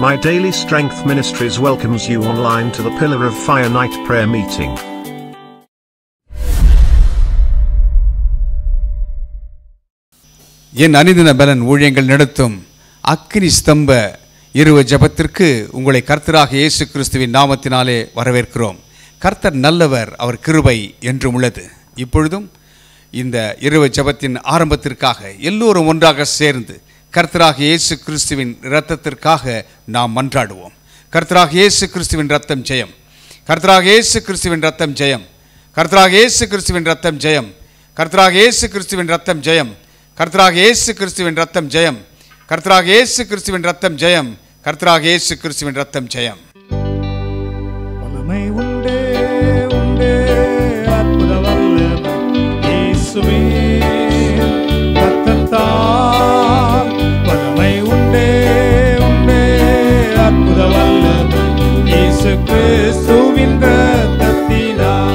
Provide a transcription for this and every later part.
My Daily Strength Ministries welcomes you online to the Pillar of Fire Night Prayer Meeting. என் அனுதின பலன் ஊழியங்கள் நடத்தும் அக்கினி ஸ்தம்ப இரவு ஜெபத்திற்கு உங்களை கர்த்தராகிய இயேசு கிறிஸ்துவின் நாமத்தினாலே வரவேற்கிறோம். கர்த்தர் நல்லவர், அவர் கிருபை என்றும் உள்ளது. இப்பொழுதும் இந்த இரவு ஜெபத்தின் ஆரம்பத்திற்காக எல்லோரும் ஒன்றாக சேர்ந்து கர்த்தராகிய இயேசு கிறிஸ்துவின் இரத்தத்திற்காக நாம் மன்றாடுவோம். கர்த்தராகிய இயேசு கிறிஸ்துவின் இரத்தம் ஜெயம், கர்த்தராகிய இயேசு கிறிஸ்துவின் இரத்தம் ஜெயம், கர்த்தராகிய இயேசு கிறிஸ்துவின் இரத்தம் ஜெயம், கர்த்தராகிய இயேசு கிறிஸ்துவின் இரத்தம் ஜெயம், கர்த்தராகிய இயேசு கிறிஸ்துவின் இரத்தம் ஜெயம், கர்த்தராகிய இயேசு கிறிஸ்துவின் இரத்தம் ஜெயம், கர்த்தராகிய இயேசு கிறிஸ்துவின் இரத்தம் ஜெயம். வல்லமை உண்டே உண்டே அற்புத வல்லமை இயேசுவே இரத்தத்தால். வல்லமை உண்டே உண்டே அற்புத வல்லமை இயேசு கிறிஸ்துவின் இரத்தத்தினால்.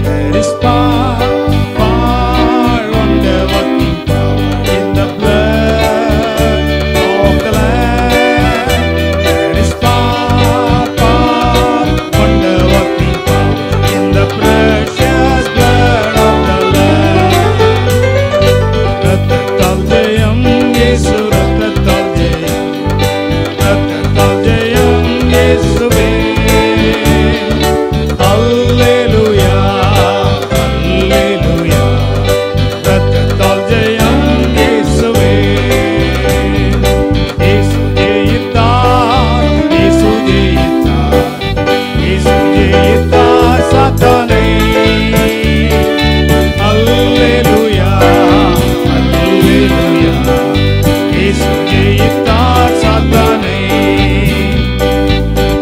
There is power, wonder working power in the blood of the Lamb. There is power, wonder working power in the precious blood of the Lamb. ரத்தத்தால் ஜெயம் இயேசு, ரத்தத்தால் ஜெயம், ரத்தத்தால் ஜெயம் இயேசுவே. அல்லேலூயா அல்லேலூயா, ரத்தத்தால் ஜெயம் இயேசுவே. இயேசு ஜெயித்தார், இயேசு ஜெயித்தார், இயேசு ஜெயித்தார் சாத்தானை. அல்லேலூயா அல்லேலூயா, இயேசு ஜெயித்தார் சாத்தானை.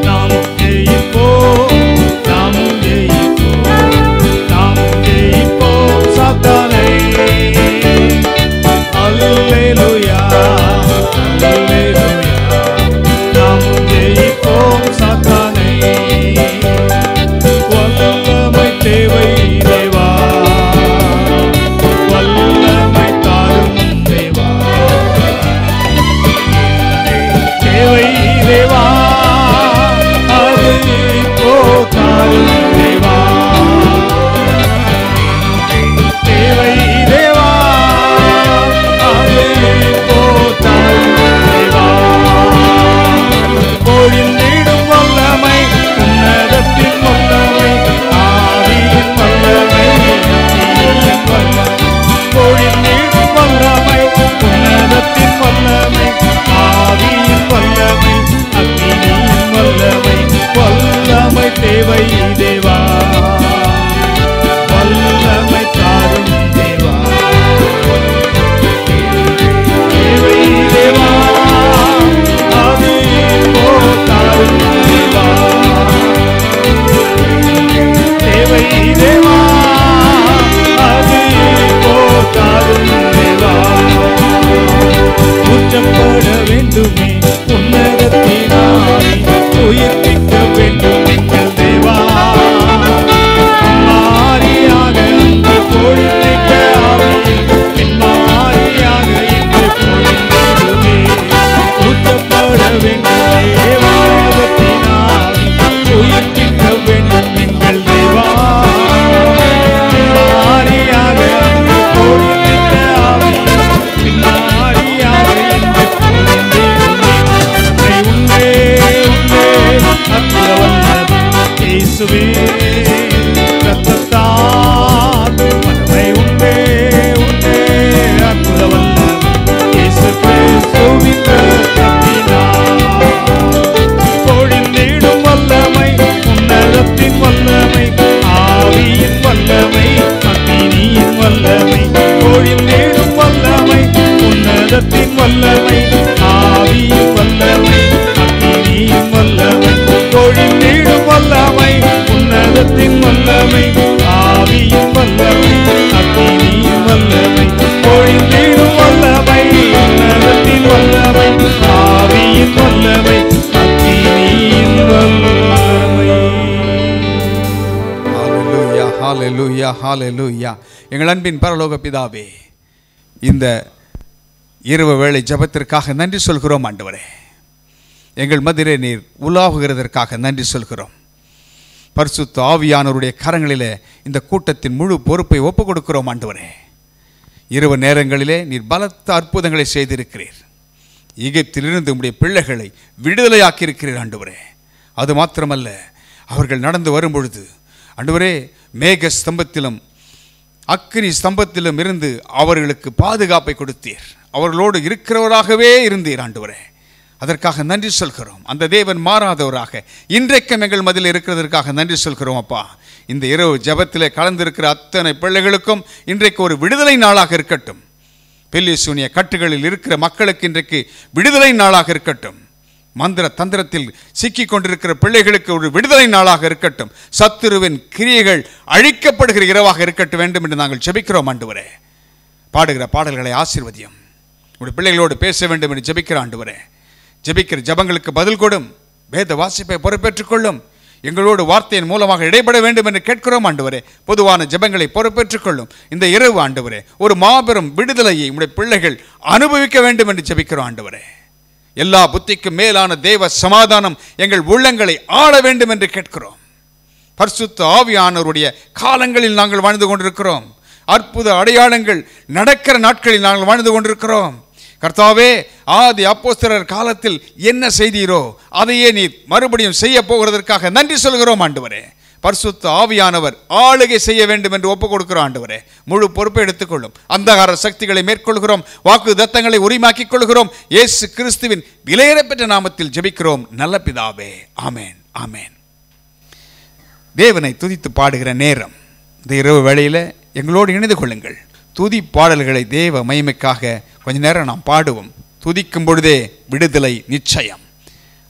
நாமும் ஜெயிப்போம், நாமும் ஜெயிப்போம், நாமும் ஜெயிப்போம் சாத்தானை. அல்லேலூயா அல்லேலூயா, நாமும் ஜெயிப்போம் சாத்தானை. வல்லமை தேவை தேவா, வல்லமை தாரும் தேவா, தேவை தேவா, அது இப்போ தாரும் தேவா. தேவை தேவா, அது இப்போ தாரும் தேவா. பொழிந்திடும் வல்லமை, உன்னதத்தின் வல்லமை, ஆவியின் வல்லமை, அக்கினியின் வல்லமை. பொழிந்திடும் வல்லமை, உன்னதத்தின் வல்லமை, ஆவியின் வல்லமை, அக்கினியின் வல்லமை. வல்லமை தேவை தேவா, வல்லமை தாரும் தேவா. தேவை தேவா, அது இப்போ தாரும் தேவா. தேவை தேவா, அது இப்போ தாரும் தேவா. உச்சப்பட வேண்டுமே உன்னதத்தினாலே, உயிர்ப்பிக்க வேண்டும் எங்கள் தேவா. மாறியாக அங்கு பொழிந்திட்ட ஆவி, மாறியாக இங்கு பொழிந்திடுமே. உச்சப்பட வேண்டுமே உன்னதத்தினாலே, உயிர்ப்பிக்க வேண்டும் எங்கள் தேவா. மாறியாக அங்கு பொழிந்திட்ட ஆவி, மாறியாக இங்கு பொழிந்திடுமே. உண்டே உண்டே அற்புத வல்லமை இயேசுவே இரத்தத்தால். வல்லமை உண்டே உண்டே அற்புத வல்லமை இயேசு கிறிஸ்துவின் இரத்தத்தினால். பொழிந்திடும் வல்லமை, உன்னதத்தின் வல்லமை, ஆவியின் வல்லமை, அக்கினியின் வல்லமை. பொழிந்திடும் வல்லமை, உன்னதத்தின் வல்லமை, ஆவியின் வல்லமை, அக்கினியின் வல்லமை. பொழிந்திடும் வல்லமை, உன்னதத்தின் வல்லமை, ஆவியின் வல்லமை, அக்கினியின் வல்லமை. பொழிந்திடும் வல்லமை, உன்னதத்தின் வல்லமை, ஆவியின் வல்லமை, அக்கினியின் வல்லமை. ஹalleluya ஹalleluya ஹalleluya. எங்கள் அன்பின் பரலோக பிதாவே, இந்த இரவு வேளை ஜெபத்திற்காக நன்றி சொல்கிறோம் ஆண்டவரே. எங்கள் மத்தியிலே நீர் உலாவுகிறதற்காக நன்றி சொல்கிறோம். பரிசுத்த ஆவியானவருடைய கரங்களிலே இந்த கூட்டத்தின் முழு பொறுப்பை ஒப்புக் கொடுக்கிறோம் ஆண்டவரே. இரவு நேரங்களிலே நீர் பலத்த அற்புதங்களை செய்திருக்கிறீர். எகிப்திலிருந்து உம்முடைய பிள்ளைகளை விடுதலையாக்கியிருக்கிறீர் ஆண்டவரே. அது மாத்திரமல்ல, அவர்கள் நடந்து வரும்பொழுது ஆண்டவரே மேக ஸ்தம்பத்திலும் அக்கினி ஸ்தம்பத்திலும் இருந்து அவர்களுக்கு பாதுகாப்பை கொடுத்தீர். அவர்களோடு இருக்கிறவராகவே இருந்தீர் ஆண்டவரே. அதற்காக நன்றி சொல்கிறோம். அந்த தேவன் மாறாதவராக இன்றைக்கும் எங்கள் மதில் இருக்கிறதற்காக நன்றி சொல்கிறோம் அப்பா. இந்த இரவு ஜெபத்திலே கலந்திருக்கிற அத்தனை பிள்ளைகளுக்கும் இன்றைக்கு ஒரு விடுதலை நாளாக இருக்கட்டும். பெல்லி சூனிய கட்டுகளில் இருக்கிற மக்களுக்கு இன்றைக்கு விடுதலை நாளாக இருக்கட்டும். மந்திர தந்திரத்தில் சிக்கி கொண்டிருக்கிற பிள்ளைகளுக்கு ஒரு விடுதலை நாளாக இருக்கட்டும். சத்துருவின் கிரியைகள் அழிக்கப்படுகிற இரவாக இருக்கட்டும் வேண்டும் என்று நாங்கள் ஜெபிக்கிறோம் ஆண்டவரே. பாடுகிற பாடல்களை ஆசீர்வதியும். உங்களுடைய பிள்ளைகளோடு பேச வேண்டும் என்று ஜெபிக்கிற ஆண்டவரே. ஜெபிக்கிற ஜெபங்களுக்கு பதில் கொடும். வேத வாசிப்பை பொறுப்பேற்றுக் கொள்ளும். எங்களோடு வார்த்தையின் மூலமாக இடைபட வேண்டும் என்று கேட்கிறோம் ஆண்டவரே. பொதுவான ஜெபங்களை பொறுப்பேற்றுக் கொள்ளும். இந்த இரவு ஆண்டவரே ஒரு மாபெரும் விடுதலையை உங்களுடைய பிள்ளைகள் அனுபவிக்க வேண்டும் என்று ஜெபிக்கிறோம் ஆண்டவரே. எல்லா புத்திக்கும் மேலான தேவ சமாதானம் எங்கள் உள்ளங்களை ஆள வேண்டும் என்று கேட்கிறோம். பரிசுத்த ஆவியானவருடைய காலங்களில் நாங்கள் வாழ்ந்து கொண்டிருக்கிறோம். அற்புத அடையாளங்கள் நடக்கிற நாட்களில் நாங்கள் வாழ்ந்து கொண்டிருக்கிறோம். கர்த்தாவே, ஆதி அப்போஸ்தலர் காலத்தில் என்ன செய்தீரோ அதையே நீ மறுபடியும் செய்ய போகிறதற்காக நன்றி சொல்கிறோம் ஆண்டவரே. பரிசுத்த ஆவியானவர் ஆளுகை செய்ய வேண்டும் என்று ஒப்புக் கொடுக்கிறோம் ஆண்டவரே. முழு பொறுப்பை எடுத்துக்கொள்ளும். அந்தகார சக்திகளை மேற்கொள்கிறோம். வாக்கு தத்தங்களை உரிமாக்கிக் கொள்கிறோம். இயேசு கிறிஸ்துவின் விலையேறப்பெற்ற நாமத்தில் ஜெபிக்கிறோம் நல்ல பிதாவே. ஆமேன், ஆமேன். தேவனை துதித்து பாடுகிற நேரம். இந்த இரவு வேளையில் எங்களோடு இணைந்து கொள்ளுங்கள். துதி பாடல்களை தேவ மகிமைக்காக கொஞ்ச நேரம் நாம் பாடுவோம். துதிக்கும் பொழுதே விடுதலை நிச்சயம்.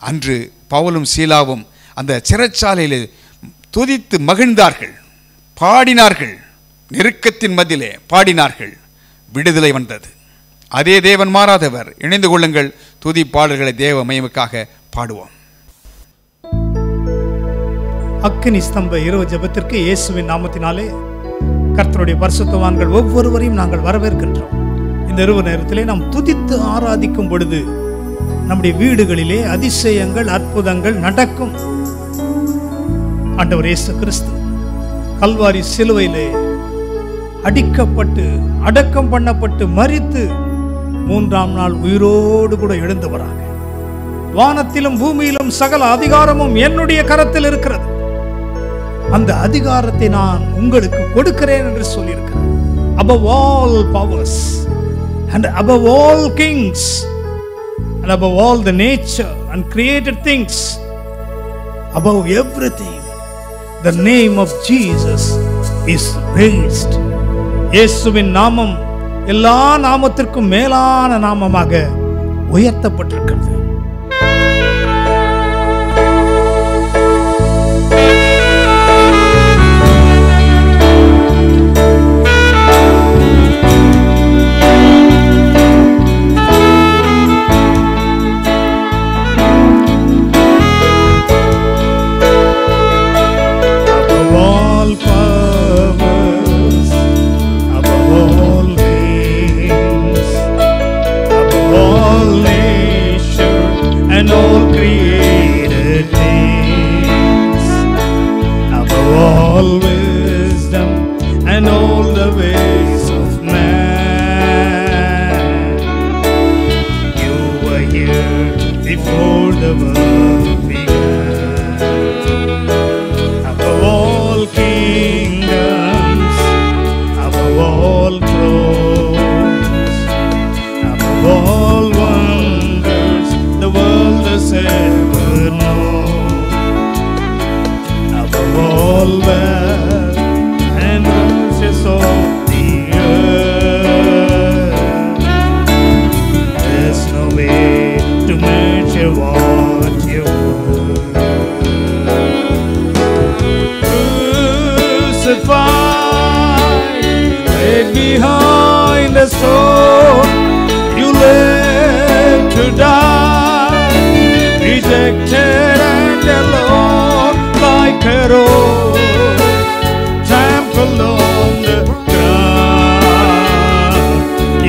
அன்று பவுலும் சீலாவும் அந்த சிறைச்சாலையில் துதித்து மகிழ்ந்தார்கள், பாடினார்கள். நெருக்கத்தின் மத்தியிலே பாடினார்கள். விடுதலை வந்தது. அதே தேவன் மாறாதவர். இணைந்து கொள்ளுங்கள். துதி பாடல்களை தேவ மகிமைக்காக பாடுவோம். அக்கினி ஸ்தம்ப இரவு ஜெபத்திற்கு இயேசுவின் நாமத்தினாலே கர்த்தருடைய பரிசுத்தவான்கள் ஒவ்வொருவரையும் நாங்கள் வரவேற்கின்றோம். இந்த இரவு நேரத்திலே நாம் துதித்து ஆராதிக்கும் பொழுது நம்முடைய வீடுகளிலே அதிசயங்கள் அற்புதங்கள் நடக்கும். ஆண்டவர் இயேசு கிறிஸ்து கல்வாரி சிலுவையிலே அடிக்கப்பட்டு அடக்கம் பண்ணப்பட்டு மரித்து 3ஆம் நாள் உயிரோடு கூட எழுந்தவராக, வானத்திலும் பூமியிலும் சகல அதிகாரமும் என்னுடைய கரத்தில் இருக்கிறது, அந்த அதிகாரத்தை நான் உங்களுக்கு கொடுக்கிறேன் என்று சொல்லியிருக்கிறேன். Above all powers and above all kings and above all the nature and created things, above everything, the name of Jesus is raised. இயேசுவின் நாமம் எல்லா நாமத்திற்கும் மேலான நாமமாக உயர்த்தப்பட்டிருக்கிறது.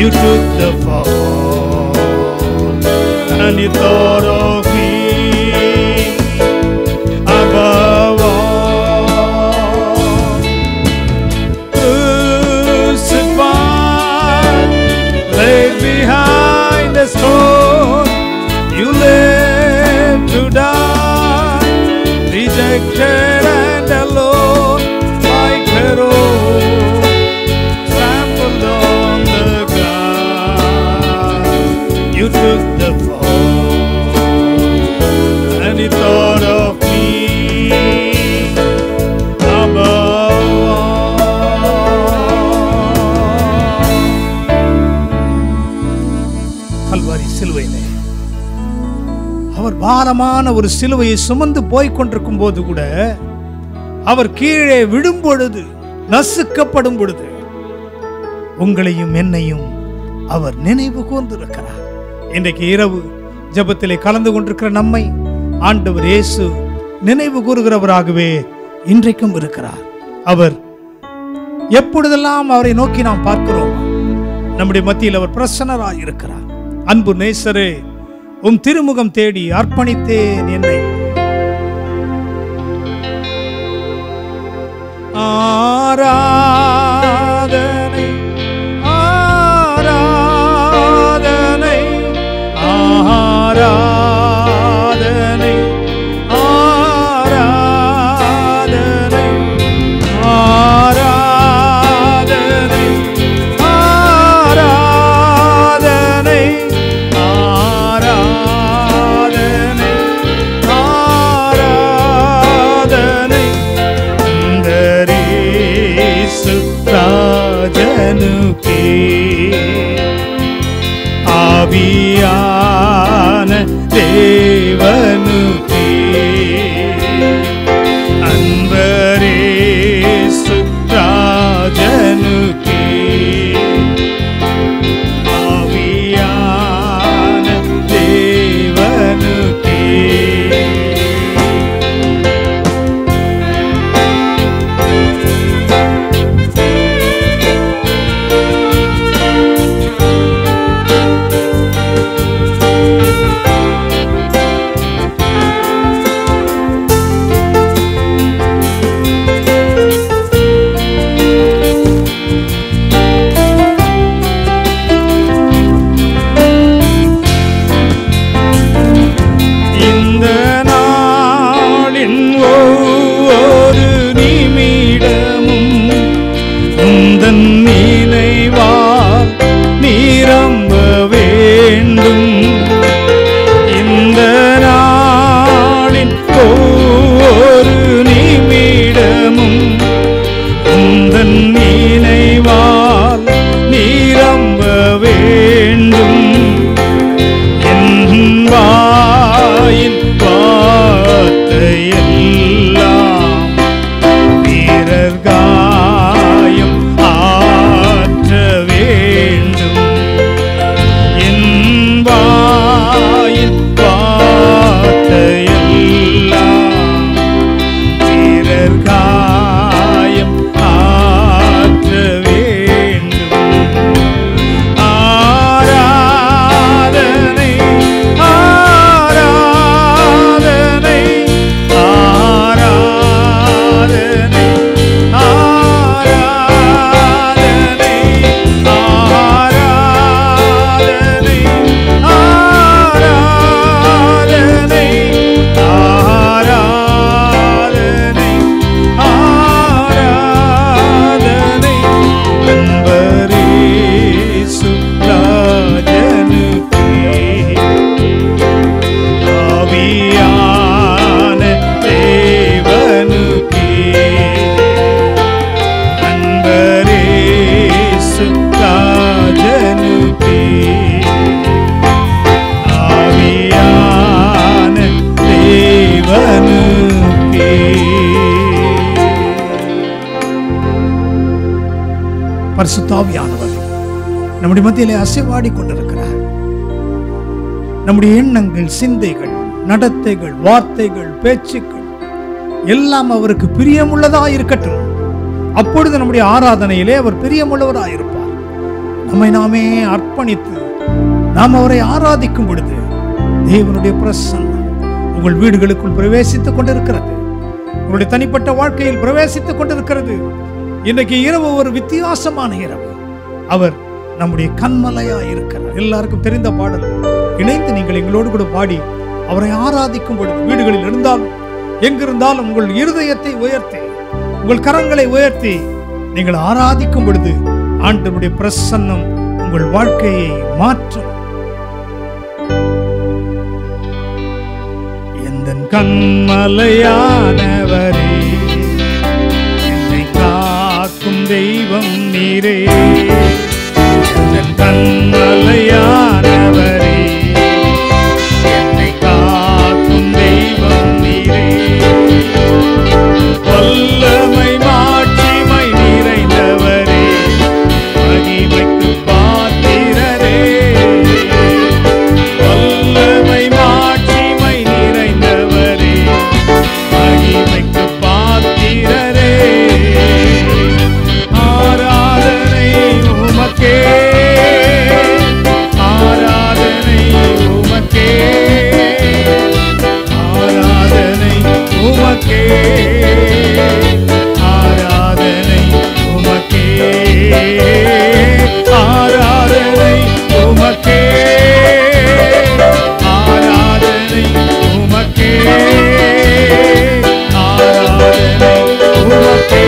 You took the fall and you thought of me. You lived to die, rejected and alone, like a rose trampled on the ground. You took the fall, and you thought of me above Kalvari சிலுவையிலே அவர் பாரமான ஒரு சிலுவையை சுமந்து போய் கொண்டிருக்கும் போது கூட அவர் கீழே விடும் பொழுது, நசுக்கப்படும் பொழுது உங்களையும் என்னையும் அவர் நினைவு கூர்ந்திருக்கிறார். இன்றைக்கு இரவு ஜெபத்திலே கலந்து கொண்டிருக்கிற நம்மை ஆண்டவர் இயேசு நினைவு கூறுகிறவராகவே இன்றைக்கும் இருக்கிறார். அவர் எப்பொழுதெல்லாம் அவரை நோக்கி நாம் பார்க்கிறோம், நம்முடைய மத்தியில் அவர் பிரசன்னராய் இருக்கிறார். அன்பு நேசரே, உம் திருமுகம் தேடி அர்ப்பணித்தேன் என்னை. ஆராதனை ஆராதனை ஆராதனை ஆராதனை ஆராதனை ஆராதனை ஆராதனை ஆராதனை அந்தரேசு ராஜனுக்கே ஆவியான தேவனுக்கே அன்பரேசு ராஜனுக்கே ஆவியான தேவனுக்கே இந்த நாளின் ஒவ்வொரு நிமிடமும் உந்தன் நினைவால் நிரம்ப வேண்டும். இந்த நாளின் ஒவ்வொரு நிமிடமும் உந்தன் நினைவால் நிரம்ப வேண்டும். வாயின் வார்த்தையெல்லாம் வீரர் காயம் ஆற்ற வேண்டும். என் வாயின் வார்த்தையெல்லாம் வீரர் காயம் ஆற்ற வேண்டும். ஆராதனை ஆராதனை ஆராதனை ஆராதனை ஆராதனை ஆராதனை ஆராதனை ஆராதனை அன்பரேசு ராஜனுக்கே ஆவியான தேவனுக்கே அன்பரேசு ராஜனுக்கே ஆவியான தேவனுக்கே. பரிசுத்த ஆவியானவர் நம்முடைய மத்தியிலே அசைவாடி கொண்டிருக்கிறார். நம்முடைய எண்ணங்கள், சிந்தைகள், நடத்தைகள், வார்த்தைகள், பேச்சுக்கள் எல்லாம் அவருக்கு பிரியமுள்ளதாக இருக்கட்டும். அப்பொழுது நம்முடைய ஆராதனையிலே அவர் பிரியமுள்ளவராக இருப்பார். நம்மை நாமே அர்ப்பணித்து நாம் அவரை ஆராதிக்கும் பொழுது தேவனுடைய பிரசன்னம் உங்கள் வீடுகளுக்குள் பிரவேசித்துக் கொண்டிருக்கிறது. உங்களுடைய தனிப்பட்ட வாழ்க்கையில் பிரவேசித்துக் கொண்டிருக்கிறது. இன்றைக்கு இரவு ஒரு வித்தியாசமான இரவு. அவர் நம்முடைய கண்மலையா இருக்கிறார். எல்லாருக்கும் தெரிந்த பாடல், இணைந்து நீங்கள் எங்களோடு கூட பாடி அவரை ஆராதிக்கும் பொழுது, வீடுகளில் இருந்தாலும் எங்கிருந்தாலும் உங்கள் இருதயத்தை உயர்த்தி, உங்கள் கரங்களை உயர்த்தி நீங்கள் ஆராதிக்கும் பொழுது ஆண்டவருடைய பிரசன்னம் உங்கள் வாழ்க்கையை மாற்றும். எந்தன் கண்மலையானவரே, என்னை காக்கும் தெய்வம் நீரே. எந்தன் கண்மலையானவரே, என்னை காக்கும் தெய்வம் நீரே. வல்லமை மாட்சிமை நிறைந்தவரே, மகிமைக்கு பாத்திரரே. வல்லமை மாட்சிமை நிறைந்தவரே, மகிமைக்கு பாத்திரரே. ஆராதனை உமக்கே, ஆராதனை உமக்கே, ஆராதனை உமக்கே, ஆராதனை உமக்கே, ஆராதனை உமக்கே, ஆராதனை உமக்கே, ஆராதனை உமக்கே,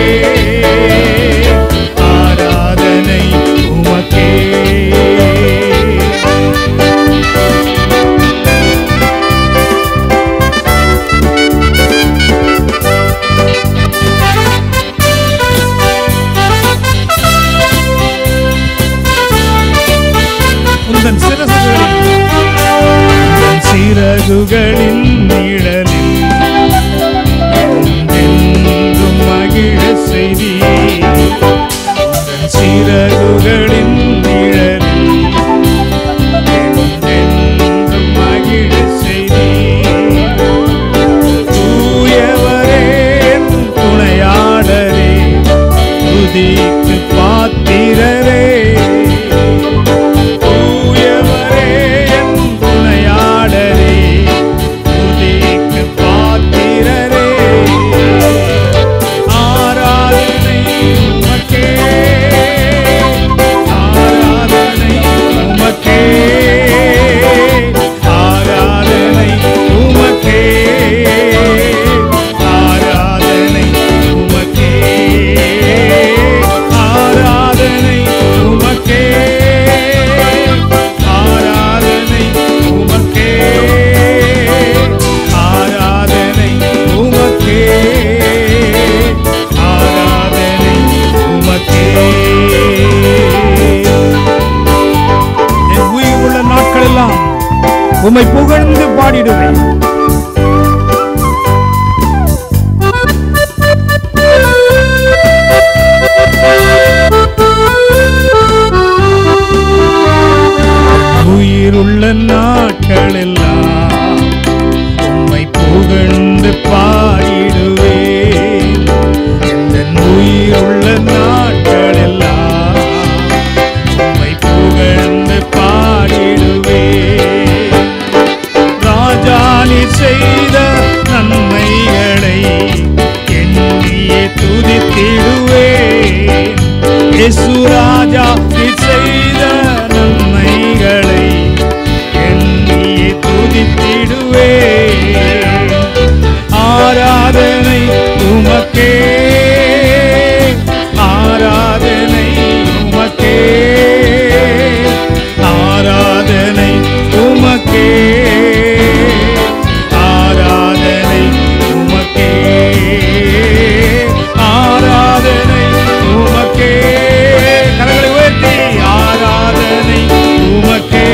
ஆராதனை உமக்கே. உந்தன் சிறகுகளின் நிழலில் என்றென்றும் மகிழ செய்தி. உந்தன் சிறகுகளின் நிழலில் என்றென்றும் மகிழ செய்தி. தூயவரே துணையாளரே, துதிக்கு பாத்திரரே. தூயவரே துணையாளரே, துதிக்கு பாத்திரரே. ஆராதனை உமக்கே, ஆராதனை உமக்கே, ஆராதனை உமக்கே, ஆராதனை உமக்கே, ஆராதனை உமக்கே, ஆராதனை உமக்கே, ஆராதனை உமக்கே, ஆராதனை உமக்கே. என் உயிருள்ள நாட்களெல்லாம் உம்மை புகழ்ந்து பாடிடுவேன். உயிருள்ள நாட்களெல்லாம் உம்மை புகழ்ந்து பாடிடுவேன். எந்தன் உயிருள்ள நாட்களெல்லாம் உம்மை புகழ்ந்து பாடிடுவேன். ராஜா நீர் செய்த நன்மைகளை எண்ணியே துதித்திடுவேன். இயேசு ராஜா நீர் செய்த நன்மைகளை எண்ணியே துதித்திடுவேன். ஆராதனை உமக்கே, ஆராதனை உமக்கே, ஆராதனை உமக்கே, ஆராதனை உமக்கே, ஆராதனை உமக்கே. கரங்களை உயர்த்தி ஆராதனை உமக்கே,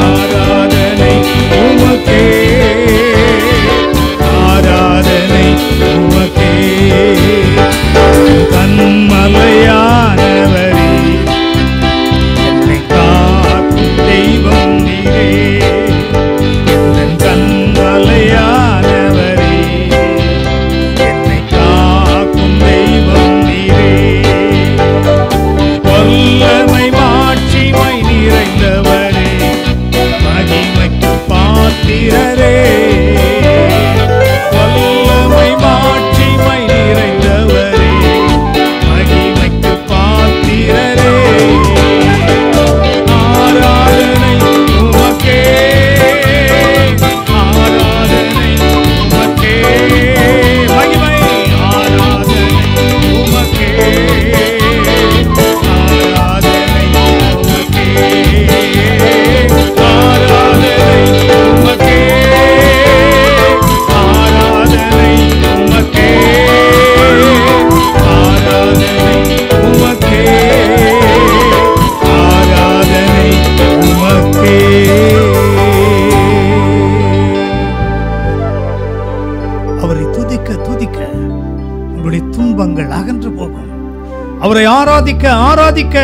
ஆராதனை உமக்கே, ஆராதனை உமக்கே. கண்மலையானவரே, என்னை காக்கும் தெய்வம் நீரே. என் கண்மலையானவரே, என்னை காக்கும் தெய்வம் நீரே. வல்லமை மாட்சிமை நிறைந்தவரே, மகிமைக்கு பாத்திரரே. வல்லமை மாட்சிமை நிறைந்தவரே, மகிமைக்கு பாத்திரரே. ஆராதனை உங்களை ஆராதிக்க ஆராதிக்க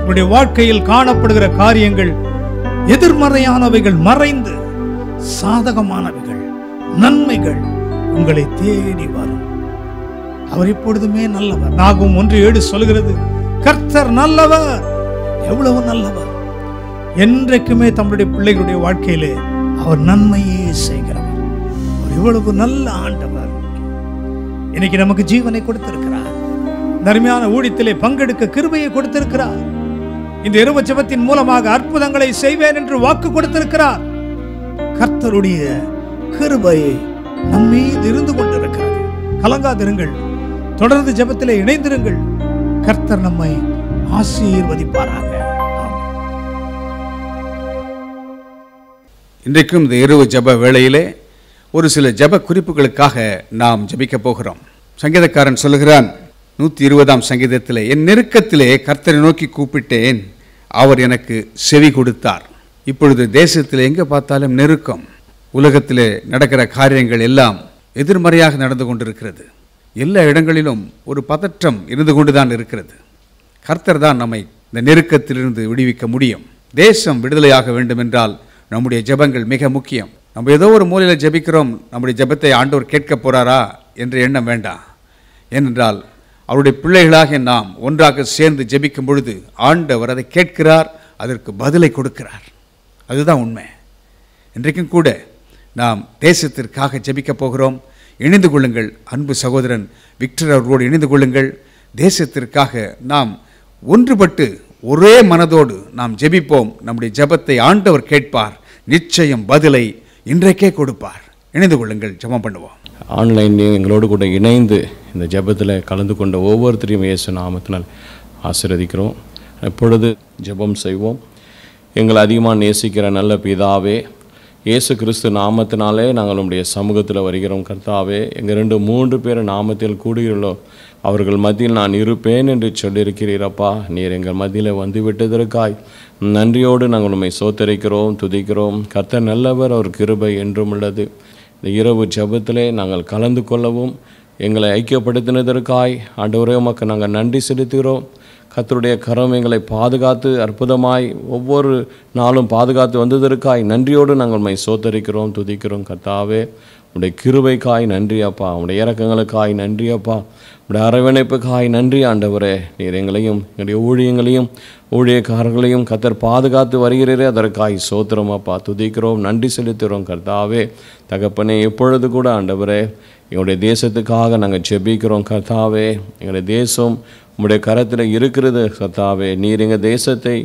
உங்களுடைய வாழ்க்கையில் காணப்படுகிற காரியங்கள் எதிர்மறையானவைகள் மறைந்து சாதகமானவைகள் நன்மைகள் உங்களை தேடி வரும். அவர் எப்பொழுதுமே நல்லவர். நாகும் 1:7 சொல்கிறது, கர்த்தர் நல்லவர். எவ்வளவு நல்லவர்! என்றைக்குமே தம்முடைய பிள்ளைகளுடைய வாழ்க்கையிலே அவர் நன்மையே செய்கிறவர். அவர் எவ்வளவு நல்ல ஆண்டவர். இன்னைக்கு நமக்கு ஜீவனை கொடுத்திருக்கிறார். தர்மியான ஊழியத்திலே பங்கெடுக்க கிருபையை கொடுத்திருக்கிறார். இந்த இரவு ஜெபத்தின் மூலமாக அற்புதங்களை செய்வேன் என்று வாக்கு கொடுத்திருக்கிறார். கர்த்தருடைய கிருபை நம்மீது இருந்து கொண்டிருக்கிறது. கலங்காதிருங்கள், தொடர்ந்து ஜெபத்திலே இணைந்திருங்கள். கர்த்தர் நம்மை ஆசீர்வதிப்பாராக. இன்றைக்கும் இந்த இரவு ஜெப வேளையிலே ஒரு சில ஜெப குறிப்புகளுக்காக நாம் ஜெபிக்க போகிறோம். சங்கீதக்காரன் சொல்லுகிறான் 120ஆம் சங்கீதத்திலே, என் நெருக்கத்திலே கர்த்தரை நோக்கி கூப்பிட்டேன், அவர் எனக்கு செவி கொடுத்தார். இப்பொழுது தேசத்தில் எங்கே பார்த்தாலும் நெருக்கம். உலகத்திலே நடக்கிற காரியங்கள் எல்லாம் எதிர்மறையாக நடந்து கொண்டிருக்கிறது. எல்லா இடங்களிலும் ஒரு பதற்றம் இருந்து கொண்டுதான் இருக்கிறது. கர்த்தர் தான் நம்மை இந்த நெருக்கத்திலிருந்து விடுவிக்க முடியும். தேசம் விடுதலையாக வேண்டும் என்றால் நம்முடைய ஜெபங்கள் மிக முக்கியம். நம்ம ஏதோ ஒரு மூலையில் ஜெபிக்கிறோம், நம்முடைய ஜெபத்தை ஆண்டவர் கேட்க போறாரா என்ற எண்ணம் வேண்டாம். ஏனென்றால் அவருடைய பிள்ளைகளாக நாம் ஒன்றாக சேர்ந்து ஜெபிக்கும் பொழுது ஆண்டவர் அதை கேட்கிறார், அதற்கு பதிலை கொடுக்கிறார். அதுதான் உண்மை. இன்றைக்கும் கூட நாம் தேசத்திற்காக ஜெபிக்க போகிறோம். இணைந்து கொள்ளுங்கள். அன்பு சகோதரன் விக்டர் அவர்களோடு இணைந்து கொள்ளுங்கள். தேசத்திற்காக நாம் ஒன்றுபட்டு ஒரே மனதோடு நாம் ஜெபிப்போம். நம்முடைய ஜெபத்தை ஆண்டவர் கேட்பார். நிச்சயம் பதிலை இன்றைக்கே கொடுப்பார். இணைந்து கொள்ளுங்கள், ஜெபம் பண்ணுவோம். ஆன்லைன்லேயும் எங்களோடு கூட இணைந்து இந்த ஜெபத்தில் கலந்து கொண்ட ஒவ்வொருத்தரையும் இயேசு நாமத்தினால் ஆசீர்வதிக்கிறோம். எப்பொழுது ஜெபம் செய்வோம். எங்களை அதிகமாக நேசிக்கிற நல்ல பிதாவே, இயேசு கிறிஸ்து நாமத்தினாலே நாங்கள் உம்முடைய சமூகத்தில் வருகிறோம். கர்த்தாவே, எங்கள் 2-3 பேர் நாமத்தில் கூடுகிறோம், அவர்கள் மத்தியில் நான் இருப்பேன் என்று சொல்லியிருக்கிறீரப்பா. நீர் எங்கள் மத்தியில் வந்து விட்டதற்காய் நன்றியோடு நாங்கள் உம்மை சோத்தரிக்கிறோம், துதிக்கிறோம். கர்த்தர் நல்லவர், அவர் கிருபை என்றும் உள்ளது. இந்த இரவு ஜெபத்திலே நாங்கள் கலந்து கொள்ளவும் எங்களை ஐக்கியப்படுத்தினதற்காய் ஆண்டவரே உமக்கு நாங்கள் நன்றி செலுத்துகிறோம். கர்த்தருடைய கரம் எங்களை பாதுகாத்து அற்புதமாய் ஒவ்வொரு நாளும் பாதுகாத்து வந்ததற்காய் நன்றியோடு நாங்கள் உம்மை சோத்தரிக்கிறோம், துதிக்கிறோம். கர்த்தாவே, உடைய கிருபைக்காய் நன்றி அப்பா, உடைய இரக்கங்களுக்காய் நன்றி அப்பா, உடைய அரவணைப்புக்காய் நன்றி ஆண்டவரே. நீர் எங்களையும் எங்களுடைய ஊழியங்களையும் ஊழியக்காரர்களையும் கர்த்தர் பாதுகாத்து வருகிறீரே, அதற்காய் சோத்திரம் அப்பா, துதிக்கிறோம், நன்றி செலுத்துகிறோம். கர்த்தாவே தகப்பனே, எப்பொழுது கூட ஆண்டவரே எங்களுடைய தேசத்துக்காக நாங்கள் ஜெபிக்கிறோம். கர்த்தாவே, எங்களுடைய தேசம் உம்முடைய கரத்தில் இருக்கிறது. கர்த்தாவே, நீர் எங்கள் தேசத்தை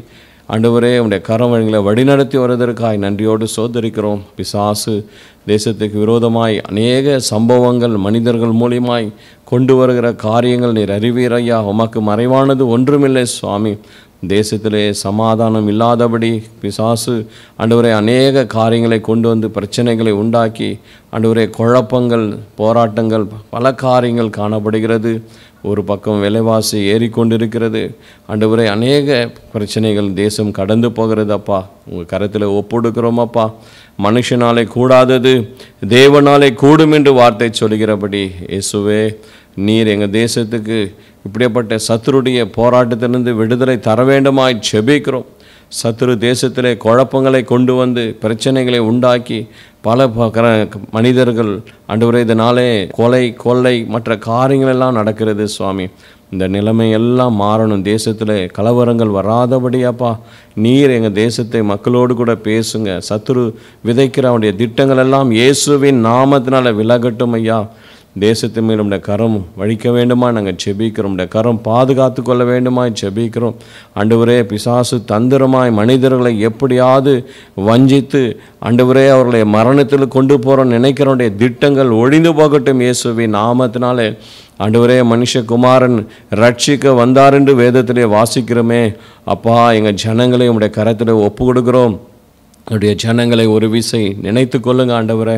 ஆண்டவரே உம்முடைய கரம் எங்களை வழிநடத்தி வருவதற்காய் நன்றியோடு சோதரிக்கிறோம். பிசாசு தேசத்துக்கு விரோதமாய் அநேக சம்பவங்கள் மனிதர்கள் மூலியமாய் கொண்டு வருகிற காரியங்கள் நீர் அறிவீரையா. உமக்கு மறைவானது ஒன்றுமில்லை சுவாமி. தேசத்திலே சமாதானம் இல்லாதபடி பிசாசு ஆண்டவரே அநேக காரியங்களை கொண்டு வந்து பிரச்சனைகளை உண்டாக்கி ஆண்டவரே குழப்பங்கள், போராட்டங்கள், பல காரியங்கள் காணப்படுகிறது. ஒரு பக்கம் விலைவாசி ஏறிக்கொண்டிருக்கிறது ஆண்டவரே. அநேக பிரச்சனைகள் தேசம் கடந்து போகிறது அப்பா. உங்கள் கரத்தில் ஒப்புடுக்கிறோம் அப்பா. மனுஷனாலே கூடாதது தேவனாலே கூடும் என்று வார்த்தை சொல்கிறபடி இயேசுவே, நீர் எங்கள் தேசத்துக்கு இப்படிப்பட்ட சத்துருடைய போராட்டத்திலிருந்து விடுதலை தர வேண்டுமாய் ஜெபிக்கிறோம். சத்துரு தேசத்திலே குழப்பங்களை கொண்டு வந்து பிரச்சனைகளை உண்டாக்கி பல மனிதர்கள் ஆண்டவரே இதனாலே கொலை, கொள்ளை, மற்ற காரியங்கள் எல்லாம் நடக்கிறது சுவாமி. இந்த நிலைமை எல்லாம் மாறணும். தேசத்தில் கலவரங்கள் வராதபடியாப்பா நீர் எங்கள் தேசத்தை மக்களோடு கூட பேசுங்க. சத்துரு விதைக்கிற அவனுடைய திட்டங்கள் எல்லாம் இயேசுவின் நாமத்தினால விலகட்டும் ஐயா. தேசத்தின் மேல் உடைய கரம் வழிக்க வேண்டுமா நாங்கள் ஜெபிக்கிறோம். உடைய கரம் பாதுகாத்து கொள்ள வேண்டுமாய் ஜெபிக்கிறோம். ஆண்டவரே, பிசாசு தந்திரமாய் மனிதர்களை எப்படியாவது வஞ்சித்து ஆண்டவரே அவர்களை மரணத்தில் கொண்டு போகிறோம் நினைக்கிறோடைய திட்டங்கள் ஒழிந்து போகட்டும் இயேசுவின் நாமத்தினாலே. ஆண்டவரே, மனுஷகுமாரன் ரட்சிக்க வந்தார் என்று வேதத்திலே வாசிக்கிறோமே அப்பா. எங்கள் ஜனங்களை உடைய கரத்தில் ஒப்பு கொடுக்கிறோம். அவருடைய ஜனங்களை ஒரு விசை நினைத்து கொள்ளுங்க ஆண்டவரே.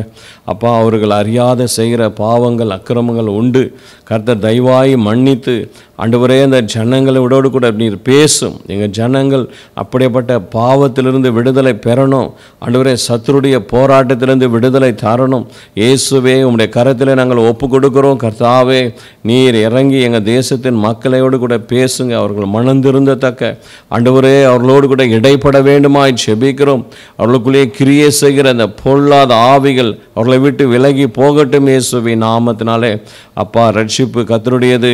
அப்பா, அவர்கள் அறியாத செய்கிற பாவங்கள் அக்கிரமங்கள் உண்டு. கர்த்தர் தயவாய் மன்னித்து ஆண்டவரே அந்த ஜனங்களோடு கூட நீர் பேசும். எங்கள் ஜனங்கள் அப்படிப்பட்ட பாவத்திலிருந்து விடுதலை பெறணும் ஆண்டவரே. சத்துருடைய போராட்டத்திலிருந்து விடுதலை தரணும். இயேசுவே, உம்முடைய கரத்தில் நாங்கள் ஒப்பு கொடுக்கிறோம். கர்த்தாவே, நீர் இறங்கி எங்கள் தேசத்தின் மக்களோடு கூட பேசுங்க. அவர்கள் மனந்திருந்தத்தக்க ஆண்டவரே அவர்களோடு கூட இடைப்பட வேண்டுமாய் ஜெபிக்கிறோம். அவர்களுக்குள்ளே கிரியை செய்கிற அந்த பொல்லாத ஆவிகள் அவர்களை விட்டு விலகி போகட்டும் இயேசுவின் நாமத்தினாலே. அப்பா, ரட்சிப்பு கர்த்தருடையது.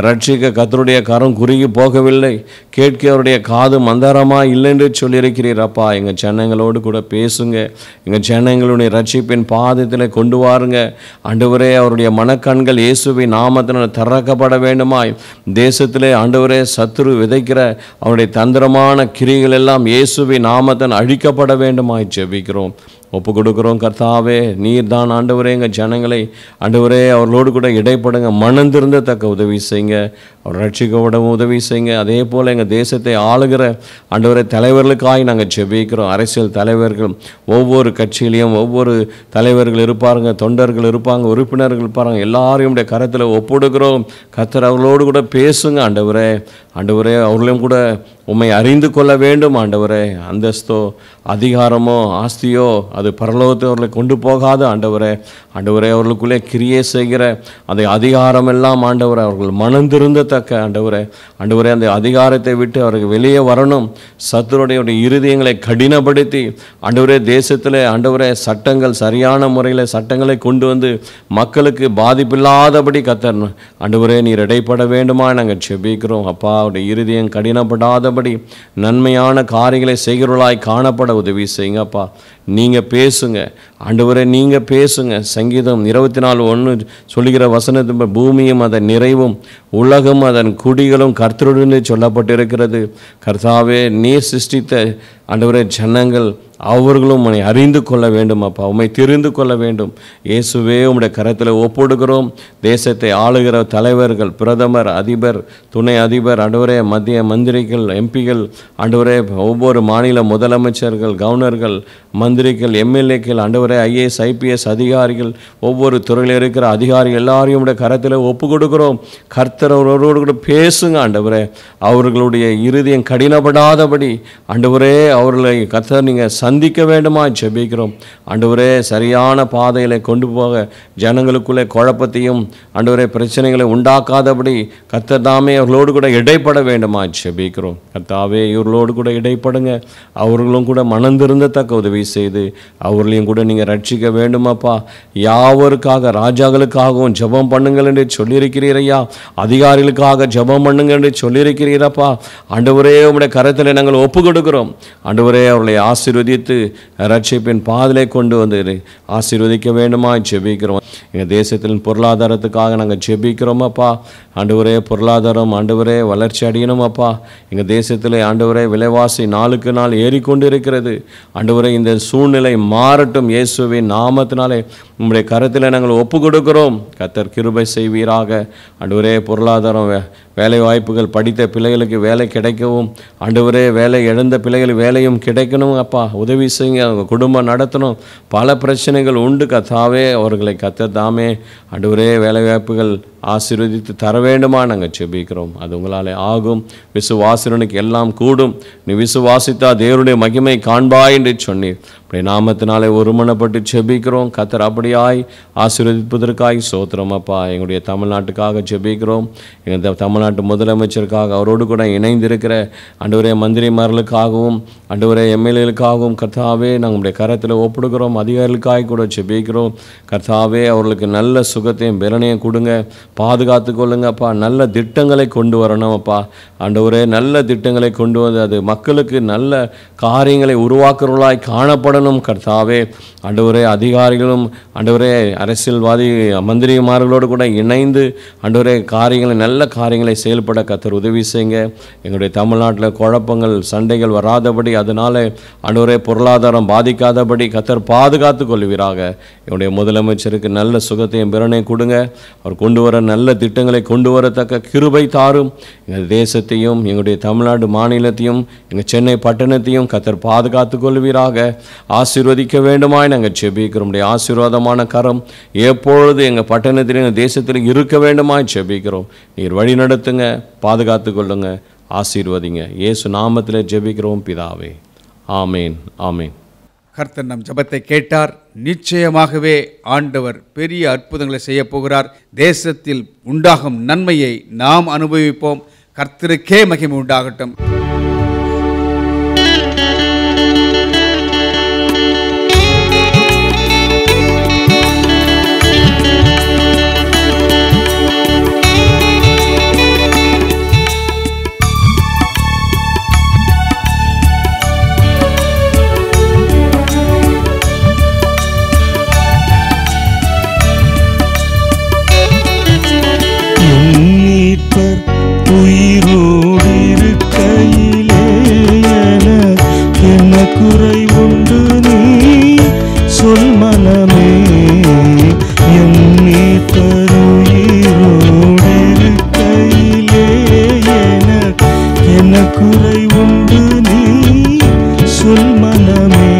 ரட்சிக்க கர்த்தருடைய கரம் குறுகி போகவில்லை. கேட்க அவருடைய காது மந்தாரமா இல்லை என்று சொல்லியிருக்கிறீர். அப்பா, எங்கள் ஜனங்களோடு கூட பேசுங்க. எங்கள் ஜனங்களுடைய ரட்சிப்பின் பாதத்தில் கொண்டு வாருங்க ஆண்டவரே. அவருடைய மனக்கண்கள் இயேசுவின் நாமத்தினால் திறக்கப்பட வேண்டுமாய் தேசத்திலே ஆண்டவரே சத்துரு விதைக்கிற அவருடைய தந்திரமான கிரிகள் எல்லாம் இயேசுவின் நாமத்தினால் அழிக்கப்பட வேண்டுமாய் ஜெபிக்கிறோம். ஒப்பு கொடுக்குறோம். கர்த்தாவே, நீர் தான் ஆண்டவரே எங்கள் ஜனங்களை ஆண்டவரே அவர்களோடு கூட இடைப்படுங்க. மனந்திருந்தத்தக்க உதவி செய்யுங்க. அவர் ரட்சிக்கப்படவும் உதவி செய்யுங்க. அதே போல் எங்கள் தேசத்தை ஆளுகிற ஆண்டவரே தலைவர்களுக்காக நாங்கள் ஜெபிக்கிறோம். அரசியல் தலைவர்கள், ஒவ்வொரு கட்சியிலையும் ஒவ்வொரு தலைவர்கள் இருப்பாருங்க, தொண்டர்கள் இருப்பாங்க, உறுப்பினர்கள் இருப்பாங்க. எல்லாரையும் கரத்தில் ஒப்புடுக்கிறோம். கர்த்தர் அவர்களோடு கூட பேசுங்க ஆண்டவரே. ஆண்டவரே, அவர்களையும் கூட உம்மை அறிந்து கொள்ள வேண்டும் ஆண்டவரே. அந்தஸ்தோ அதிகாரமோ ஆஸ்தியோ அது பரலோகத்தை அவர்களை கொண்டு போகாது ஆண்டவரே. ஆண்டவரே, அவர்களுக்குள்ளே கிரியை செய்கிற அந்த அதிகாரம் எல்லாம் ஆண்டவரே அவர்கள் மனந்திருந்தத்தக்க ஆண்டவரே. ஆண்டவரே, அந்த அதிகாரத்தை விட்டு அவர்கள் வெளியே வரணும். சத்துருடைய இருதயங்களை கடினப்படுத்தி ஆண்டவரே தேசத்தில் ஆண்டவரே சட்டங்கள் சரியான முறையில் சட்டங்களை கொண்டு வந்து மக்களுக்கு பாதிப்பில்லாதபடி கர்த்தர் ஆண்டவரே நீர் இடைப்பட வேண்டுமா நாங்கள் ஜெபிக்கிறோம். அப்பா, அவருடைய இருதயம் கடினப்படாதபடி நன்மையான காரியங்களை செய்கிறவர்களாய் காணப்பட உதவி செய்யுங்கப்பா. நீங்கள் பேசுங்க ஆண்டவரே, நீங்கள் பேசுங்க. சங்கீதம் 24:1 சொல்லுகிற வசனத்தின் பூமியும் அதன் நிறைவும் உலகம் அதன் குடிகளும் கர்த்தருடனே சொல்லப்பட்டிருக்கிறது. கர்த்தாவே, நீர் சிருஷ்டித்த ஆண்டவரே ஜனங்கள் அவர்களும் உம்மை அறிந்து கொள்ள வேண்டும். அப்பா, உம்மை தெரிந்து கொள்ள வேண்டும். இயேசுவே, உம்முடைய கரத்தில் ஒப்புடுகிறோம். தேசத்தை ஆளுகிற தலைவர்கள், பிரதமர், அதிபர், துணை அதிபர், ஆண்டவரே மத்திய மந்திரிகள், எம்பிகள், ஆண்டவரே ஒவ்வொரு மாநில முதலமைச்சர்கள், கவர்னர்கள், மந்திரிகள், எம்எல்ஏக்கள், ஆண்டவரே ஐஏஎஸ் ஐபிஎஸ் அதிகாரிகள், ஒவ்வொரு துறையில் இருக்கிற அதிகாரிகள் எல்லாரையும் உடைய கரத்தில் ஒப்பு கொடுக்கிறோம். கர்த்தர் அவரோடு கூட பேசுங்க ஆண்டவரே. அவர்களுடைய இருதயம் கடினப்படாதபடி ஆண்டவரே அவர்களை கர்த்தர் நீங்கள் சந்திக்க வேண்டுமா ஜெபிக்கிறோம். ஆண்டவரே, சரியான பாதையில் கொண்டு போக ஜனங்களுக்குள்ளே குழப்பத்தையும் ஆண்டவரே பிரச்சனைகளை உண்டாக்காதபடி கர்த்தர் தாமே அவர்களோடு கூட இடைப்பட வேண்டுமா ஜெபிக்கிறோம். கர்த்தாவே, இவர்களோடு கூட இடைப்படுங்க. அவர்களும் கூட மனந்திருந்தத்தக்க உதவி செய்து அவர்களையும் கூட நீங்கள் ரட்சிக்க வேண்டுமாப்பா. யாவருக்காக ராஜாக்களுக்காகவும் ஜெபம் பண்ணுங்கள் என்று சொல்லியிருக்கிறீரையா. அதிகாரிகளுக்காக ஜெபம் பண்ணுங்கள் என்று சொல்லியிருக்கிறீரப்பா. ஆண்டவரே, உம்முடைய கரத்தில் நாங்கள் ஒப்பு கொடுக்கிறோம். ஆண்டவரே, அவர்களை ஆசீர்வதித்து ரட்சிப்பின் பாதலை கொண்டு வந்து ஆசீர்வதிக்க வேண்டுமா ஜெபிக்கிறோம். எங்கள் தேசத்தின் பொருளாதாரத்துக்காக நாங்கள் ஜெபிக்கிறோம் அப்பா. ஆண்டவரே, பொருளாதாரம் ஆண்டவரே வளர்ச்சி அடையணும் அப்பா. எங்கள் தேசத்தில் ஆண்டவரே விலைவாசி நாளுக்கு நாள் ஏறிக்கொண்டு இருக்கிறது. ஆண்டவரே, இந்த சூழ்நிலை மாறட்டும் இயேசுவின் நாமத்தினாலே உம்முடைய கரத்தில் நாங்கள் ஒப்பு கொடுக்கிறோம். கர்த்தர் கிருபை செய்வீராக. ஆண்டவரே, பொருளாதாரம் வேலை வாய்ப்புகள், படித்த பிள்ளைகளுக்கு வேலை கிடைக்கவும் ஆண்டவரே வேலை இழந்த பிள்ளைகளுக்கு வேலையும் கிடைக்கணும் அப்பா. உதவி செய்யுங்க. அவங்க குடும்பம் நடத்தணும். பல பிரச்சனைகள் உண்டு கர்த்தாவே. அவர்களை கர்த்தர் தாமே ஆண்டவரே வேலை வாய்ப்புகள் ஆசீர்வதித்து தர வேண்டுமா நாங்கள் ஜெபிக்கிறோம். அது உங்களால் ஆகும். விசுவாசனுக்கு எல்லாம் கூடும். நீ விசுவாசித்தா தேவனுடைய மகிமை காண்பாய் என்று சொன்னீர். அப்படி நாமத்தினாலே ஒருமனப்பட்டு ஜெபிக்கிறோம். கர்த்தர் அப்படியாய் ஆசீர்வதிப்பதற்காய் சோத்திரம் அப்பா. எங்களுடைய தமிழ்நாட்டுக்காக ஜெபிக்கிறோம். எங்கள் தமிழ்நாட்டு முதலமைச்சருக்காக அவரோடு கூட இணைந்திருக்கிற ஆண்டவரே மந்திரிமார்களுக்காகவும் ஆண்டவரே எம்எல்ஏகளுக்காகவும் கர்த்தாவே நாங்களுடைய கரத்தில் ஒப்புடுக்கிறோம். அதிகாரிகளுக்காக கூட ஜெபிக்கிறோம். கர்த்தாவே, அவர்களுக்கு நல்ல சுகத்தையும் பெலனையும் கொடுங்க. பாதுகாத்து கொள்ளுங்கப்பா. நல்ல திட்டங்களை கொண்டு வரணும் அப்பா. ஆண்டவரே, நல்ல திட்டங்களை கொண்டு வந்து அது மக்களுக்கு நல்ல காரியங்களை உருவாக்குறவர்களாய் காணப்படணும் கர்த்தாவே. ஆண்டவரே, அதிகாரிகளும் ஆண்டவரே அரசியல்வாதி மந்திரிமார்களோடு கூட இணைந்து ஆண்டவரே காரியங்களை நல்ல காரியங்களை செயல்பட கர்த்தர் உதவி செய்யுங்க. எங்களுடைய தமிழ்நாட்டில் குழப்பங்கள் சண்டைகள் வராதபடி, அதனால் ஆண்டவரே பொருளாதாரம் பாதிக்காதபடி கர்த்தர் பாதுகாத்து கொள்வீராக. என்னுடைய முதலமைச்சருக்கு நல்ல சுகத்தையும் பிறனையும் கொடுங்க. அவர் கொண்டு வர நல்ல திட்டங்களை கொண்டு வரத்தக்க கிருபை தாரும். எங்கள் தேசத்தையும் எங்களுடைய தமிழ்நாடு மாநிலத்தையும் எங்கள் சென்னை பட்டணத்தையும் கர்த்தர் பாதுகாத்து கொள்வீராக. ஆசீர்வதிக்க வேண்டுமாய் நாங்கள் செபிக்கிறோம். உடைய ஆசீர்வாதமான கரம் எப்பொழுது எங்கள் பட்டணத்திலும் எங்கள் தேசத்திலும் இருக்க வேண்டுமாய் செபிக்கிறோம். நீர் வழி நடத்துங்க, பாதுகாத்து கொள்ளுங்க, ஆசீர்வதிங்க. இயேசு நாமத்தில் ஜெபிக்கிறோம் பிதாவே, ஆமேன், ஆமேன். கர்த்தர் நம் ஜெபத்தை கேட்டார். நிச்சயமாகவே ஆண்டவர் பெரிய அற்புதங்களை செய்ய போகிறார். தேசத்தில் உண்டாகும் நன்மையை நாம் அனுபவிப்போம். கர்த்தருக்கே மகிமை உண்டாகட்டும். குறை உண்டு நீ சொல் மனமே, எண்ணி தருயிரோடிருக்கையிலே என குறை உண்டு நீ சொல் மனமே.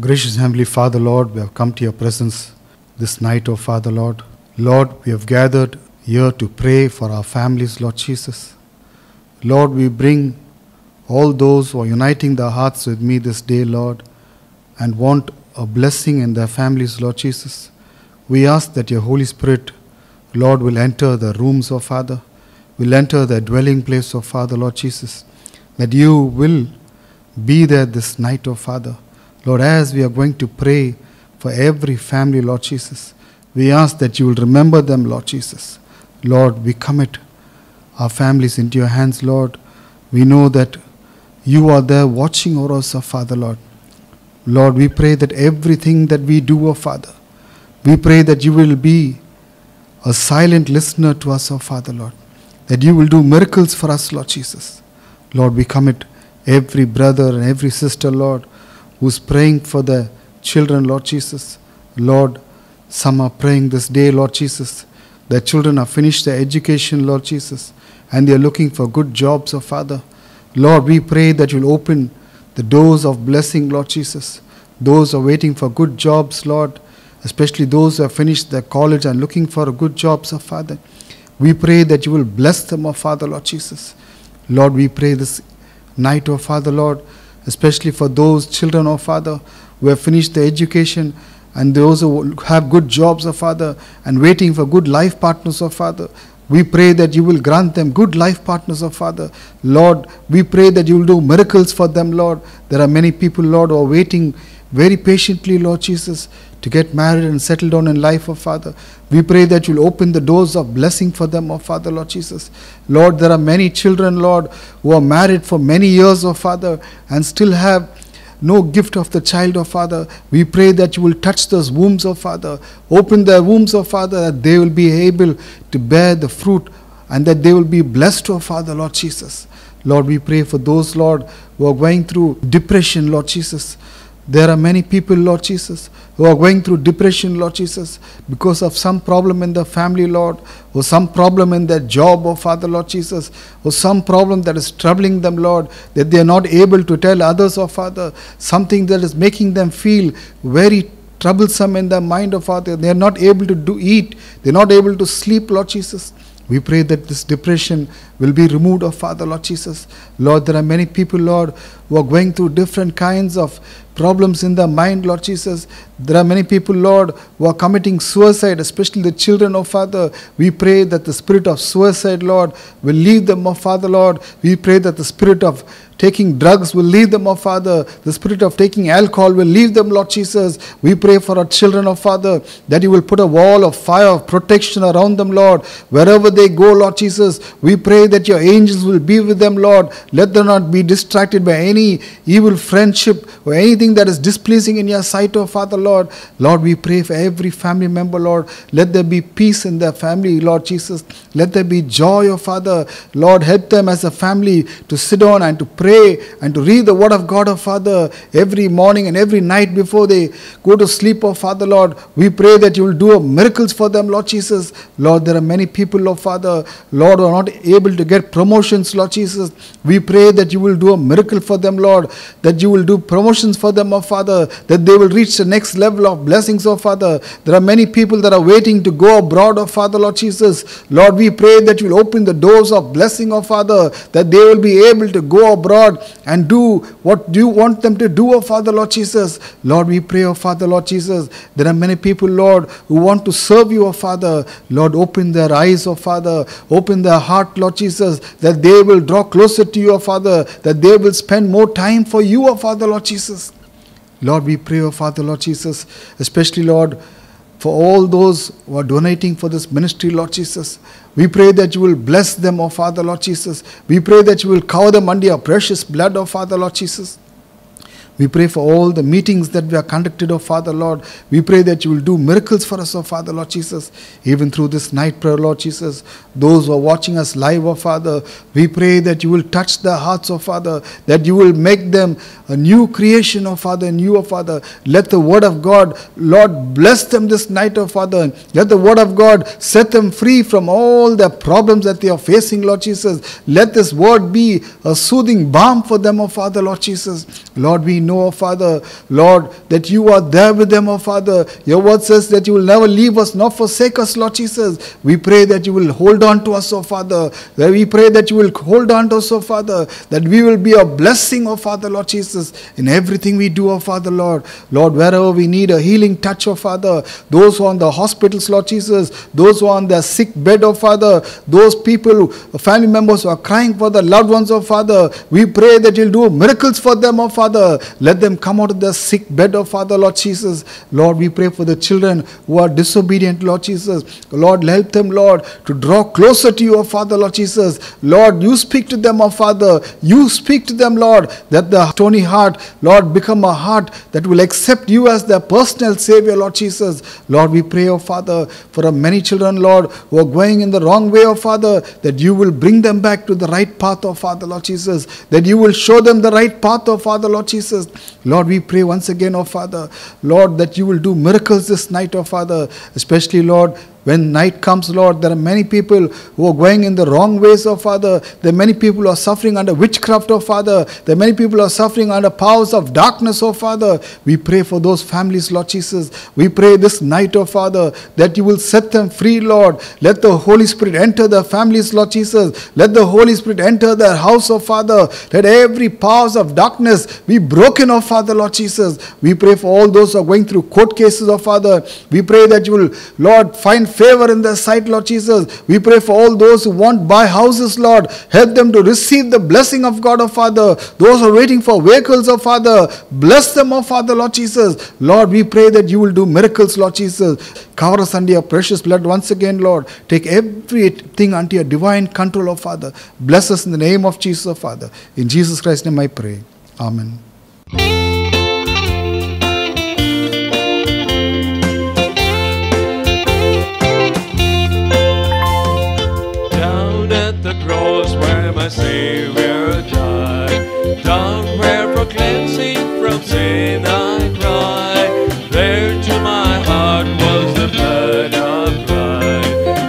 Gracious Heavenly Father, Lord, we have come to your presence this night, O Father, Lord. Lord, we have gathered here to pray for our families, Lord Jesus. Lord, we bring all those who are uniting their hearts with me this day, Lord, and want a blessing in their families, Lord Jesus. We ask that your Holy Spirit, Lord, will enter the rooms, O Father, will enter the dwelling place, O Father, Lord Jesus, that you will be there this night, O Father. Lord, as we are going to pray for every family, Lord Jesus, we ask that you will remember them, Lord Jesus. Lord, we commit our families into your hands, Lord. We know that you are there watching over us, Father, Lord. Lord, we pray that everything that we do, oh Father, we pray that you will be a silent listener to us, oh Father, Lord, that you will do miracles for us, Lord Jesus. Lord, we commit every brother and every sister, Lord, who's praying for the children, Lord Jesus. Lord, some are praying this day, Lord Jesus. Their children have finished their education, Lord Jesus, and they are looking for good jobs, oh Father. Lord, we pray that you'll open the doors of blessing, Lord Jesus. Those are waiting for good jobs, Lord, especially those who have finished their college and looking for good jobs, oh Father. We pray that you will bless them, oh Father, Lord Jesus. Lord, we pray this night, oh Father, Lord, especially for those children, oh Father, who have finished their education and those who have good jobs, oh Father, and waiting for good life partners, oh Father. We pray that you will grant them good life partners, oh Father. Lord, we pray that you will do miracles for them, Lord. There are many people, Lord, who are waiting very patiently, Lord Jesus, to get married and settle down in life, oh Father. We pray that you'll open the doors of blessing for them, oh Father, Lord Jesus. Lord, there are many children, Lord, who are married for many years, oh Father, and still have no gift of the child, oh Father. We pray that you will touch those wombs, oh Father. Open their wombs, oh Father, that they will be able to bear the fruit and that they will be blessed, oh Father, Lord Jesus. Lord, we pray for those, Lord, who are going through depression, Lord Jesus. There are many people, Lord Jesus, who are going through depression, Lord Jesus, because of some problem in the family, Lord, or some problem in their job, oh Father, Lord Jesus, or some problem that is troubling them, Lord, that they are not able to tell others, oh Father, something that is making them feel very troublesome in their mind, oh Father. They are not able to eat, they are not able to sleep, Lord Jesus. We pray that this depression will be removed, oh Father, Lord Jesus. Lord, there are many people, Lord, who are going through different kinds of problems in their mind, Lord Jesus. There are many people, Lord, who are committing suicide, especially the children, oh Father. We pray that the spirit of suicide, Lord, will leave them, oh Father, Lord. We pray that the spirit of taking drugs will leave them, oh Father. The spirit of taking alcohol will leave them, Lord Jesus. We pray for our children, oh Father, that you will put a wall of fire of protection around them, Lord. Wherever they go, Lord Jesus, we pray that your angels will be with them, Lord. Let them not be distracted by any evil friendship or anything that is displeasing in your sight, oh Father, Lord. Lord, we pray for every family member, Lord. Let there be peace in their family, Lord Jesus. Let there be joy, oh Father. Lord, help them as a family to sit down and to pray and to read the word of God, oh Father, every morning and every night before they go to sleep, oh Father, Lord. We pray that you will do miracles for them, Lord Jesus. Lord, there are many people, oh Father, Lord, who are not able to get promotions, Lord Jesus. We pray that you will do a miracle for them, Lord, that you will do promotions for them, oh Father, that they will reach the next level of blessings, oh Father. There are many people that are waiting to go abroad, oh Father, Lord Jesus. Lord, we pray that you will open the doors of blessing, oh Father, that they will be able to go abroad and do what you want them to do, oh Father, Lord Jesus. Lord, we pray, oh Father, Lord Jesus, there are many people, Lord, who want to serve you, oh Father. Lord, open their eyes, oh Father, open their heart, Lord Jesus, that they will draw closer to you, oh Father, that they will spend more time for you, oh Father, Lord Jesus. Lord, we pray, oh Father, Lord Jesus, especially, Lord, for all those who are donating for this ministry, Lord Jesus. We pray that you will bless them, oh Father, Lord Jesus. We pray that you will cover them under your precious blood, oh Father, Lord Jesus. We pray for all the meetings that we are conducted, oh Father, Lord. We pray that you will do miracles for us, oh Father, Lord Jesus. Even through this night prayer, Lord Jesus, those who are watching us live, oh Father, we pray that you will touch their hearts, oh Father, that you will make them a new creation, oh Father, and you, oh Father. Let the word of God, Lord, bless them this night, oh Father. Let the word of God set them free from all the problems that they are facing, Lord Jesus. Let this word be a soothing balm for them, oh Father, Lord Jesus. Lord, we know, oh Father, Lord, that you are there with them, oh Father. Your word says that you will never leave us nor forsake us, Lord Jesus. We pray that you will hold on to us, oh Father. We pray that you will hold on to us, oh Father, that we will be a blessing, oh Father, Lord Jesus, in everything we do, oh Father, Lord. Lord, wherever we need a healing touch, oh Father, those who are on the hospitals, Lord Jesus, those who are on their sick bed, oh Father, those people, family members who are crying for their loved ones, oh Father, we pray that you'll do miracles for them, oh Father. Let them come out of the sick bed, oh Father, Lord Jesus. Lord, we pray for the children who are disobedient, Lord Jesus. Lord, help them, Lord, to draw closer to you, oh Father, Lord Jesus. Lord, you speak to them, oh Father. You speak to them, Lord, that the stony heart, Lord, become a heart that will accept you as their personal Savior, Lord Jesus. Lord, we pray, oh Father, for many children, Lord, who are going in the wrong way, oh Father, that you will bring them back to the right path, oh Father, Lord Jesus. That you will show them the right path, oh Father, Lord Jesus. Lord, we pray once again, oh Father, Lord, that you will do miracles this night, oh Father, especially, Lord, when night comes, Lord, there are many people who are going in the wrong ways, oh Father. There are many people who are suffering under witchcraft, oh Father. There are many people who are suffering under powers of darkness, oh Father. We pray for those families, Lord Jesus. We pray this night, oh Father, that you will set them free, Lord. Let the Holy Spirit enter their families, Lord Jesus. Let the Holy Spirit enter their house, oh Father. Let every powers of darkness be broken, oh Father, Lord Jesus. We pray for all those who are going through court cases, oh Father. We pray that you will, Lord, find favor in their sight, Lord Jesus. We pray for all those who want to buy houses, Lord. Help them to receive the blessing of God, oh Father. Those who are waiting for vehicles, oh Father, bless them, oh Father, Lord Jesus. Lord, we pray that you will do miracles, Lord Jesus. Cover us under your precious blood once again, Lord. Take everything under your divine control, oh Father. Bless us in the name of Jesus, oh Father. In Jesus Christ's name I pray. Amen. Cross where my Savior died, down where for cleansing from sin I cried, there to my heart was the blood applied.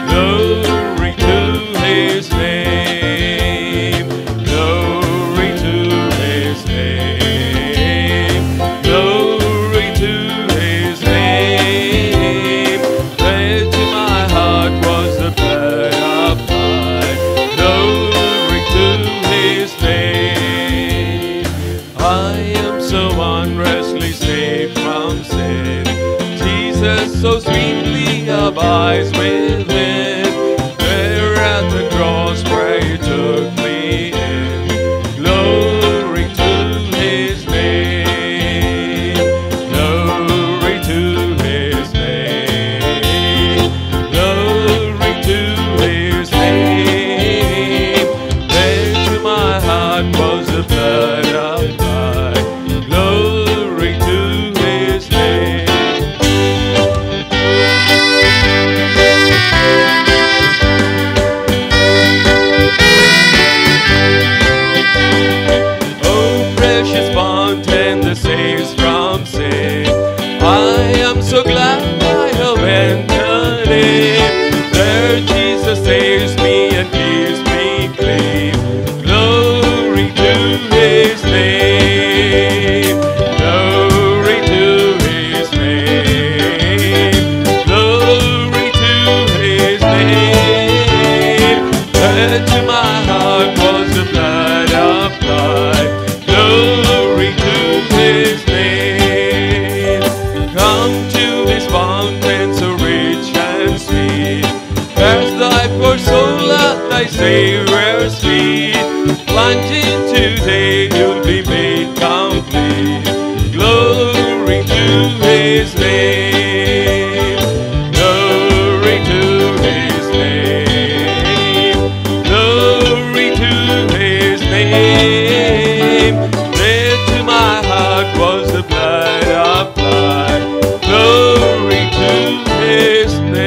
Glory to His name, glory to His name, glory to His name. There to my heart was the blood applied. Glory to His name. I am so unrestly saved from sin. Jesus so sweetly abides within. There at the cross where He took me in. Glory to His name. Glory to His name. Glory to His name. Was the blood applied. Glory to His name. Oh, precious fountain that saves from sin, I am so glad I have entered in. There Jesus saves me and keeps me clean. Glory to His name. Glory to His name. Glory to His name. There to my heart was the blood applied. Glory to His name. Come to this fountain so rich and sweet. There's life for soul at Thy Savior's feet. Plunge in today, you'll be made complete. Glory to His name. Glory to His name. Glory to His name. There to my heart was the blood applied. Glory to His name.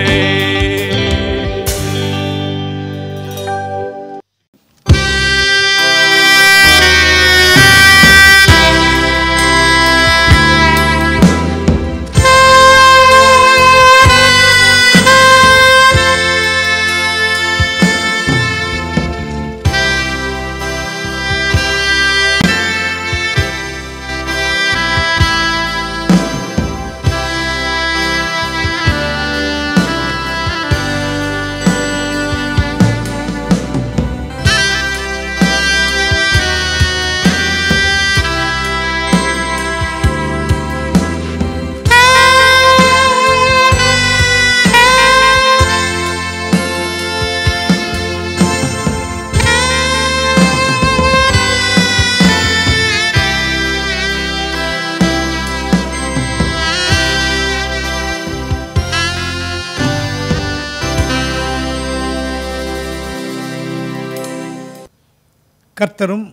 கர்த்தரும்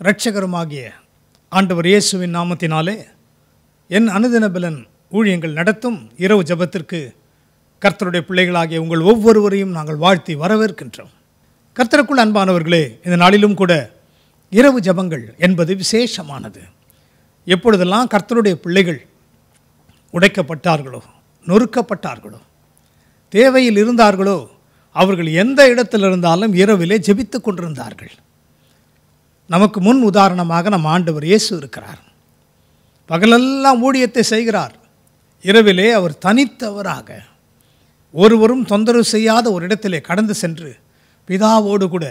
இரட்சகருமாகிய ஆண்டவர் இயேசுவின் நாமத்தினாலே என் அனுதின பலன் ஊழியங்கள் நடத்தும் இரவு ஜெபத்திற்கு கர்த்தருடைய பிள்ளைகளாகிய உங்கள் ஒவ்வொருவரையும் நாங்கள் வாழ்த்தி வரவேற்கின்றோம். கர்த்தருக்குள் அன்பானவர்களே, இந்த நாளிலும் கூட இரவு ஜெபங்கள் என்பது விசேஷமானது. எப்பொழுதெல்லாம் கர்த்தருடைய பிள்ளைகள் உடைக்கப்பட்டார்களோ, நொறுக்கப்பட்டார்களோ, தேவையில் இருந்தார்களோ, அவர்கள் எந்த இடத்தில் இருந்தாலும் இரவிலே ஜெபித்து கொண்டிருந்தார்கள். நமக்கு முன் உதாரணமாக நம் ஆண்டவர் இயேசு இருக்கிறார். பகலெல்லாம் ஊழியத்தை செய்கிறார். இரவிலே அவர் தனித்தவராக ஒருவரும் தொந்தரவு செய்யாத ஒரு இடத்திலே கடந்து சென்று பிதாவோடு கூட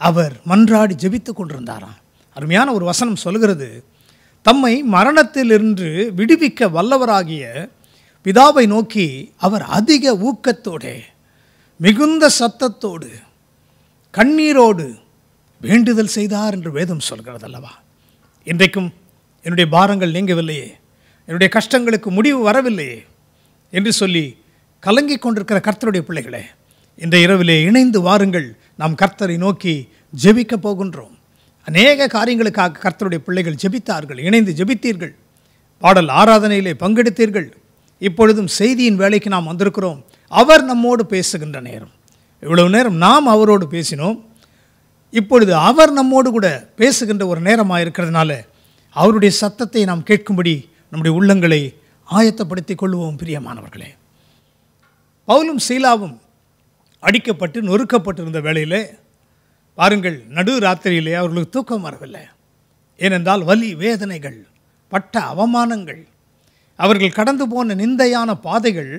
அவர் மன்றாடி ஜெபித்து கொண்டிருந்தாராம். அருமையான ஒரு வசனம் சொல்கிறது, தம்மை மரணத்திலிருந்து விடுவிக்க வல்லவராகிய பிதாவை நோக்கி அவர் அதிக ஊக்கத்தோடு மிகுந்த சத்தத்தோடு கண்ணீரோடு வேண்டுதல் செய்தார் என்று வேதம் சொல்கிறது அல்லவா. இன்றைக்கும் என்னுடைய பாரங்கள் நீங்கவில்லையே, என்னுடைய கஷ்டங்களுக்கு முடிவு வரவில்லையே என்று சொல்லி கலங்கி கொண்டிருக்கிற கர்த்தருடைய பிள்ளைகளே, இந்த இரவிலே இணைந்து வாருங்கள். நாம் கர்த்தரை நோக்கி ஜெபிக்க போகின்றோம். அநேக காரியங்களுக்காக கர்த்தருடைய பிள்ளைகள் ஜெபித்தார்கள், இணைந்து ஜெபித்தீர்கள், பாடல் ஆராதனையிலே பங்கெடுத்தீர்கள். இப்பொழுதும் செய்தியின் வேலைக்கு நாம் வந்திருக்கிறோம். அவர் நம்மோடு பேசுகின்ற நேரம். இவ்வளவு நேரம் நாம் அவரோடு பேசினோம். இப்பொழுது அவர் நம்மோடு கூட பேசுகின்ற ஒரு நேரமாக இருக்கிறதுனால அவருடைய சத்தத்தை நாம் கேட்கும்படி நம்முடைய உள்ளங்களை ஆயத்தப்படுத்திக் கொள்வோம். பிரியமானவர்களே, பவுலும் சீலாவும் அடிக்கப்பட்டு நொறுக்கப்பட்டிருந்த வேளையிலே பாருங்கள், நடு ராத்திரியிலே அவர்களுக்கு தூக்கம் வரவில்லை. ஏனென்றால் வலி வேதனைகள், பட்ட அவமானங்கள், அவர்கள் கடந்து போன நிந்தையான பாதைகள்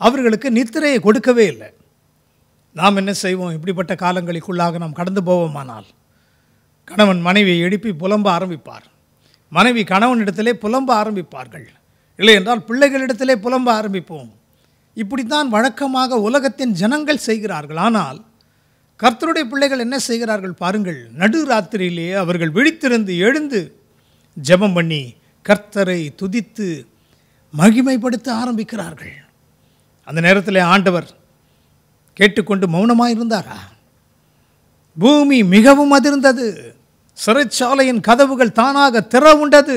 அவர்களுக்கு நித்திரையை கொடுக்கவே இல்லை. நாம் என்ன செய்வோம்? இப்படிப்பட்ட காலங்களுக்குள்ளாக நாம் கடந்து போவோமானால் கணவன் மனைவியை எழுப்பி புலம்ப ஆரம்பிப்பார், மனைவி கணவனிடத்திலே புலம்ப ஆரம்பிப்பார்கள், இல்லை என்றால் பிள்ளைகளிடத்திலே புலம்ப ஆரம்பிப்போம். இப்படித்தான் வழக்கமாக உலகத்தின் ஜனங்கள் செய்கிறார்கள். ஆனால் கர்த்தருடைய பிள்ளைகள் என்ன செய்கிறார்கள் பாருங்கள், நடு ராத்திரியிலே அவர்கள் விழித்திருந்து எழுந்து ஜெபம் பண்ணி கர்த்தரை துதித்து மகிமைப்படுத்த ஆரம்பிக்கிறார்கள். அந்த நேரத்தில் ஆண்டவர் கேட்டுக்கொண்டு மௌனமாக இருந்தாரா? பூமி மிகவும் அதிர்ந்தது, சிறைச்சாலையின் கதவுகள் தானாக திறவுண்டது.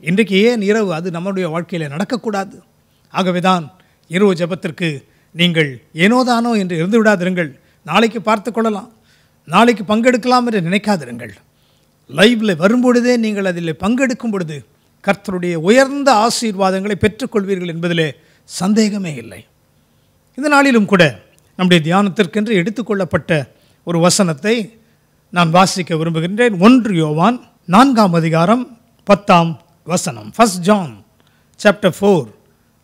இன்றைக்கு ஏன் இரவு அது நம்முடைய வாழ்க்கையில் நடக்கக்கூடாது? ஆகவேதான் இரவு ஜெபத்திற்கு நீங்கள் ஏனோதானோ என்று இருந்து விடாதிருங்கள். நாளைக்கு பார்த்து கொள்ளலாம், நாளைக்கு பங்கெடுக்கலாம் என்று நினைக்காதிருங்கள். லைவில் வரும்பொழுதே நீங்கள் அதில் பங்கெடுக்கும் பொழுது கர்த்தருடைய உயர்ந்த ஆசீர்வாதங்களை பெற்றுக்கொள்வீர்கள் என்பதிலே சந்தேகமே இல்லை. இந்த நாளிலும் கூட நம்முடைய தியானத்திற்கென்று எடுத்துக்கொள்ளப்பட்ட ஒரு வசனத்தை நான் வாசிக்க விரும்புகின்றேன். 1 யோவான் 4ஆம் அதிகாரம் 10ஆம் வசனம். 1 John chapter 4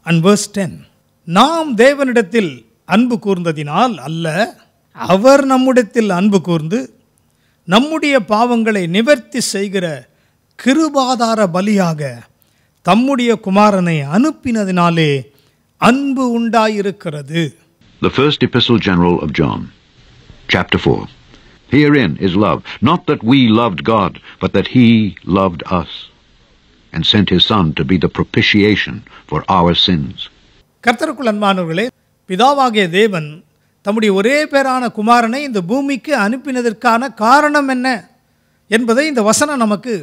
and verse 10. நாம் தேவனிடத்தில் அன்பு கூர்ந்ததினால் அல்ல, அவர் நம்முடையத்தில் அன்பு கூர்ந்து நம்முடைய பாவங்களை நிவர்த்தி செய்கிற கிருபாதார பலியாக தம்முடைய குமாரனை அனுப்பினதினாலே அன்பு உண்டாயிருக்கிறது. The first epistle general of John, chapter 4. Herein is love, not that we loved God, but that he loved us, and sent his Son to be the propitiation for our sins. கர்த்தருக்குள் அன்பானவர்களே, பிதாவாகிய தேவன் தம்முடைய ஒரே பேரான குமாரனை இந்த பூமிக்கு அனுப்பினதற்கான காரணம் என்ன என்பதை இந்த வசனம் நமக்கு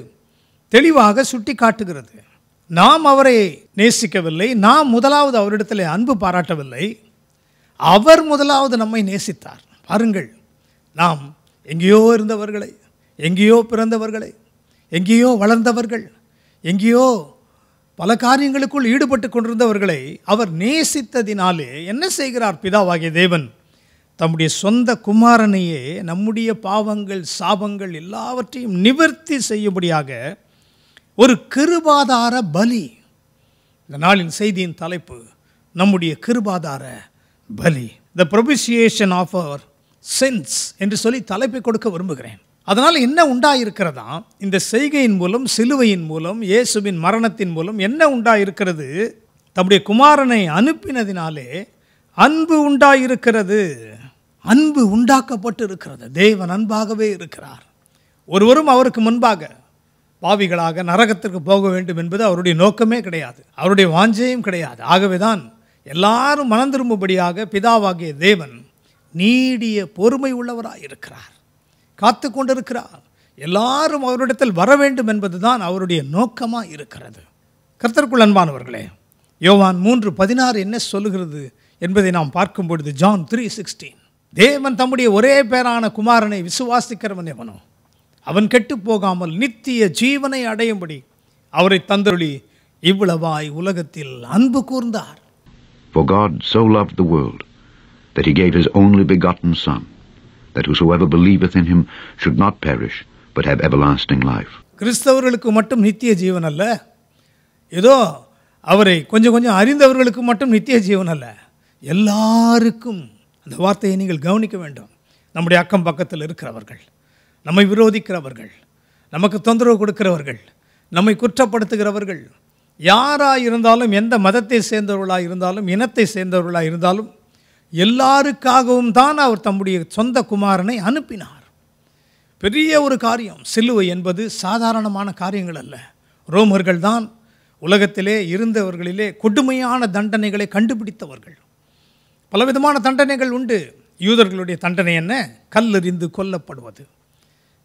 தெளிவாக சுட்டி காட்டுகிறது. நாம் அவரை நேசிக்கவில்லை, நாம் முதலாவது அவரிடத்தில் அன்பு பாராட்டவில்லை, அவர் முதலாவது நம்மை நேசித்தார். பாருங்கள், நாம் எங்கேயோ இருந்தவர்களை, எங்கேயோ பிறந்தவர்களை, எங்கேயோ வளர்ந்தவர்கள், எங்கேயோ பல காரியங்களுக்குள் ஈடுபட்டு கொண்டிருந்தவர்களை அவர் நேசித்ததினாலே என்ன செய்கிறார் பிதாவாகிய தேவன்? தம்முடைய சொந்த குமாரனையே நம்முடைய பாவங்கள் சாபங்கள் எல்லாவற்றையும் நிவர்த்தி செய்யும்படியாக ஒரு கிருபாதார பலி. இந்த நாளின் செய்தியின் தலைப்பு நம்முடைய கிருபாதார பலி, த propitiation of our sins என்று சொல்லி தலைப்பை கொடுக்க விரும்புகிறேன். அதனால் என்ன உண்டாயிருக்கிறதா? இந்த செய்கையின் மூலம், சிலுவையின் மூலம், இயேசுவின் மரணத்தின் மூலம் என்ன உண்டாயிருக்கிறது? தம்முடைய குமாரனை அனுப்பினதினாலே அன்பு உண்டாயிருக்கிறது. அன்பு உண்டாக்கப்பட்டு இருக்கிறது. தேவன் அன்பாகவே இருக்கிறார். ஒருவரும் அவருக்கு முன்பாக பாவிகளாக நரகத்திற்கு போக வேண்டும் என்பது அவருடைய நோக்கமே கிடையாது, அவருடைய வாஞ்சையும் கிடையாது. ஆகவேதான் எல்லாரும் மனம் திரும்பும்படியாக பிதாவாகிய தேவன் நீடிய பொறுமை உள்ளவராக இருக்கிறார். காத்து கொண்டிருக்கிறார். எல்லாரும் அவரிடத்தில் வர வேண்டும் என்பதுதான் அவருடைய நோக்கமாக இருக்கிறது. கர்த்தருக்குள் அன்பானவர்களே, யோவான் 3:16 என்ன சொல்லுகிறது என்பதை நாம் பார்க்கும் பொழுது, ஜான் 3:16, தேவன் தம்முடைய ஒரே பேரான குமாரனை விசுவாசிக்கிறவன் எவனோ அவன் கெட்டு போகாமல் நித்திய ஜீவனை அடையும்படி அவரை தந்தருளி இவ்வளவாய் உலகத்தில் அன்பு கூர்ந்தார். For God so loved the world that he gave his only begotten Son, that whosoever believeth in him should not perish, but have everlasting life. கிறிஸ்தவர்களுக்கு மட்டும் நித்திய ஜீவன் அல்ல, ஏதோ அவரை கொஞ்சம் அறிந்தவர்களுக்கு மட்டும் நித்திய ஜீவன் அல்ல, எல்லாருக்கும். அந்த வார்த்தையை நீங்கள் கவனிக்க வேண்டும். நம்முடைய அக்கம் பக்கத்தில் இருக்கிறவர்கள், நம்மை விரோதிக்கிறவர்கள், நமக்கு தொந்தரவு கொடுக்கிறவர்கள், நம்மை குற்றப்படுத்துகிறவர்கள், யாராக இருந்தாலும், எந்த மதத்தை சேர்ந்தவர்களாக இருந்தாலும், இனத்தை சேர்ந்தவர்களாக இருந்தாலும், எல்லாருக்காகவும் தான் அவர் தம்முடைய சொந்த குமாரனை அனுப்பினார். பெரிய ஒரு காரியம். சிலுவை என்பது சாதாரணமான காரியங்கள் அல்ல. ரோமர்கள் தான் உலகத்திலே இருந்தவர்களிலே கொடுமையான தண்டனைகளை கண்டுபிடித்தவர்கள். பலவிதமான தண்டனைகள் உண்டு. யூதர்களுடைய தண்டனை என்ன? கல்லெறிந்து கொல்லப்படுவது.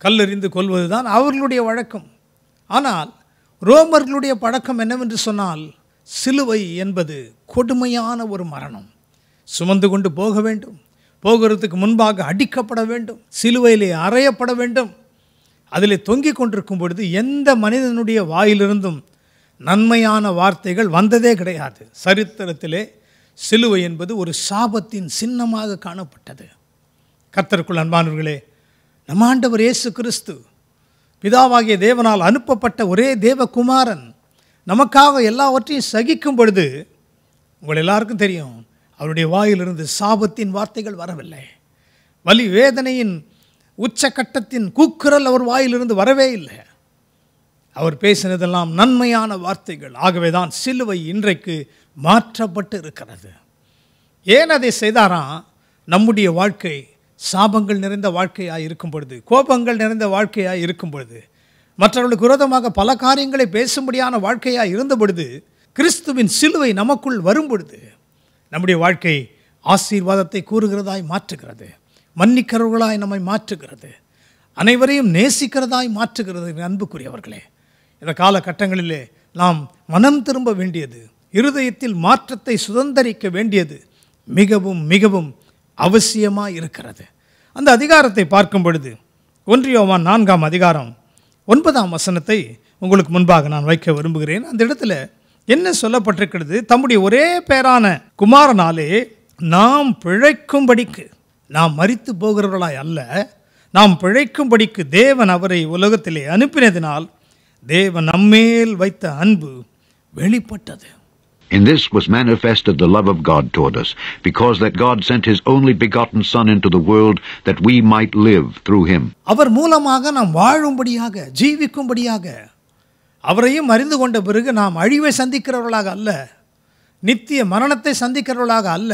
கல்லெறிந்து கொல்வது தான் அவர்களுடைய வழக்கம். ஆனால் ரோமர்களுடைய பழக்கம் என்னவென்று சொன்னால், சிலுவை என்பது கொடுமையான ஒரு மரணம். சுமந்து கொண்டு போக வேண்டும், போகிறதுக்கு முன்பாக அடிக்கப்பட வேண்டும், சிலுவையிலே அறையப்பட வேண்டும். அதிலே தொங்கிக் கொண்டிருக்கும் பொழுது எந்த மனிதனுடைய வாயிலிருந்தும் நன்மையான வார்த்தைகள் வந்ததே கிடையாது. சரித்திரத்திலே சிலுவை என்பது ஒரு சாபத்தின் சின்னமாக காணப்பட்டது. கர்த்தருக்குள் அன்பானவர்களே, நம் ஆண்டவர் இயேசு கிறிஸ்து பிதாவாகிய தேவனால் அனுப்பப்பட்ட ஒரே தேவகுமாரன் நமக்காக எல்லாவற்றையும் சகிக்கும் பொழுது, உங்கள் எல்லாருக்கும் தெரியும், அவருடைய வாயிலிருந்து சாபத்தின் வார்த்தைகள் வரவில்லை. வலி வேதனையின் உச்சக்கட்டத்தின் கூக்குரல் அவர் வாயிலிருந்து வரவே இல்லை. அவர் பேசினதெல்லாம் நன்மையான வார்த்தைகள். ஆகவே தான் சிலுவை இன்றைக்கு மாற்றப்பட்டு இருக்கிறது. ஏன் அதை செய்தாராம்? நம்முடைய வாழ்க்கை சாபங்கள் நிறைந்த வாழ்க்கையாக இருக்கும் பொழுது, கோபங்கள் நிறைந்த வாழ்க்கையாக இருக்கும் பொழுது, மற்றவர்களுக்கு விரோதமாக பல காரியங்களை பேசும்படியான வாழ்க்கையாக இருந்த பொழுது, கிறிஸ்துவின் சிலுவை நமக்குள் வரும் பொழுது நம்முடைய வாழ்க்கை ஆசீர்வாதத்தை கூறுகிறதாய் மாற்றுகிறது, மன்னிக்கிறவர்களாய் நம்மை மாற்றுகிறது, அனைவரையும் நேசிக்கிறதாய் மாற்றுகிறது. அன்புக்குரியவர்களே, இந்த காலகட்டங்களிலே நாம் மனம் திரும்ப வேண்டியது, இருதயத்தில் மாற்றத்தை சுதந்தரிக்க வேண்டியது மிகவும் மிகவும் அவசியமாக இருக்கிறது. அந்த அதிகாரத்தை பார்க்கும் பொழுது 1 யோவான் 4:9 உங்களுக்கு முன்பாக நான் வைக்க விரும்புகிறேன். அந்த இடத்துல என்ன சொல்லப்பட்டிருக்கிறது? தம்முடைய ஒரே பேரான குமாரனாலே நாம் பிழைக்கும்படிக்கு, நாம் மரித்து போகிறவர்களாய் அல்ல, நாம் பிழைக்கும்படிக்கு தேவன் அவரை உலகத்திலே அனுப்பினதினால் தேவன் நம்மேல் வைத்த அன்பு வெளிப்பட்டது. In this was manifested the love of God toward us, because that God sent his only begotten Son into the world, that we might live through him. அவர் மூலமாக நாம் வாழும்படியாக, ஜீவிக்கும்படியாக, அவரையும் அறிந்து கொண்ட பிறகு நாம் அழிவை சந்திக்கிறவர்களாக அல்ல, நித்திய மரணத்தை சந்திக்கிறவர்களாக அல்ல,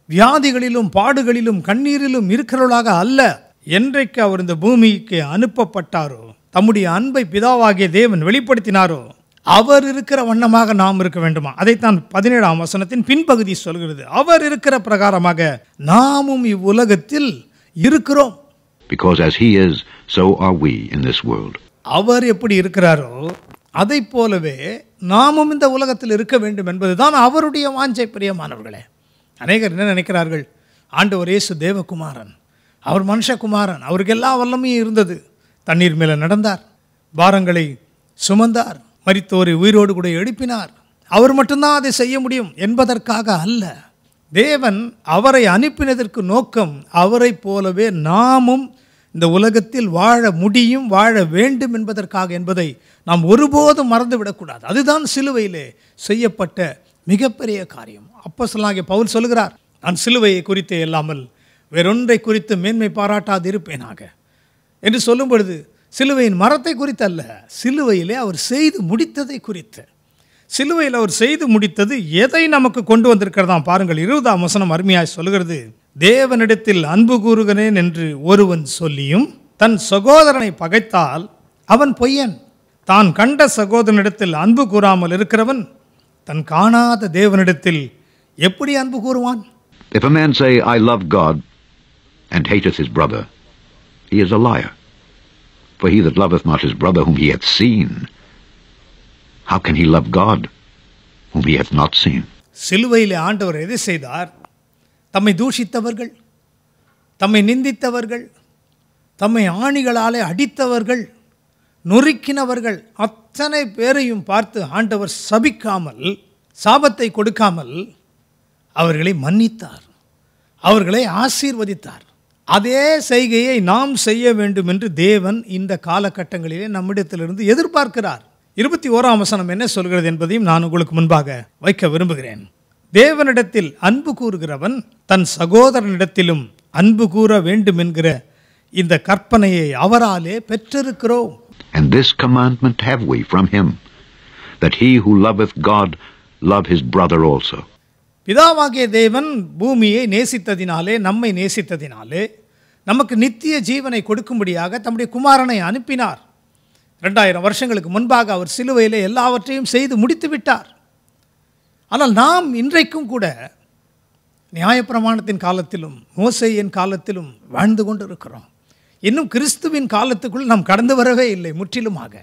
வியாதிகளிலும் பாடுகளிலும் கண்ணீரிலும் இருக்கிறவர்களாக அல்ல. என்றைக்கு அவர் இந்த பூமிக்கு அனுப்பப்பட்டாரோ, தம்முடைய அன்பை பிதாவாகிய தேவன் வெளிப்படுத்தினாரோ, அவர் இருக்கிற வண்ணமாக நாம் இருக்க வேண்டுமா? அதைத்தான் 17 பின்பகுதி சொல்கிறது. அவர் இருக்கிற பிரகாரமாக நாமும் இவ்வுலகத்தில் இருக்கிறோம். Because as he is, so are we in this world. அவர் எப்படி இருக்கிறாரோ அதை போலவே நாமும் இந்த உலகத்தில் இருக்க வேண்டும் என்பதுதான் அவருடைய வாஞ்சை. பிரியமானவர்களே, அநேகர் என்ன நினைக்கிறார்கள்? ஆண்டவர் இயேசு தேவகுமாரன், அவர் மனுஷகுமாரன், அவருக்கு எல்லா வல்லமையும் இருந்தது. தண்ணீர் மேலே நடந்தார், பாரங்களை சுமந்தார், மரித்தோரை உயிரோடு கூட எழுப்பினார், அவர் மட்டும்தான் அதை செய்ய முடியும் என்பதற்காக அல்ல. தேவன் அவரை அனுப்பினதற்கு நோக்கம் அவரை போலவே நாமும் இந்த உலகத்தில் வாழ முடியும், வாழ வேண்டும் என்பதற்காக என்பதை நாம் ஒருபோதும் மறந்துவிடக்கூடாது. அதுதான் சிலுவையிலே செய்யப்பட்ட மிகப்பெரிய காரியம். அப்போஸ்தலனாகிய பவுல் சொல்கிறார், நான் சிலுவையை குறித்தே இல்லாமல் வேறொன்றை குறித்து மேன்மை பாராட்டாது இருப்பேனாக என்று சொல்லும் பொழுது, சிலுவையின் மரத்தை குறித்து அல்ல, சிலுவையிலே அவர் செய்து முடித்ததை குறித்து. சிலுவையில் அவர் செய்து முடித்தது எதை நமக்கு கொண்டு வந்திருக்கிறதாம் பாருங்கள். 20ஆம் வசனம் அருமையாய் சொல்கிறது, தேவனிடத்தில் அன்பு கூறுகிறேன் என்று ஒருவன் சொல்லியும் தன் சகோதரனை பகைத்தால் அவன் பொய்யன். தான் கண்ட சகோதரனிடத்தில் அன்பு கூறாமல் இருக்கிறவன் தன் காணாத தேவனிடத்தில் எப்படி அன்பு கூறுவான்? If a man say, I love God, and hateth his brother, he is a liar. For he that loveth not his brother whom he hath seen, how can he love God whom he hath not seen? சிலுவையிலே ஆண்டவர் எதை செய்தார்? தம்மை தூஷித்தவர்கள், தம்மை நிந்தித்தவர்கள், தம்மை ஆணிகளாலே அடித்தவர்கள், நொறுக்கினவர்கள் அத்தனை பேரையும் பார்த்து ஆண்டவர் சபிக்காமல், சாபத்தை கொடுக்காமல் அவர்களை மன்னித்தார், அவர்களை ஆசீர்வதித்தார். அதே செய்கையை நாம் செய்ய வேண்டும் என்று தேவன் இந்த காலகட்டங்களிலே நம்மிடத்திலிருந்து எதிர்பார்க்கிறார். 21ஆம் வசனம் என்ன சொல்கிறது என்பதையும் நான் உங்களுக்கு முன்பாக வைக்க விரும்புகிறேன். தேவனிடத்தில் அன்பு கூறுகிறவன் தன் சகோதரனிடத்திலும் அன்பு கூற வேண்டும் என்கிற இந்த கற்பனையை அவராலே பெற்றிருக்கிறோம். And this commandment have we from him, that he who loveth God love his brother also. பிதாவாகிய தேவன் பூமியை நேசித்ததினாலே, நம்மை நேசித்ததினாலே நமக்கு நித்திய ஜீவனை கொடுக்கும்படியாக தம்முடைய குமாரனை அனுப்பினார். 2000 வருஷங்களுக்கு முன்பாக அவர் சிலுவையிலே எல்லாவற்றையும் செய்து முடித்து விட்டார். ஆனால் நாம் இன்றைக்கும் கூட நியாயப்பிரமாணத்தின் காலத்திலும் மோசேயின் காலத்திலும் வாழ்ந்து கொண்டு இருக்கிறோம். இன்னும் கிறிஸ்துவின் காலத்துக்குள் நாம் கடந்து வரவே இல்லை முற்றிலுமாக.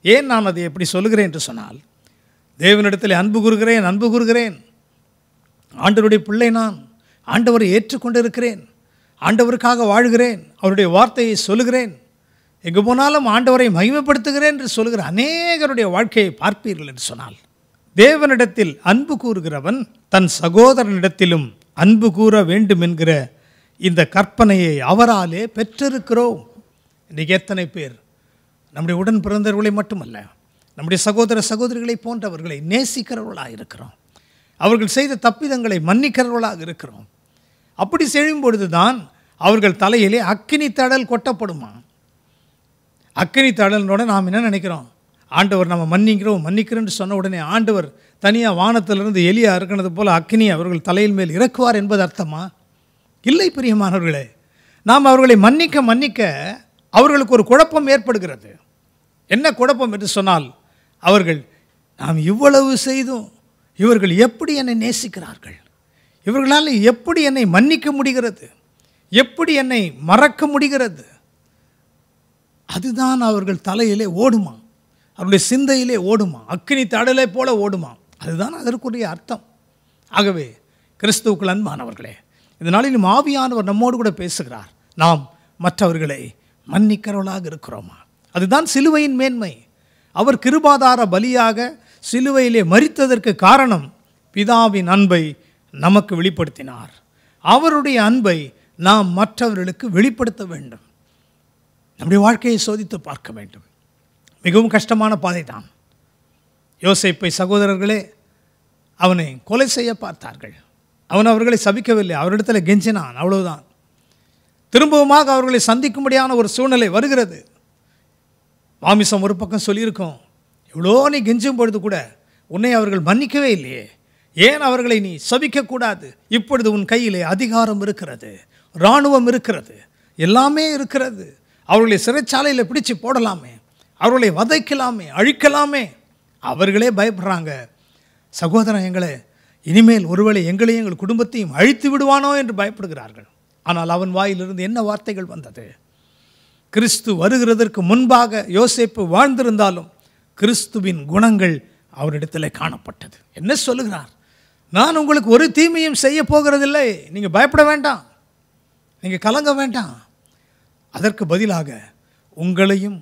ஏன் நான் அதை எப்படி சொல்லுகிறேன் என்று சொன்னால், தேவனிடத்தில் அன்பு கூறுகிறேன், ஆண்டவருடைய பிள்ளை நான், ஆண்டவரை ஏற்றுக்கொண்டிருக்கிறேன், ஆண்டவருக்காக வாழ்கிறேன், அவருடைய வார்த்தையை சொல்லுகிறேன், எங்கு போனாலும் ஆண்டவரை மகிமைப்படுத்துகிறேன் என்று சொல்லுகிற அநேகருடைய வாழ்க்கையை பார்ப்பீர்கள் என்று சொன்னால், தேவனிடத்தில் அன்பு கூறுகிறவன் தன் சகோதரனிடத்திலும் அன்பு கூற வேண்டும் என்கிற இந்த கற்பனையை அவராலே பெற்றிருக்கிறோம். இன்றைக்கு எத்தனை பேர் நம்முடைய உடன் பிறந்தவர்களை மட்டுமல்ல, நம்முடைய சகோதர சகோதரிகளை போன்றவர்களை நேசிக்கிறவர்களாக இருக்கிறோம். அவர்கள் செய்த தப்பிதங்களை மன்னிக்கிறவர்களாக இருக்கிறோம். அப்படி செய்யும் பொழுதுதான் அவர்கள் தலையிலே அக்கினி தழல் கொட்டப்படுமா. அக்கினி தழலோட நாம் என்ன நினைக்கிறோம்? ஆண்டவர் நம்ம மன்னிக்கிறோன்னு சொன்ன உடனே ஆண்டவர் தனியாக வானத்திலிருந்து எலியா இருக்கிறது போல் அக்கினி அவர்கள் தலையில் மேல் இறக்குவார் என்பது அர்த்தமா? இல்லை பிரியமானவர்களே. நாம் அவர்களை மன்னிக்க அவர்களுக்கு ஒரு குழப்பம் ஏற்படுகிறது. என்ன குழப்பம் என்று சொன்னால், அவர்கள் நாம் இவ்வளவு செய்தும் இவர்கள் எப்படி என்னை நேசிக்கிறார்கள், இவர்களால் எப்படி என்னை மன்னிக்க முடிகிறது, எப்படி என்னை மறக்க முடிகிறது, அதுதான் அவர்கள் தலையிலே ஓடுமா, அவருடைய சிந்தையிலே ஓடுமா, அக்கினி தடலை போல ஓடுமா. அதுதான் அதற்குரிய அர்த்தம். ஆகவே கிறிஸ்துவுக்குள் அன்பானவர்களே, இந்த நாளிலும் ஆவியானவர் நம்மோடு கூட பேசுகிறார். நாம் மற்றவர்களை மன்னிக்கிறவர்களாக இருக்கிறோமா? அதுதான் சிலுவையின் மேன்மை. அவர் கிருபாதார பலியாக சிலுவையிலே மரித்ததற்கு காரணம் பிதாவின் அன்பை நமக்கு வெளிப்படுத்தினார். அவருடைய அன்பை நாம் மற்றவர்களுக்கு வெளிப்படுத்த வேண்டும். நம்முடைய வாழ்க்கையை சோதித்து பார்க்க வேண்டும். மிகவும் கஷ்டமான பாதை தான். யோசேப்பை சகோதரர்களே அவனை கொலை செய்ய பார்த்தார்கள். அவன் அவர்களை சபிக்கவில்லை, அவரிடத்தில் கெஞ்சினான், அவ்வளவுதான். திரும்பவுமாக அவர்களை சந்திக்கும்படியான ஒரு சூழ்நிலை வருகிறது. மாமிசம் ஒரு பக்கம் சொல்லியிருக்கோம், எவ்வளோ நீ கெஞ்சும் பொழுது கூட உன்னை அவர்கள் மன்னிக்கவே இல்லையே, ஏன் அவர்களை நீ சபிக்கக்கூடாது? இப்பொழுது உன் கையிலே அதிகாரம் இருக்கிறது, இராணுவம் இருக்கிறது, எல்லாமே இருக்கிறது. அவர்களை சிறைச்சாலையில் பிடிச்சு போடலாமே, அவர்களை வதைக்கலாமே, அழிக்கலாமே. அவர்களே பயப்படுறாங்க. சகோதரன் எங்களை இனிமேல் ஒருவேளை எங்களையும் எங்கள் குடும்பத்தையும் அழித்து விடுவானோ என்று பயப்படுகிறார்கள். ஆனால் அவன் வாயிலிருந்து என்ன வார்த்தைகள் வந்தது? கிறிஸ்து வருகிறதற்கு முன்பாக யோசேப்பு வாழ்ந்திருந்தாலும் கிறிஸ்துவின் குணங்கள் அவரிடத்தில் காணப்பட்டது. என்ன சொல்லுகிறார்? நான் உங்களுக்கு ஒரு தீமையும் செய்ய போகிறதில்லை, நீங்கள் பயப்பட வேண்டாம், நீங்கள் கலங்க வேண்டாம். அதற்கு பதிலாக உங்களையும்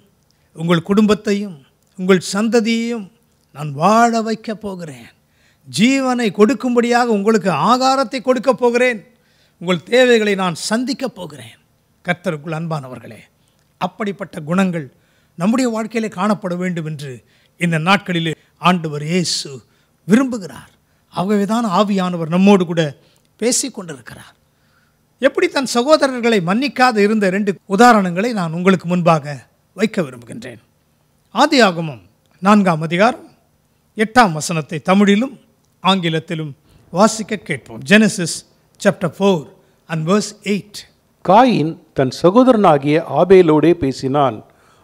உங்கள் குடும்பத்தையும் உங்கள் சந்ததியையும் நான் வாழ வைக்க போகிறேன், ஜீவனை கொடுக்கும்படியாக உங்களுக்கு ஆகாரத்தை கொடுக்க போகிறேன், உங்கள் தேவைகளை நான் சந்திக்க போகிறேன். கர்த்தருக்குள் அன்பானவர்களே, அப்படிப்பட்ட குணங்கள் நம்முடைய வாழ்க்கையிலே காணப்பட வேண்டும் என்று இந்த நாட்களிலே ஆண்டவர் இயேசு விரும்புகிறார். ஆகவே தான் ஆவியானவர் நம்மோடு கூட பேசி கொண்டிருக்கிறார். எப்படி தன் சகோதரர்களை மன்னிக்காது இருந்த 2 உதாரணங்களை நான் உங்களுக்கு முன்பாக வைக்க விரும்புகின்றேன். ஆதியாகமம் 4ஆம் அதிகாரம் 8ஆம் வசனத்தை தமிழிலும் ஆங்கிலத்திலும் வாசிக்க கேட்போம். Genesis chapter 4 and verse 8. Coin தன் சகோதரனாகிய ஆபேலோடே பேசினான்.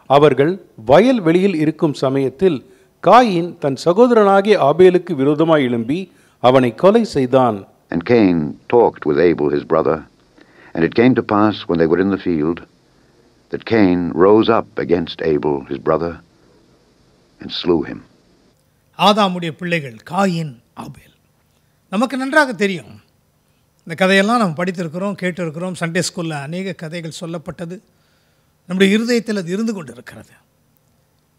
அவர்கள் வயல் வெளியில் இருக்கும் சமயத்தில் காயின் தன் சகோதரனாகிய ஆபேலுக்கு விரோதமாய் எழும்பி அவனை கொலை செய்தான். And Cain talked with Abel his brother, and it came to pass when they were in the field, that Cain rose up against Abel, his brother, and slew him. ஆதாமுடைய பிள்ளைகள் காயின், ஆபேல். நமக்கு நன்றாக தெரியும். இந்த கதையெல்லாம் நாம் படித்திருக்கிறோம், கேட்டிருக்கிறோம். சண்டே ஸ்கூலில் அநேக கதைகள் சொல்லப்பட்டது. நம்முடைய இருதயத்தில் அது இருந்து கொண்டு இருக்கிறது.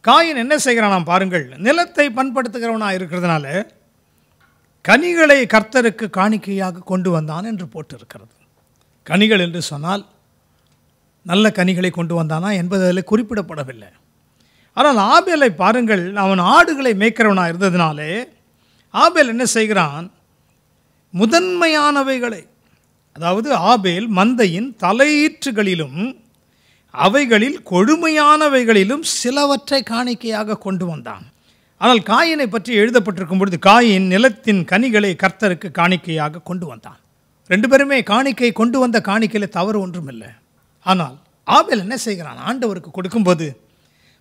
காயின் என்ன செய்கிறான் நாம் பாருங்கள். நிலத்தை பண்படுத்துகிறவனாக இருக்கிறதுனால கனிகளை கர்த்தருக்கு காணிக்கையாக கொண்டு வந்தான் என்று போட்டிருக்கிறது. கனிகள் என்று சொன்னால் நல்ல கனிகளை கொண்டு வந்தானா என்பது அதில் குறிப்பிடப்படவில்லை. ஆனால் ஆபேலை பாருங்கள், அவன் ஆடுகளை மேய்க்கிறவனாக இருந்ததினாலே ஆபேல் என்ன செய்கிறான், முதன்மையானவைகளை, அதாவது ஆபேல் மந்தையின் தலையீற்றுகளிலும் அவைகளில் கொழுமையானவைகளிலும் சிலவற்றை காணிக்கையாக கொண்டு வந்தான். ஆனால் காயினை பற்றி எழுதப்பட்டிருக்கும் பொழுது காயின் நிலத்தின் கனிகளை கர்த்தருக்கு காணிக்கையாக கொண்டு வந்தான். ரெண்டு பேருமே காணிக்கை கொண்டு வந்த காணிக்கையில் தவறு ஒன்றும் இல்லை. ஆனால் ஆபேல் என்ன செய்கிறான், ஆண்டவருக்கு கொடுக்கும்போது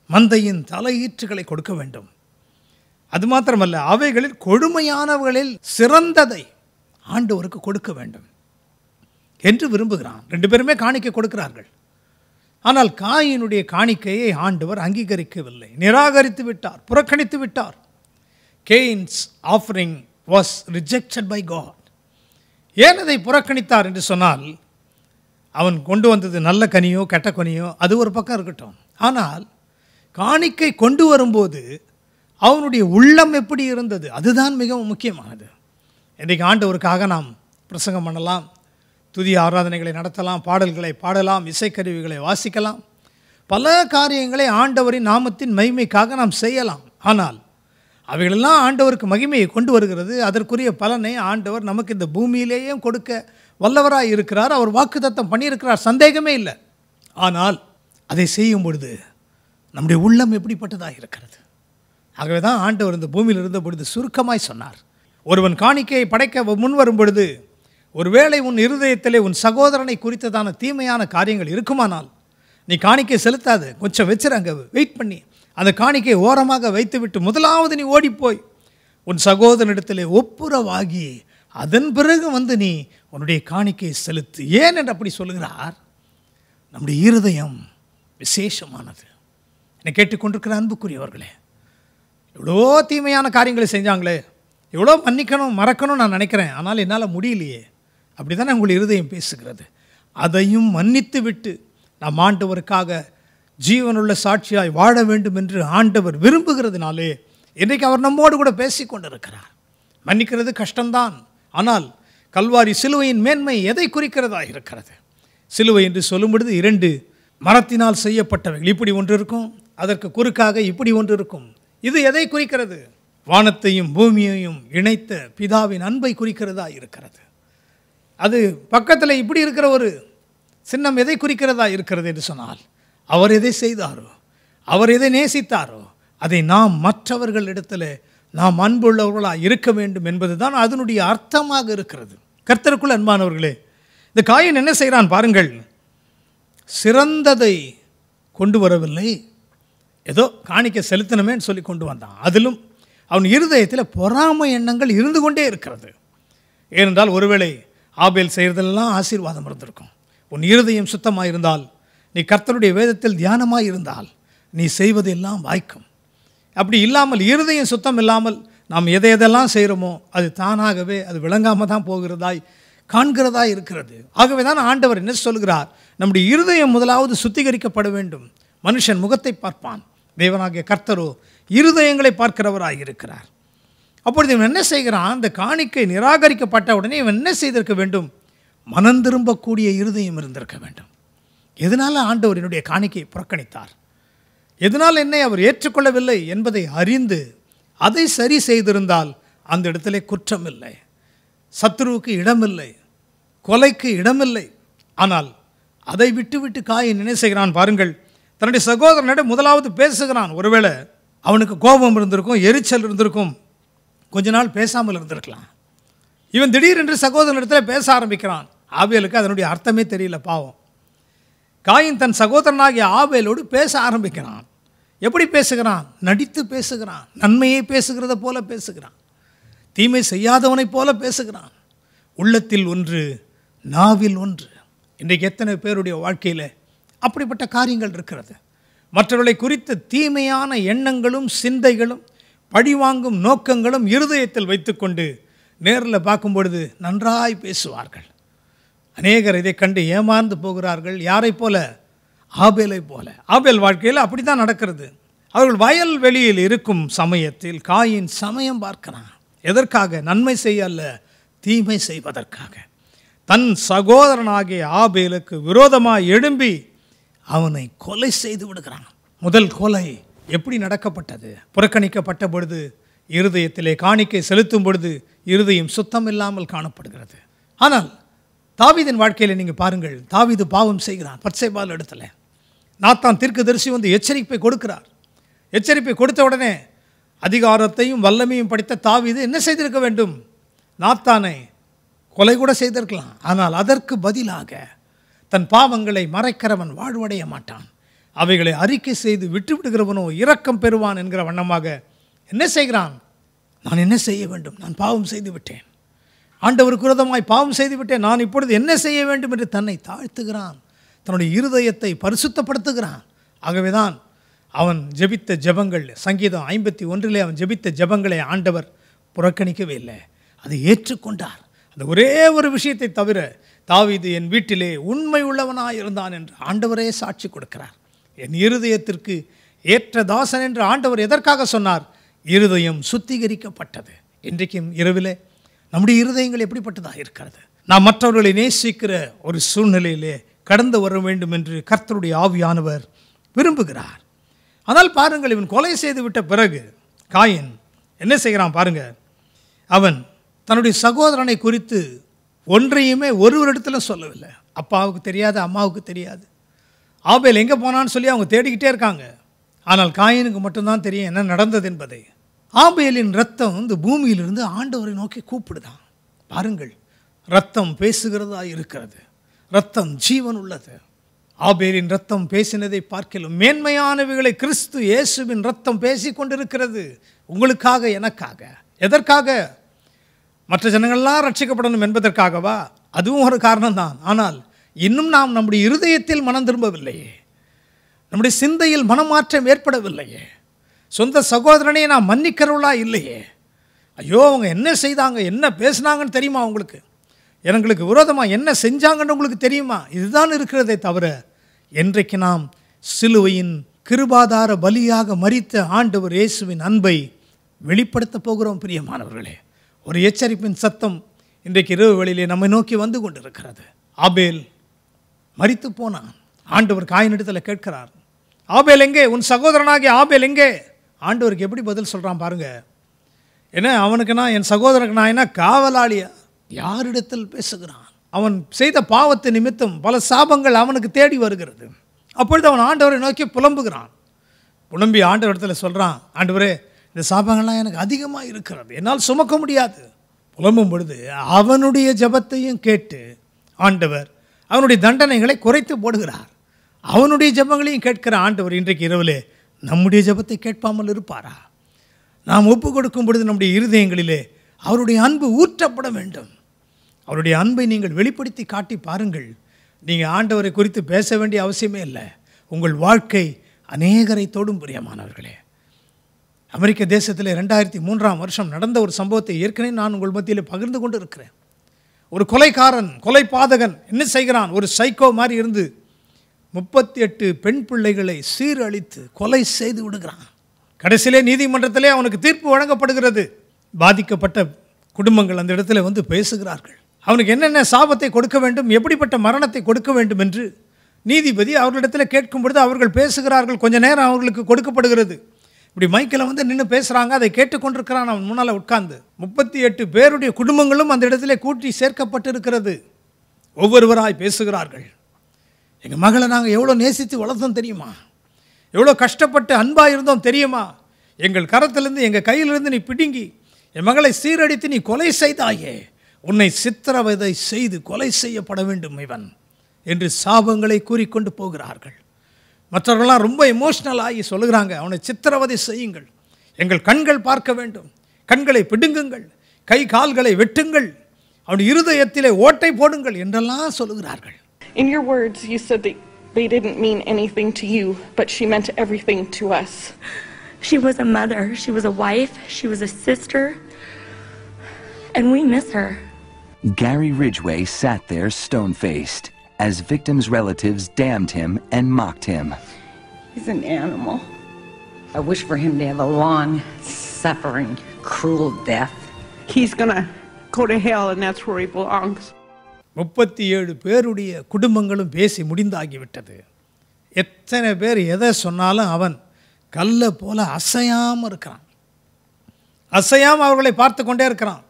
மந்தையின் தலையீற்றுகளை கொடுக்க வேண்டும். அது மாத்திரமல்ல, அவைகளில் கொழுமையானவர்களில் சிறந்ததை ஆண்டவருக்கு கொடுக்க வேண்டும் என்று விரும்புகிறான். ரெண்டு பேருமே காணிக்கை கொடுக்கிறார்கள். ஆனால் காயினுடைய காணிக்கையை ஆண்டவர் அங்கீகரிக்கவில்லை, நிராகரித்து விட்டார், புறக்கணித்து விட்டார். Cain's offering was rejected by God. ஏன் அதை புறக்கணித்தார் என்று சொன்னால், அவன் கொண்டு வந்தது நல்ல கனியோ கெட்ட கனியோ அது ஒரு பக்கம் இருக்கட்டும். ஆனால் காணிக்கை கொண்டு வரும்போது அவனுடைய உள்ளம் எப்படி இருந்தது, அதுதான் மிகவும் முக்கியமானது. இன்றைக்கு ஆண்டவருக்காக நாம் பிரசங்கம் பண்ணலாம், துதி ஆராதனைகளை நடத்தலாம், பாடல்களை பாடலாம், இசைக்கருவிகளை வாசிக்கலாம், பல காரியங்களை ஆண்டவரின் நாமத்தின் மகிமைக்காக நாம் செய்யலாம். ஆனால் அவைகளெல்லாம் ஆண்டவருக்கு மகிமையை கொண்டு வருகிறது. அதற்குரிய பலனை ஆண்டவர் நமக்கு இந்த பூமியிலேயே கொடுக்க வல்லவராய் இருக்கிறார். அவர் வாக்குத்தத்தம் பண்ணியிருக்கிறார், சந்தேகமே இல்லை. ஆனால் அதை செய்யும் பொழுது நம்முடைய உள்ளம் எப்படிப்பட்டதாக இருக்கிறது. ஆகவே தான் ஆண்டவர் இந்த பூமியில் இருந்த பொழுது சுருக்கமாய் சொன்னார், ஒருவன் காணிக்கையை படைக்க முன் வரும் பொழுது ஒருவேளை உன் இருதயத்திலே உன் சகோதரனை குறித்ததான தீமையான காரியங்கள் இருக்குமானால் நீ காணிக்கை செலுத்தாது, கொஞ்சம் வச்சிருங்க, வெயிட் பண்ணி அந்த காணிக்கையை ஓரமாக வைத்துவிட்டு முதலாவது நீ ஓடிப்போய் உன் சகோதரனிடத்திலே ஒப்புரவாகி அதன் பிறகு வந்து நீ உன்னுடைய காணிக்கையை செலுத்து. ஏன் என்று அப்படி சொல்லுகிறார், நம்முடைய இருதயம் விசேஷமானது. என்னை கேட்டுக்கொண்டிருக்கிற அன்புக்குரியவர்களே, எவ்வளோ தீமையான காரியங்களை செஞ்சாங்களே, எவ்வளோ மன்னிக்கணும் மறக்கணும் நான் நினைக்கிறேன், ஆனால் என்னால் முடியலையே, அப்படி தானே உங்கள் இருதயம் பேசுகிறது. அதையும் மன்னித்து விட்டு நாம் ஆண்டவருக்காக ஜீவனுள்ள சாட்சியாய் வாழ வேண்டும் என்று ஆண்டவர் விரும்புகிறதுனாலே இன்றைக்கு அவர் நம்மோடு கூட பேசி கொண்டிருக்கிறார். மன்னிக்கிறது கஷ்டம்தான், ஆனால் கல்வாரி சிலுவையின் மேன்மை எதை குறிக்கிறதா இருக்கிறது. சிலுவை என்று சொல்லும் பொழுது இரண்டு மரத்தினால் செய்யப்பட்டவைகள், இப்படி ஒன்று இருக்கும், அதற்கு குறுக்காக இப்படி ஒன்று இருக்கும். இது எதை குறிக்கிறது? வானத்தையும் பூமியையும் இணைத்த பிதாவின் அன்பை குறிக்கிறதா இருக்கிறது. அது பக்கத்தில் இப்படி இருக்கிற ஒரு சின்னம் எதை குறிக்கிறதா இருக்கிறது என்று சொன்னால், அவர் எதை செய்தாரோ, அவர் எதை நேசித்தாரோ அதை நாம் மற்றவர்களிடத்தில் நாம் அன்புள்ளவர்களாக இருக்க வேண்டும் என்பது தான் அதனுடைய அர்த்தமாக இருக்கிறது. கர்த்தருக்குள் அன்பானவர்களே, இந்த காயின் என்ன செய்கிறான் பாருங்கள், சிறந்ததை கொண்டு வரவில்லை, ஏதோ காணிக்க செலுத்தணுமேன்னு சொல்லி கொண்டு வந்தான். அதிலும் அவன் இருதயத்தில் பொறாமை எண்ணங்கள் இருந்து கொண்டே இருக்கிறது. ஏனென்றால் ஒருவேளை ஆபேல் செய்கிறதெல்லாம் ஆசீர்வாதம் இருந்திருக்கும். உன் இருதயம் சுத்தமாக இருந்தால், நீ கர்த்தருடைய வேதத்தில் தியானமாக இருந்தால், நீ செய்வதெல்லாம் வாய்க்கும். அப்படி இல்லாமல் இருதயம் சுத்தம் இல்லாமல் நாம் எதையெல்லாம் செய்கிறோமோ அது தானாகவே அது விளங்காமல் தான் போகிறதாய் காண்கிறதா இருக்கிறது. ஆகவே தான் ஆண்டவர் என்ன சொல்கிறார், நம்முடைய இருதயம் முதலாவது சுத்திகரிக்கப்பட வேண்டும். மனுஷன் முகத்தை பார்ப்பான், தேவனாகிய கர்த்தரோ இருதயங்களை பார்க்கிறவராக இருக்கிறார். அப்பொழுது இவன் என்ன செய்கிறான், அந்த காணிக்கை நிராகரிக்கப்பட்ட உடனே இவன் என்ன செய்திருக்க வேண்டும், மனம் திரும்பக்கூடிய இருதயம் இருந்திருக்க வேண்டும். எதனால் ஆண்டவர் என்னுடைய காணிக்கையை புறக்கணித்தார், எதனால் என்னை அவர் ஏற்றுக்கொள்ளவில்லை என்பதை அறிந்து அதை சரி செய்திருந்தால் அந்த இடத்திலே குற்றம் இல்லை, சத்துருவுக்கு இடமில்லை, கொலைக்கு இடமில்லை. ஆனால் அதை விட்டு விட்டு காயின் என்ன செய்கிறான் பாருங்கள், தன்னுடைய சகோதரனிடம் முதலாவது பேசுகிறான். ஒருவேளை அவனுக்கு கோபம் இருந்திருக்கும், எரிச்சல் இருந்திருக்கும், கொஞ்ச நாள் பேசாமல் இருந்திருக்கலாம். இவன் திடீரென்று சகோதரனிடத்தில் பேச ஆரம்பிக்கிறான். ஆபேலுக்கு அதனுடைய அர்த்தமே தெரியல, பாவம். காயின் தன் சகோதரனாகிய ஆபேலோடு பேச ஆரம்பிக்கிறான். எப்படி பேசுகிறான், நடித்து பேசுகிறான், நன்மையை பேசுகிறத போல பேசுகிறான், தீமை செய்யாதவனைப் போல பேசுகிறான். உள்ளத்தில் ஒன்று, நாவில் ஒன்று. இன்றைக்கு எத்தனை பேருடைய வாழ்க்கையில் அப்படிப்பட்ட காரியங்கள் இருக்கிறது. மற்றவர்களை குறித்த தீமையான எண்ணங்களும் சிந்தைகளும் பழிவாங்கும் நோக்கங்களும் இருதயத்தில் வைத்துக்கொண்டு நேரில் பார்க்கும் பொழுது நன்றாய் பேசுவார்கள். அநேகர் இதை கண்டு ஏமாந்து போகிறார்கள். யாரை போல? ஆபேலை போல. ஆபேல் வாழ்க்கையில் அப்படி தான் நடக்கிறது. அவர்கள் வயல் வெளியில் இருக்கும் சமயத்தில் காயின் சமயம் பார்க்கிறான். எதற்காக? நன்மை செய்ய அல்ல, தீமை செய்வதற்காக. தன் சகோதரனாகிய ஆபேலுக்கு விரோதமாக எழும்பி அவனை கொலை செய்து விடுகிறான். முதல் கொலை எப்படி நடக்கப்பட்டது? புறக்கணிக்கப்பட்ட பொழுது இருதயத்திலே காணிக்கை செலுத்தும் பொழுது இருதயம் சுத்தம் இல்லாமல் காணப்படுகிறது. ஆனால் தாவீதின் வாழ்க்கையில் நீங்கள் பாருங்கள், தாவீது பாவம் செய்கிறான். பத்சேபால் இடத்துல நாத்தான் தீர்க்கதரிசி வந்து எச்சரிப்பை கொடுக்கிறார். எச்சரிப்பை கொடுத்த உடனே அதிகாரத்தையும் வல்லமையும் படித்த தாவீது என்ன செய்திருக்க வேண்டும்? நாத்தானை கொலை கூட செய்திருக்கலாம். ஆனால் அதற்கு பதிலாக தன் பாவங்களை மறைக்கிறவன் வாழ்வடைய மாட்டான், அவைகளை அறிக்கை செய்து விட்டு விடுகிறவனோ இரக்கம் பெறுவான் என்கிற வண்ணமாக என்ன செய்கிறான்? நான் என்ன செய்ய வேண்டும்? நான் பாவம் செய்து விட்டேன், ஆண்டவருக்கு விரோதமாய் பாவம் செய்து விட்டேன், நான் இப்பொழுது என்ன செய்ய வேண்டும் என்று தன்னை தாழ்த்துகிறான். தன்னுடைய இருதயத்தை பரிசுத்தப்படுத்துகிறான். ஆகவேதான் அவன் ஜெபித்த ஜெபங்கள், சங்கீதம் 51 அவன் ஜெபித்த ஜெபங்களை ஆண்டவர் புறக்கணிக்கவே இல்லை, அதை ஏற்றுக்கொண்டார். அந்த ஒரே ஒரு விஷயத்தை தவிர தாவீது என் வீட்டிலே உண்மை உள்ளவனாய் இருந்தான் என்று ஆண்டவரே சாட்சி கொடுக்கிறார். என் இருதயத்திற்கு ஏற்ற தாசன் என்று ஆண்டவர் எதற்காக சொன்னார்? இருதயம் சுத்திகரிக்கப்பட்டது. இன்றைக்கும் இரவிலே நம்முடைய இருதயங்கள் எப்படிப்பட்டதாக இருக்கிறது? நாம் மற்றவர்களை நேசிக்கிற ஒரு சூழ்நிலையிலே கடந்து வர வேண்டும் என்று கர்த்தருடைய ஆவியானவர் விரும்புகிறார். ஆனால் பாருங்கள், இவன் கொலை செய்து விட்ட பிறகு காயின் என்ன செய்கிறான் பாருங்க. அவன் தன்னுடைய சகோதரனை குறித்து ஒன்றையுமே ஒருவரிடத்துல சொல்லவில்லை. அப்பாவுக்கு தெரியாது, அம்மாவுக்கு தெரியாது. ஆபேல் எங்கே போனான்னு சொல்லி அவங்க தேடிக்கிட்டே இருக்காங்க. ஆனால் காயினுக்கு மட்டும்தான் தெரியும் என்ன நடந்தது என்பதை. ஆபேலின் ரத்தம் இந்த பூமியிலிருந்து ஆண்டவரை நோக்கி கூப்பிடுதான். பாருங்கள், ரத்தம் பேசுகிறதா இருக்கிறது, ரத்தம் ஜீவன் உள்ளது. ஆபேலின் ரத்தம் பேசினதை பார்க்கலாம் மேன்மையானவைகளை கிறிஸ்து இயேசுவின் ரத்தம் பேசி கொண்டிருக்கிறது. உங்களுக்காக, எனக்காக. எதற்காக? மற்ற ஜனங்கள்லாம் ரட்சிக்கப்படணும் என்பதற்காகவா? அதுவும் ஒரு காரணம்தான். ஆனால் இன்னும் நாம் நம்முடைய இருதயத்தில் மனம் திரும்பவில்லையே, நம்முடைய சிந்தையில் மனமாற்றம் ஏற்படவில்லையே, சொந்த சகோதரனை நாம் மன்னிக்கிறவளா இல்லையே. ஐயோ, அவங்க என்ன செய்தாங்க, என்ன பேசினாங்கன்னு தெரியுமா உங்களுக்கு? எங்களுக்கு விரோதமாக என்ன செஞ்சாங்கன்னு உங்களுக்கு தெரியுமா? இதுதான் இருக்கிறதே தவிர, என்றைக்கு நாம் சிலுவையின் கிருபாதார பலியாக மரித்த ஆண்டவர் இயேசுவின் அன்பை வெளிப்படுத்த போகிறோம். பிரியமானவர்களே, ஒரு எச்சரிப்பின் சத்தம் இன்றைக்கு இரவு வேளையிலே நம்மை நோக்கி வந்து கொண்டிருக்கிறது. ஆபேல் மரித்து போனான். ஆண்டவர் காயினிடத்தில் கேட்கிறார், ஆபேல் எங்கே? உன் சகோதரனாகிய ஆபேல் எங்கே? ஆண்டவருக்கு எப்படி பதில் சொல்கிறான் பாருங்க. ஏன்னா அவனுக்கு நான், என் சகோதரனுக்கு நான் என்ன காவலாளியா? யாரிடத்தில் பேசுகிறான்? அவன் செய்த பாவத்து நிமித்தம் பல சாபங்கள் அவனுக்கு தேடி வருகிறது. அப்பொழுது அவன் ஆண்டவரை நோக்கி புலம்புகிறான். புலம்பி ஆண்டவரிடத்தில் சொல்கிறான், ஆண்டவரே, இந்த சாபங்கள்லாம் எனக்கு அதிகமாக இருக்கிறது, என்னால் சுமக்க முடியாது. புலம்பும் பொழுது அவனுடைய ஜெபத்தையும் கேட்டு ஆண்டவர் அவனுடைய தண்டனைகளை குறைத்து போடுகிறார். அவனுடைய ஜெபங்களையும் கேட்கிற ஆண்டவர் இன்றைக்கு இரவிலே நம்முடைய ஜெபத்தை கேட்பாமல் இருப்பாரா? நாம் ஒப்பு கொடுக்கும் பொழுது நம்முடைய இருதயங்களிலே அவருடைய அன்பு ஊற்றப்பட வேண்டும். அவருடைய அன்பை நீங்கள் வெளிப்படுத்தி காட்டி பாருங்கள். நீங்கள் ஆண்டவரை குறித்து பேச வேண்டிய அவசியமே இல்லை. உங்கள் வாழ்க்கை அநேகரை தொடும். பிரியமானவர்களே, அமெரிக்க தேசத்தில் 2003 நடந்த ஒரு சம்பவத்தை ஏற்கனவே நான் உங்கள் மத்தியில் பகிர்ந்து கொண்டு இருக்கிறேன். ஒரு கொலைக்காரன், கொலை பாதகன் என்ன செய்கிறான்? ஒரு சைக்கோ மாதிரி இருந்து 38 பெண் பிள்ளைகளை சீரழித்து கொலை செய்து விடுகிறான். கடைசியிலே நீதிமன்றத்திலே அவனுக்கு தீர்ப்பு வழங்கப்படுகிறது. பாதிக்கப்பட்ட குடும்பங்கள் அந்த இடத்துல வந்து பேசுகிறார்கள். அவனுக்கு என்னென்ன சாபத்தை கொடுக்க வேண்டும், எப்படிப்பட்ட மரணத்தை கொடுக்க வேண்டும் என்று நீதிபதி அவர்களிடத்தில் கேட்கும் பொழுது அவர்கள் பேசுகிறார்கள். கொஞ்ச நேரம் அவர்களுக்கு கொடுக்கப்படுகிறது. இப்படி மைக்கில் வந்து நின்று பேசுகிறாங்க. அதை கேட்டுக்கொண்டிருக்கிறான் அவன் முன்னால் உட்கார்ந்து. 38 பேருடைய குடும்பங்களும் அந்த இடத்துல கூட்டி சேர்க்கப்பட்டிருக்கிறது. ஒவ்வொருவராய் பேசுகிறார்கள். எங்கள் மகளை நாங்கள் எவ்வளோ நேசித்து வளர்த்தோம் தெரியுமா? எவ்வளோ கஷ்டப்பட்டு அன்பாக இருந்தோம் தெரியுமா? எங்கள் கரத்திலிருந்து, எங்கள் கையிலிருந்து நீ பிடுங்கி என் மகளை சீரடித்து நீ கொலை செய்தாயே, உன்னை சித்திரவதை செய்து கொலை செய்யப்பட வேண்டும் இவன் என்று சாபங்களை கூறிக்கொண்டு போகிறார்கள். மற்றவர்களாம் ரொம்ப எமோஷ்னல் ஆகி சொல்லுகிறாங்க, அவனை சித்திரவதை செய்யுங்கள், எங்கள் கண்கள் பார்க்க வேண்டும், கண்களை பிடுங்குங்கள், கை கால்களை வெட்டுங்கள், அவன் இருதயத்திலே ஓட்டை போடுங்கள் என்றெல்லாம் சொல்லுகிறார்கள். In your words, you said that They didn't mean anything to you, but she meant everything to us. She was a mother, she was a wife, she was a sister, and we miss her. Gary Ridgway sat there stone-faced as victims' relatives damned him and mocked him. He's an animal. I wish for him to have a long, suffering, cruel death. He's gonna go to hell, and that's where he belongs. 37 பேருடைய குடும்பங்களும் பேசி முடிந்தாகிவிட்டது. எத்தனை பேர் எதை சொன்னாலும் அவன் கல்லை போல அசையாமல் இருக்கிறான். அசையாமல் அவர்களை பார்த்து கொண்டே இருக்கிறான்.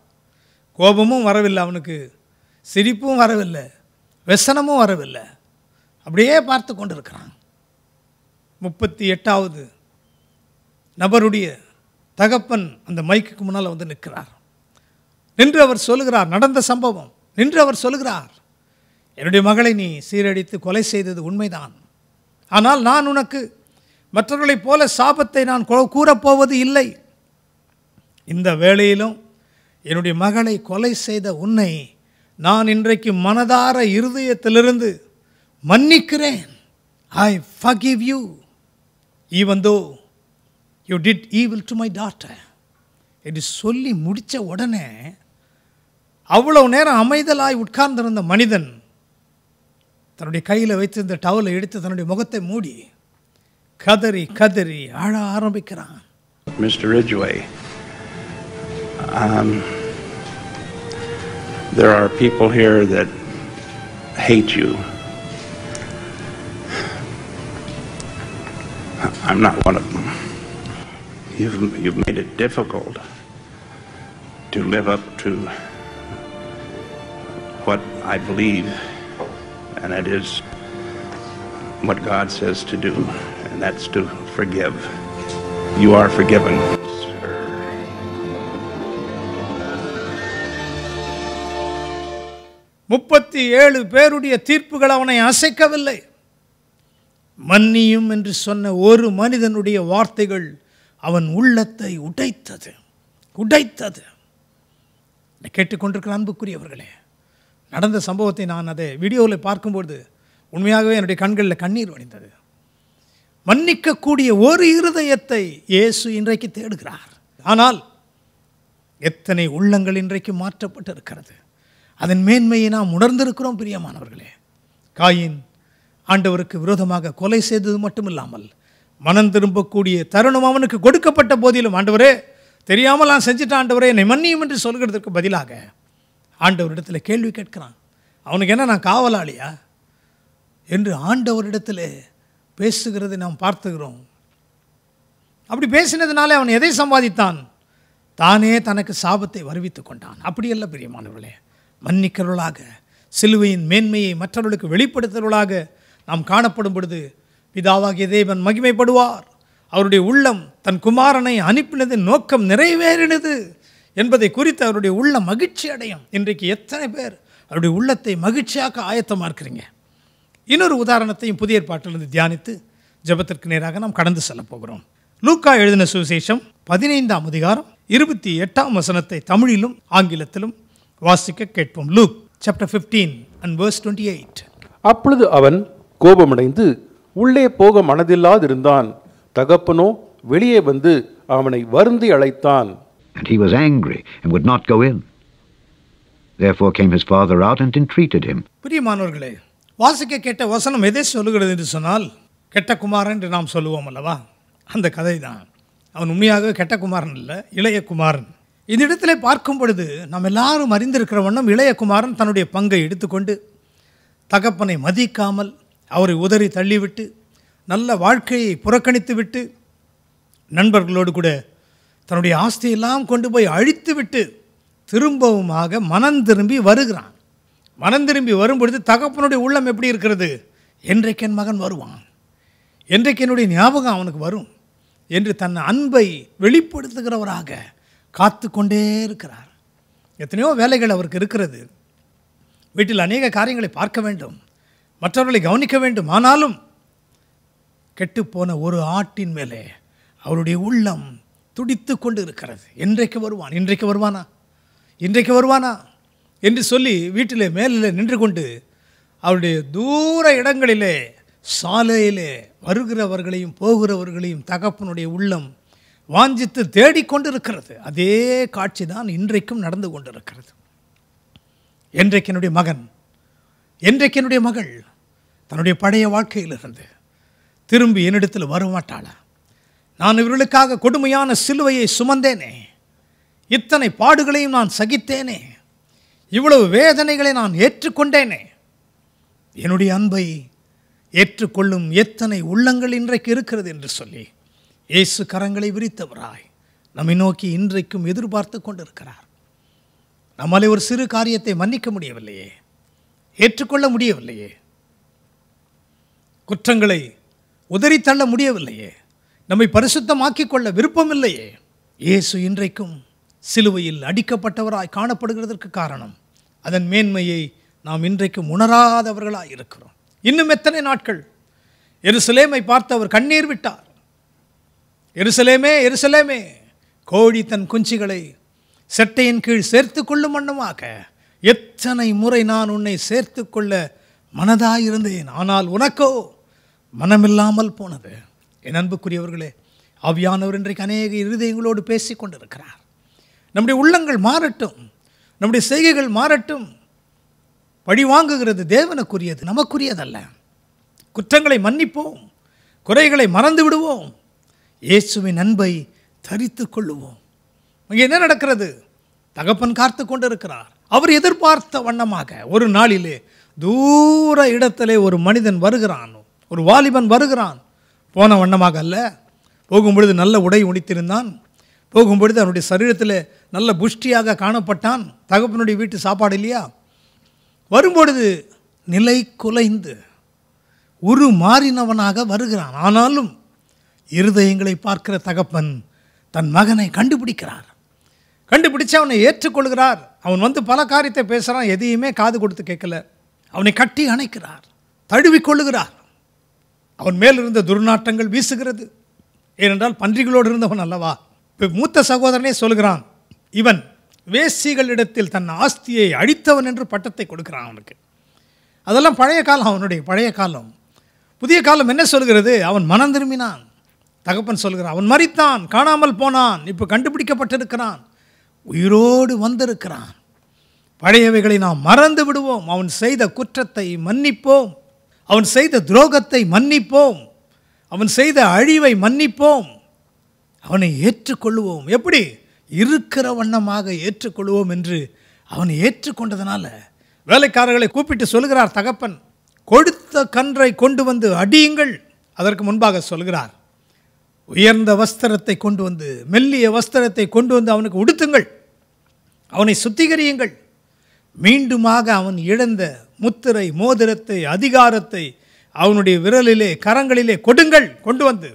கோபமும் வரவில்லை அவனுக்கு, சிரிப்பும் வரவில்லை, व्यसனமும் வரவில்லை, அப்படியே பார்த்து கொண்டு இருக்கிறான். 38வது நபருடைய தகப்பன் அந்த மைக்குக்கு முன்னால் வந்து நிற்கிறார். நின்று அவர் சொல்லுகிறார், நடந்த சம்பவம் நின்று அவர் சொல்லுகிறார், என்னுடைய மகளை நீ சீரடித்து கொலை செய்தது உண்மைதான். ஆனால் நான் உனக்கு மற்றவர்களைப் போல சாபத்தை நான் கூறப்போவது இல்லை. இந்த வேளையிலும் என்னுடைய மகளை கொலை செய்த உன்னை நான் இன்றைக்கு மனதார இருதயத்திலிருந்து மன்னிக்கிறேன். I forgive you even though you did evil to my daughter. என்று சொல்லி முடித்த உடனே அவ்வளவு நேரம் அமைதலாய் உட்கார்ந்திருந்த மனிதன் தன்னுடைய கையில் வைத்திருந்த டவலை எடுத்து தன்னுடைய முகத்தை மூடி கதறி கதறி அழ ஆரம்பிக்கிறான். Mr. Ridgway, there are people here that hate you. I'm not one of them. You've made it difficult to live up to what I believe, and it is what God says to do, and that's to forgive. You are forgiven. 37 பேருடைய தீர்ப்புகள் அவனை அசைக்கவில்லை. மன்னியும் என்று சொன்ன ஒரு மனிதனுடைய வார்த்தைகள் அவன் உள்ளத்தை உடைத்தது உடைத்தது. கேட்டுக்கொண்டிருக்கிற அன்புக்குரியவர்களே, நடந்த சம்பவத்தை நான் அதை வீடியோவில் பார்க்கும்போது உண்மையாகவே என்னுடைய கண்களில் கண்ணீர் வடிந்தது. மன்னிக்கக்கூடிய ஒரு இருதயத்தை இயேசு இன்றைக்கு தேடுகிறார். ஆனால் எத்தனை உள்ளங்கள் இன்றைக்கு மாற்றப்பட்டு இருக்கிறது. அதன் மேன்மையை நாம் உணர்ந்திருக்கிறோம். பிரியமானவர்களே, காயின் ஆண்டவருக்கு விரோதமாக கொலை செய்தது மட்டுமில்லாமல் மனம் திரும்பக்கூடிய தருணம் அவனுக்கு கொடுக்கப்பட்ட போதிலும், ஆண்டவரே தெரியாமல் நான் செஞ்சுட்டேன் ஆண்டவரே என்னை மன்னியும் என்று சொல்கிறதுக்கு பதிலாக ஆண்டவரிடத்தில் கேள்வி கேட்கிறான். அவனுக்கு என்ன, நான் காவலாளியா என்று ஆண்டவரிடத்தில் பேசுகிறதை நாம் பார்த்துகிறோம். அப்படி பேசினதுனாலே அவன் எதை சம்பாதித்தான்? தானே தனக்கு சாபத்தை வருவித்து கொண்டான். அப்படியல்ல பிரியமானவர்களே, மன்னிக்கிறவர்களாக சிலுவையின் மேன்மையை மற்றவர்களுக்கு வெளிப்படுத்துகிறவர்களாக நாம் காணப்படும் பொழுது பிதாவாகிய தேவன் மகிமைப்படுவார். அவருடைய உள்ளம் தன் குமாரனை அனுப்பினதின் நோக்கம் நிறைவேறினது என்பதை குறித்து அவருடைய உள்ள மகிழ்ச்சி அடையும். இன்றைக்கு எத்தனை பேர் அவருடைய உள்ளத்தை மகிழ்ச்சியாக ஆயத்தமாக இருக்கிறீங்க? இன்னொரு உதாரணத்தையும் புதிய ஏற்பாட்டிலிருந்து தியானித்து ஜெபத்திற்கு நேராக நாம் கடந்து செல்ல போகிறோம். லூக்கா எழுதின சுவிசேஷம் 15ஆம் அதிகாரம் 28ஆம் வசனத்தை தமிழிலும் ஆங்கிலத்திலும் வாசிக்க கேட்போம். Luke chapter 15 and verse 28. அப்பொழுது அவன் கோபமடைந்து உள்ளே போக மனதில்லாதிருந்தான். தகப்பனோ வெளியே வந்து அவனை வருந்தி அழைத்தான். And he was angry and would not go in. Therefore came his father out and entreated him. பிரியமானவர்களே, வாசிக்க கேட்ட வசனம் எதை சொல்லுகிறது என்று சொன்னால், கெட்ட குமாரன் என்று நாம் சொல்லுவோம் அல்லவா, அந்த கதை தான். அவன் உண்மையாக கெட்ட குமாரன் இல்லை, இளைய குமாரன். இந்த இடத்துல பார்க்கும் பொழுது நாம் எல்லாரும் அறிந்திருக்கிற வண்ணம் இளைய குமாரன் தன்னுடைய பங்கை எடுத்துக்கொண்டு தகப்பனை மதிக்காமல் அவரை உதறி தள்ளிவிட்டு நல்ல வாழ்க்கையை புறக்கணித்து விட்டு நண்பர்களோடு கூட தன்னுடைய ஆஸ்தியெல்லாம் கொண்டு போய் அழித்து விட்டு திரும்பவுமாக மனம் திரும்பி வருகிறான். மனம் திரும்பி வரும்பொழுது தகப்பனுடைய உள்ளம் எப்படி இருக்கிறது? என்றைக்கு என் மகன் வருவான், என்றைக்கு என்னுடைய ஞாபகம் அவனுக்கு வரும் என்று தன் அன்பை வெளிப்படுத்துகிறவராக காத்து கொண்டே இருக்கிறார். எத்தனையோ வேலைகள் அவருக்கு இருக்கிறது. வீட்டில் அநேக காரியங்களை பார்க்க வேண்டும், மற்றவர்களை கவனிக்க வேண்டும். ஆனாலும் கெட்டுப்போன ஒரு ஆட்டின் மேலே அவருடைய உள்ளம் துடித்து கொண்டு இருக்கிறது. என்றைக்கு வருவான், இன்றைக்கு வருவானா, இன்றைக்கு வருவானா என்று சொல்லி வீட்டிலே மேலே நின்று கொண்டு அவருடைய தூர இடங்களிலே சாலையிலே வருகிறவர்களையும் போகிறவர்களையும் தகப்பனுடைய உள்ளம் வாஞ்சித்து தேடிக்கொண்டிருக்கிறது. அதே காட்சி தான் இன்றைக்கும் நடந்து கொண்டிருக்கிறது. என்றைக்கு என்னுடைய மகன், என்றைக்கு என்னுடைய மகள் தன்னுடைய பழைய வாழ்க்கையிலிருந்து திரும்பி என்னிடத்தில் வரமாட்டாளா? நான் இவர்களுக்காக கொடுமையான சிலுவையை சுமந்தேனே, இத்தனை பாடுகளையும் நான் சகித்தேனே, இவ்வளவு வேதனைகளை நான் ஏற்றுக்கொண்டேனே, என்னுடைய அன்பை ஏற்றுக்கொள்ளும் எத்தனை உள்ளங்கள் இன்றைக்கு இருக்கிறது என்று சொல்லி இயேசு கரங்களை விரித்தவராய் நம்மை நோக்கி இன்றைக்கும் எதிர்பார்த்து கொண்டிருக்கிறார். நம்மாலே ஒரு சிறு காரியத்தை மன்னிக்க முடியவில்லையே, ஏற்றுக்கொள்ள முடியவில்லையே, குற்றங்களை உதறித்தள்ள முடியவில்லையே, நம்மை பரிசுத்தமாக்கிக் கொள்ள விருப்பமில்லையே. இயேசு இன்றைக்கும் சிலுவையில் அடிக்கப்பட்டவராய் காணப்படுகிறதற்கு காரணம் அதன் மேன்மையை நாம் இன்றைக்கும் உணராதவர்களாய் இருக்கிறோம். இன்னும் எத்தனை நாட்கள் எருசலேமை பார்த்து அவர் கண்ணீர் விட்டார். எருசலேமே எருசலேமே, கோழி தன் குஞ்சுகளை செட்டையின் கீழ் சேர்த்து கொள்ளும் வண்ணமாக எத்தனை முறை நான் உன்னை சேர்த்து கொள்ள மனதாயிருந்தேன், ஆனால் உனக்கோ மனமில்லாமல் போனது. என் அன்புக்குரியவர்களே, ஆவியானவர் இன்றைக்கு அநேக இருதயங்களோடு பேசி கொண்டிருக்கிறார். நம்முடைய உள்ளங்கள் மாறட்டும், நம்முடைய செய்கைகள் மாறட்டும். பழி வாங்குகிறது தேவனுக்குரியது, நமக்குரியதல்ல. குற்றங்களை மன்னிப்போம், குறைகளை மறந்து விடுவோம், இயேசுவின் அன்பை தரித்து கொள்ளுவோம். அங்கே என்ன நடக்கிறது? தகப்பன் காத்து கொண்டிருக்கிறார். அவர் எதிர்பார்த்த வண்ணமாக ஒரு நாளிலே தூர இடத்திலே ஒரு மனிதன் வருகிறான், ஒரு வாலிபன் வருகிறான். போன வண்ணமாக அல்ல, போகும்பொழுது நல்ல உடை உடுத்திருந்தான், போகும்பொழுது அவனுடைய சரீரத்தில் நல்ல புஷ்டியாக காணப்பட்டான். தகப்பனுடைய வீட்டு சாப்பாடு இல்லையா? வரும்பொழுது நிலை குலைந்து உரு மாறினவனாக வருகிறான். ஆனாலும் இருதயங்களை பார்க்கிற தகப்பன் தன் மகனை கண்டுபிடிக்கிறார். கண்டுபிடிச்சு அவனை ஏற்றுக்கொள்கிறார். அவன் வந்து பல காரியத்தை பேசுகிறான், எதையுமே காது கொடுத்து கேட்கல. அவனை கட்டி அணைக்கிறார், தழுவிக்கொள்ளுகிறார். அவன் மேலிருந்த துர்நாற்றங்கள் வீசுகிறது. ஏனென்றால் பன்றிகளோடு இருந்தவன் அல்லவா. இப்போ மூத்த சகோதரனே சொல்கிறான், இவன் வேசிகளிடத்தில் தன் ஆஸ்தியை அழித்தவன் என்று பட்டத்தை கொடுக்கிறான் அவனுக்கு. அதெல்லாம் பழைய காலம், அவனுடைய பழைய காலம். புதிய காலம் என்ன சொல்கிறது? அவன் மனம் திரும்பினான். தகப்பன் சொல்கிறான், அவன் மரித்தான், காணாமல் போனான், இப்போ கண்டுபிடிக்கப்பட்டிருக்கிறான், உயிரோடு வந்திருக்கிறான். பழையவைகளை நாம் மறந்து விடுவோம். அவன் செய்த குற்றத்தை மன்னிப்போம், அவன் செய்த துரோகத்தை மன்னிப்போம், அவன் செய்த அழிவை மன்னிப்போம், அவனை ஏற்றுக்கொள்ளுவோம். எப்படி? இருக்கிற வண்ணமாக ஏற்றுக்கொள்வோம் என்று அவனை ஏற்றுக்கொண்டதனால வேலைக்காரர்களை கூப்பிட்டு சொல்கிறார் தகப்பன், கொடுத்த கன்றை கொண்டு வந்து அடியுங்கள். அதற்கு முன்பாக சொல்கிறார், உயர்ந்த வஸ்திரத்தை கொண்டு வந்து, மெல்லிய வஸ்திரத்தை கொண்டு வந்து அவனுக்கு உடுத்துங்கள், அவனை சுத்திகரியுங்கள். மீண்டுமாக அவன் இழந்த முத்திரை, மோதிரத்தை, அதிகாரத்தை அவனுடைய விரலிலே, கரங்களிலே கொடுங்கள், கொண்டு வந்து.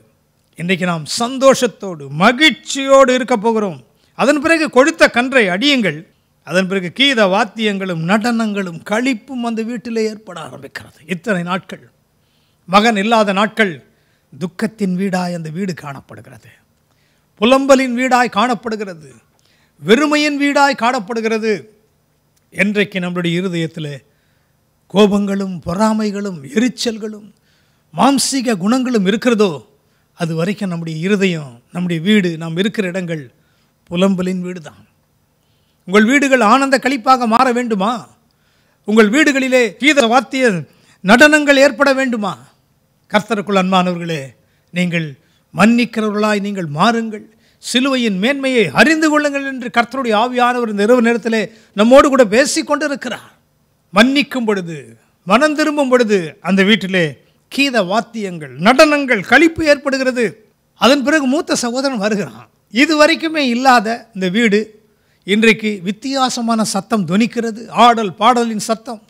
இன்றைக்கு நாம் சந்தோஷத்தோடு மகிழ்ச்சியோடு இருக்க போகிறோம். அதன் பிறகு கொடுத்த கன்றை அடியுங்கள். அதன் பிறகு கீத வாத்தியங்களும் நடனங்களும் களிப்பும் அந்த வீட்டிலே ஏற்பட ஆரம்பிக்கிறது. இத்தனை நாட்கள் மகன் இல்லாத நாட்கள் துக்கத்தின் வீடாய் அந்த வீடு காணப்படுகிறது, புலம்பலின் வீடாய் காணப்படுகிறது, வெறுமையின் வீடாய் காணப்படுகிறது. என்றைக்கு நம்முடைய இருதயத்தில் கோபங்களும் பொறாமைகளும் எரிச்சல்களும் மாம்சீக குணங்களும் இருக்கிறதோ அது வரைக்கும் நம்முடைய இருதயம், நம்முடைய வீடு, நாம் இருக்கிற இடங்கள் புலம்பலின் வீடு தான். உங்கள் வீடுகள் ஆனந்த களிப்பாக மாற வேண்டுமா? உங்கள் வீடுகளிலே கீத வாத்திய நடனங்கள் ஏற்பட வேண்டுமா? கர்த்தருக்குள் அன்பானவர்களே, நீங்கள் மன்னிக்கிறவர்களாய் நீங்கள் மாறுங்கள், சிலுவையின் மேன்மையை அறிந்து கொள்ளுங்கள் என்று கர்த்தருடைய ஆவியானவர் இந்த இரவு நேரத்திலே நம்மோடு கூட பேசிக்கொண்டு இருக்கிறார். மன்னிக்கும் பொழுது, மனம் திரும்பும் பொழுது அந்த வீட்டிலே கீத வாத்தியங்கள், நடனங்கள், களிப்பு ஏற்படுகிறது. அதன் பிறகு மூத்த சகோதரன் வருகிறான். இது வரைக்குமே இல்லாத இந்த வீடு இன்றைக்கு வித்தியாசமான சத்தம் தொனிக்கிறது. ஆடல் பாடலின் சத்தம்,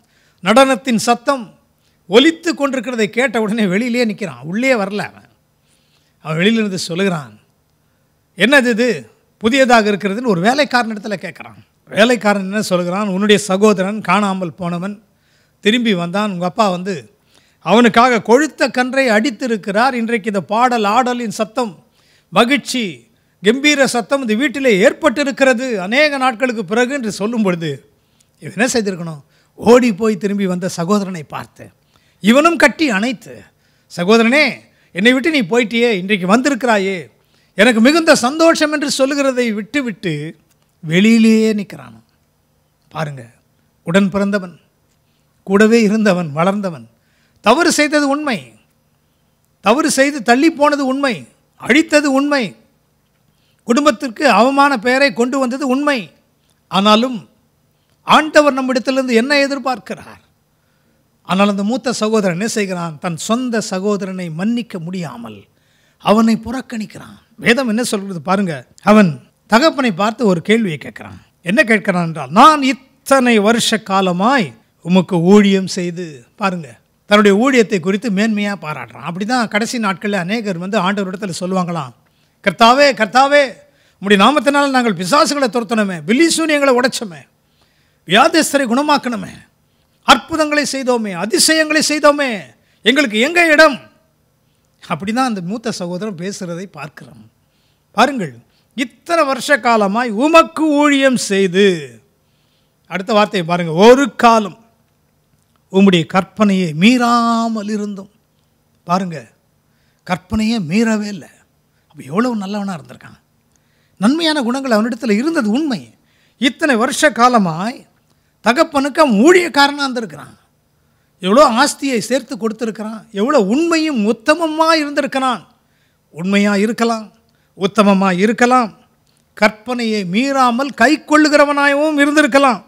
நடனத்தின் சத்தம் ஒலித்து கொண்டிருக்கிறதை கேட்ட உடனே வெளியிலே நிற்கிறான், உள்ளே வரல. அவன் வெளியிலிருந்து சொல்லுகிறான், என்னது இது புதியதாக இருக்கிறதுன்னு ஒரு வேலைக்காரன் இடத்துல கேட்குறான். வேலைக்காரன் என்ன சொல்கிறான், உன்னுடைய சகோதரன் காணாமல் போனவன் திரும்பி வந்தான், உங்கள் அப்பா வந்து அவனுக்காக கொழுத்த கன்றை அடித்திருக்கிறார். இன்றைக்கு இந்த பாடல் ஆடலின் சத்தம், மகிழ்ச்சி, கம்பீர சத்தம் இந்த வீட்டிலே ஏற்பட்டிருக்கிறது அநேக நாட்களுக்கு பிறகு என்று சொல்லும் பொழுது இவன் என்ன செய்திருக்கணும்? ஓடி போய் திரும்பி வந்த சகோதரனை பார்த்து இவனும் கட்டி அணைத்து சகோதரனே, என்னை விட்டு நீ போயிட்டியே, இன்றைக்கு வந்திருக்கிறாயே, எனக்கு மிகுந்த சந்தோஷம் என்று சொல்லுகிறதை விட்டு விட்டு வெளியிலேயே நிற்கிறான். பாருங்க, உடன் பிறந்தவன், கூடவே இருந்தவன், வளர்ந்தவன், தவறு செய்தது உண்மை, தவறு செய்து தள்ளி போனது உண்மை, அழித்தது உண்மை, குடும்பத்திற்கு அவமான பெயரை கொண்டு வந்தது உண்மை. ஆனாலும் ஆண்டவர் நம்மிடத்திலிருந்து என்ன எதிர்பார்க்கிறார்? ஆனால் அந்த மூத்த சகோதரன் என்ன செய்கிறான்? தன் சொந்த சகோதரனை மன்னிக்க முடியாமல் அவனை புறக்கணிக்கிறான். வேதம் என்ன சொல்கிறது பாருங்க. அவன் தகப்பனை பார்த்து ஒரு கேள்வியை கேட்கிறான். என்ன கேட்கிறான் என்றால், நான் இத்தனை வருஷ காலமாய் உமக்கு ஊழியம் செய்து, பாருங்க, தன்னுடைய ஊழியத்தை குறித்து மேன்மையாக பாராட்டுறான். அப்படி தான் கடைசி நாட்களில் அநேகர் வந்து ஆண்டவரிடத்தில் சொல்லுவாங்களாம், கர்த்தாவே கர்த்தாவே, உம்முடைய நாமத்தினால் நாங்கள் பிசாசுகளை துரத்தணுமே, பில்லிசூனியங்களை உடைச்சோமே, வியாதிஸ்தரை குணமாக்கணுமே, அற்புதங்களை செய்தோமே, அதிசயங்களை செய்தோமே, எங்களுக்கு எங்கே இடம்? அப்படி தான் அந்த மூத்த சகோதரன் பேசுகிறதை பார்க்கிறோம். பாருங்கள், இத்தனை வருஷ காலமாய் உமக்கு ஊழியம் செய்து, அடுத்த வார்த்தையை பாருங்க, ஒரு காலம் உம்முடைய கற்பனையை மீறாமல் இருந்தும். பாருங்க, கற்பனையே மீறவே இல்லை. அப்போ எவ்வளவு நல்லவனாக இருந்திருக்கான். நன்மையான குணங்கள் அவனிடத்தில் இருந்தது உண்மை. இத்தனை வருஷ காலமாய் தகப்பனுக்கு அவன் ஊழியக்காரனாக இருந்திருக்கிறான். எவ்வளோ ஆஸ்தியை சேர்த்து கொடுத்துருக்கிறான். எவ்வளோ உண்மையும் உத்தமமாக இருந்திருக்கிறான். உண்மையாக இருக்கலாம், உத்தமமாக இருக்கலாம், கற்பனையை மீறாமல் கை கொள்ளுகிறவனாகவும் இருந்திருக்கலாம்.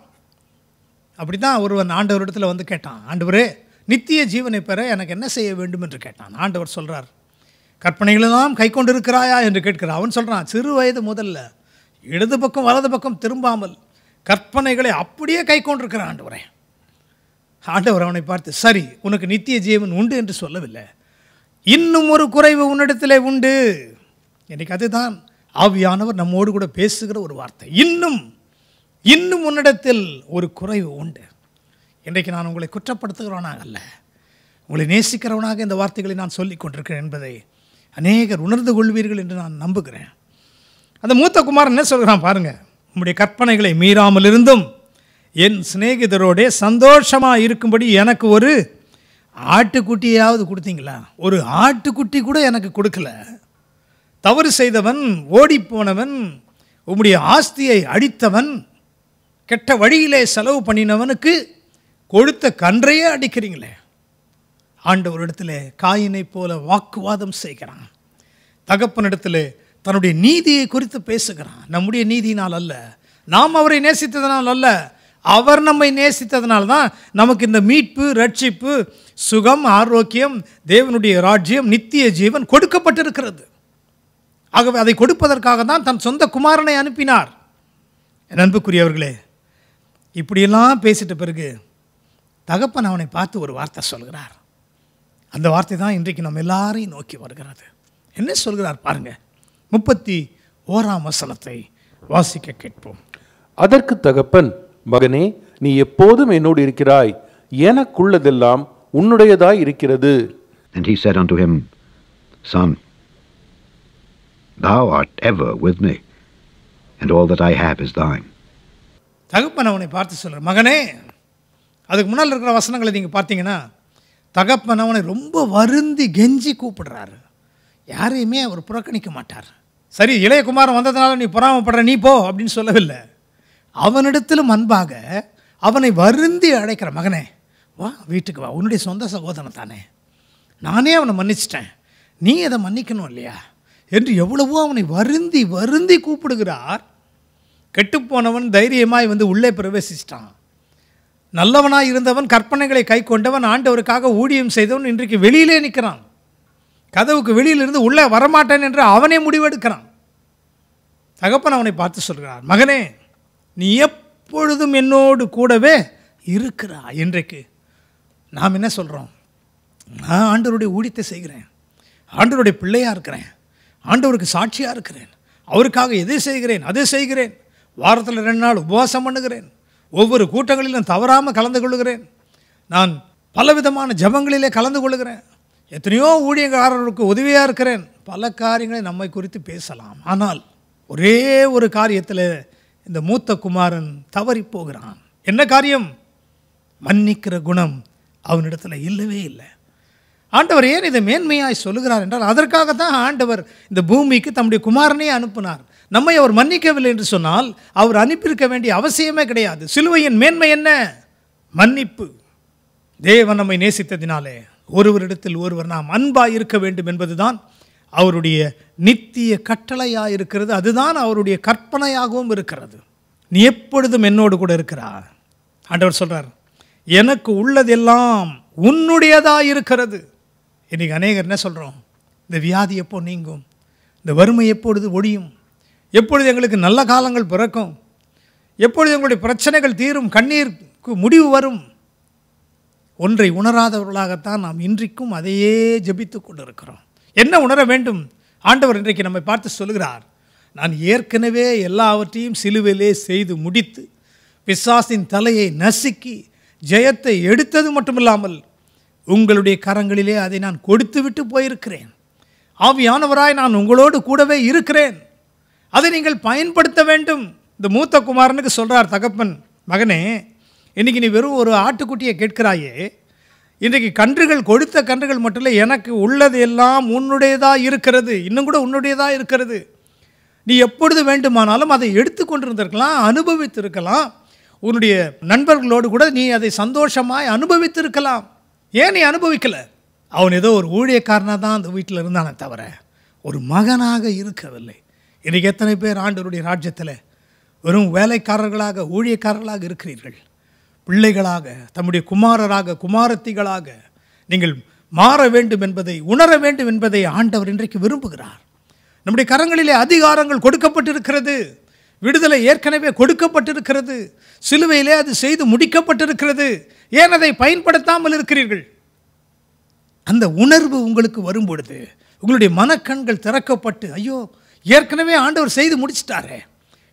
அப்படி தான் ஒருவன் ஆண்டவரிடத்தில் வந்து கேட்டான், ஆண்டவரே, நித்திய ஜீவனை பெற எனக்கு என்ன செய்ய வேண்டும் என்று கேட்டான். ஆண்டவர் சொல்கிறார், கற்பனைகளெல்லாம் கை கொண்டு இருக்கிறாயா என்று கேட்கிறான். அவன் சொல்கிறான், சிறு வயது முதல்ல இடது பக்கம் வலது பக்கம் திரும்பாமல் கற்பனைகளை அப்படியே கை கொண்டிருக்கிறான் ஆண்டவரே. ஆண்டவர் அவனை பார்த்து, சரி, உனக்கு நித்திய ஜீவன் உண்டு என்று சொல்லவில்லை, இன்னும் ஒரு குறைவு உன்னிடத்திலே உண்டு. எனக்கு அதுதான் ஆவியானவர் நம்மோடு கூட பேசுகிற ஒரு வார்த்தை. இன்னும் இன்னும் உன்னிடத்தில் ஒரு குறைவு உண்டு. இன்றைக்கு நான் உங்களை குற்றப்படுத்துகிறவனாக அல்ல, உங்களை நேசிக்கிறவனாக இந்த வார்த்தைகளை நான் சொல்லிக் கொண்டிருக்கிறேன் என்பதை அநேகர் உணர்ந்து கொள்வீர்கள் என்று நான் நம்புகிறேன். அந்த மூத்த குமாரன் என்ன சொல்கிறான் பாருங்க, உம்முடைய கற்பனைகளை மீறாமல் இருந்தும் என் சிநேகிதரோட சந்தோஷமாக இருக்கும்படி எனக்கு ஒரு ஆட்டுக்குட்டியாவது கொடுத்தீங்களா? ஒரு ஆட்டுக்குட்டி கூட எனக்கு கொடுக்கல. தவறு செய்தவன், ஓடிப்போனவன், உம்முடைய ஆஸ்தியை அடித்தவன், கெட்ட வழியிலே செலவு பண்ணினவனுக்கு கொடுத்த கன்றையே அடிக்கிறீங்களே. ஆண்டவரிடத்தில் காயினை போல வாக்குவாதம் செய்கிறான். தகப்பனிடத்தில் தன்னுடைய நீதியை குறித்து பேசுகிறான். நம்முடைய நீதியினால் அல்ல, நாம் அவரை நேசித்ததனால் அல்ல, அவர் நம்மை நேசித்ததனால் தான் நமக்கு இந்த மீட்பு, ரட்சிப்பு, சுகம், ஆரோக்கியம், தேவனுடைய ராஜ்யம், நித்திய ஜீவன் கொடுக்கப்பட்டிருக்கிறது. ஆகவே அதை கொடுப்பதற்காக தான் தன் சொந்த குமாரனை அனுப்பினார். என் அன்புக்குரியவர்களே, இப்படியெல்லாம் பேசிட்ட பிறகு தகப்பன் அவனை பார்த்து ஒரு வார்த்தை சொல்கிறார். அந்த வார்த்தை தான் இன்றைக்கு நம்ம எல்லாரையும் நோக்கி வருகிறது. என்ன சொல்கிறார் பாருங்க, 31ஆம் வசனத்தை வாசிக்க கேட்போம். அதற்கு தகப்பன், மகனே, நீ எப்போதும் என்னோடு இருக்கிறாய், எனக்குள்ளதெல்லாம் உன்னுடையதாய் இருக்கிறது. And he said unto him, Son, thou art ever with me, and all that I have is thine. தகப்பன் அவனை பார்த்து சொல்கிறார், மகனே. அதுக்கு முன்னால் இருக்கிற வசனங்களை நீங்கள் பார்த்தீங்கன்னா, தகப்பன் அவனை ரொம்ப வருந்தி கெஞ்சி கூப்பிடுறாரு. யாரையுமே அவர் புறக்கணிக்க மாட்டார். சரி, இளைய குமாரன் வந்ததுனால நீ பொறாமப்படுற, நீ போ அப்படின்னு சொல்லவில்லை. அவனிடத்திலும் அன்பாக அவனை வருந்தி அழைக்கிற, மகனே வா, வீட்டுக்கு வா, உன்னுடைய சொந்த சகோதரன் தானே, நானே அவனை மன்னிச்சிட்டேன், நீ அதை மன்னிக்கணும் இல்லையா என்று எவ்வளவோ அவனை வருந்தி வருந்தி கூப்பிடுகிறார். கெட்டுப்போனவன் தைரியமாய் வந்து உள்ளே பிரவேசிச்சிட்டான். நல்லவனாய் இருந்தவன், கற்பனைகளை கை கொண்டவன், ஆண்டவருக்காக ஊழியம் செய்தவன் இன்றைக்கு வெளியிலே நிற்கிறான். கதவுக்கு வெளியிலிருந்து உள்ளே வரமாட்டேன் என்று அவனே முடிவெடுக்கிறான். தகப்பன் அவனை பார்த்து சொல்கிறார், மகனே, நீ எப்பொழுதும் என்னோடு கூடவே இருக்கிறாய். இன்றைக்கு நாம் என்ன சொல்கிறோம்? நான் ஆண்டவருடைய ஊழியத்தை செய்கிறேன், ஆண்டவருடைய பிள்ளையாக இருக்கிறேன், ஆண்டவருக்கு சாட்சியாக இருக்கிறேன், அவருக்காக எதை செய்கிறேன் அதை செய்கிறேன், வாரத்தில் 2 நாள் உபவாசம் பண்ணுகிறேன், ஒவ்வொரு கூட்டங்களிலும் தவறாமல் கலந்து கொள்ளுகிறேன், நான் பலவிதமான ஜபங்களிலே கலந்து கொள்ளுகிறேன், எத்தனையோ ஊழியக்காரர்களுக்கு உதவியாக இருக்கிறேன். பல காரியங்களை நம்மை குறித்து பேசலாம். ஆனால் ஒரே ஒரு காரியத்தில் இந்த மூத்த குமாரன் தவறி போகிறான். என்ன காரியம்? மன்னிக்கிற குணம் அவனிடத்தில் இல்லவே இல்லை. ஆண்டவர் ஏன் இதை மேன்மையாய் சொல்லுகிறார் என்றால் அதற்காகத்தான் ஆண்டவர் இந்த பூமிக்கு தம்முடைய குமாரனையே அனுப்பினார். நம்மை அவர் மன்னிக்கவில்லை என்று சொன்னால் அவர் அனுப்பியிருக்க வேண்டிய அவசியமே கிடையாது. சிலுவையின் மேன்மை என்ன? மன்னிப்பு. தேவன் நம்மை நேசித்ததினாலே ஒருவரிடத்தில் ஒருவர் நாம் அன்பாய் இருக்க வேண்டும் என்பதுதான் அவருடைய நித்திய கட்டளையாக இருக்கிறது. அதுதான் அவருடைய கற்பனையாகவும் இருக்கிறது. நீ எப்பொழுதும் என்னோடு கூட இருக்கிறார். ஆண்டவர் சொல்றார், எனக்கு உள்ளதெல்லாம் உன்னுடையதாக இருக்கிறது. இன்னைக்கு அநேகர் என்ன சொல்கிறோம்? இந்த வியாதி எப்போ நீங்கும்? இந்த வறுமை எப்பொழுது ஒழியும்? எப்பொழுது எங்களுக்கு நல்ல காலங்கள் பிறக்கும்? எப்பொழுது எங்களுடைய பிரச்சனைகள் தீரும்? கண்ணீருக்கு முடிவு வரும்? ஒன்றை உணராதவர்களாகத்தான் நாம் இன்றைக்கும் அதையே ஜெபித்து கொண்டு இருக்கிறோம். என்ன உணர வேண்டும்? ஆண்டவர் இன்றைக்கு நம்மை பார்த்து சொல்கிறார், நான் ஏற்கனவே எல்லாவற்றையும் சிலுவையிலே செய்து முடித்து பிசாசின் தலையை நசுக்கி ஜெயத்தை எடுத்தது மட்டுமில்லாமல் உங்களுடைய கரங்களிலே அதை நான் கொடுத்து விட்டு போயிருக்கிறேன். ஆவியானவராய் நான் உங்களோடு கூடவே இருக்கிறேன். அதை நீங்கள் பயன்படுத்த வேண்டும். இந்த மூத்த குமாரனுக்கு சொல்கிறார் தகப்பன், மகனே, இன்றைக்கி நீ வெறும் ஒரு ஆட்டுக்குட்டியை கேட்கிறாயே, இன்றைக்கு கன்றுகள் கொடுத்த கன்றுகள் மட்டும் இல்லை, எனக்கு உள்ளது எல்லாம் உன்னுடையதாக இருக்கிறது, இன்னும் கூட உன்னுடையதாக இருக்கிறது. நீ எப்பொழுது வேண்டுமானாலும் அதை எடுத்து கொண்டிருந்திருக்கலாம், அனுபவித்திருக்கலாம். உன்னுடைய நண்பர்களோடு கூட நீ அதை சந்தோஷமாய் அனுபவித்திருக்கலாம். ஏன் நீ அனுபவிக்கலை? அவன் ஏதோ ஒரு ஊழியக்காரனாக தான் அந்த வீட்டில் இருந்தானே தவிர ஒரு மகனாக இருக்கவில்லை. இன்றைக்கு எத்தனை பேர் ஆண்டவருடைய ராஜ்யத்தில் வெறும் வேலைக்காரர்களாக ஊழியக்காரர்களாக இருக்கிறீர்கள்? பிள்ளைகளாக, தம்முடைய குமாரராக, குமாரத்திகளாக நீங்கள் மாற வேண்டும் என்பதை, உணர வேண்டும் என்பதை ஆண்டவர் இன்றைக்கு விரும்புகிறார். நம்முடைய கரங்களிலே அதிகாரங்கள் கொடுக்கப்பட்டிருக்கிறது. விடுதலை ஏற்கனவே கொடுக்கப்பட்டிருக்கிறது. சிலுவையிலே அது செய்து முடிக்கப்பட்டிருக்கிறது. ஏன் அதை பயன்படுத்தாமல் இருக்கிறீர்கள்? அந்த உணர்வு உங்களுக்கு வரும்பொழுது உங்களுடைய மனக்கண்கள் திறக்கப்பட்டு, ஐயோ, ஏற்கனவே ஆண்டவர் செய்து முடிச்சிட்டாரே,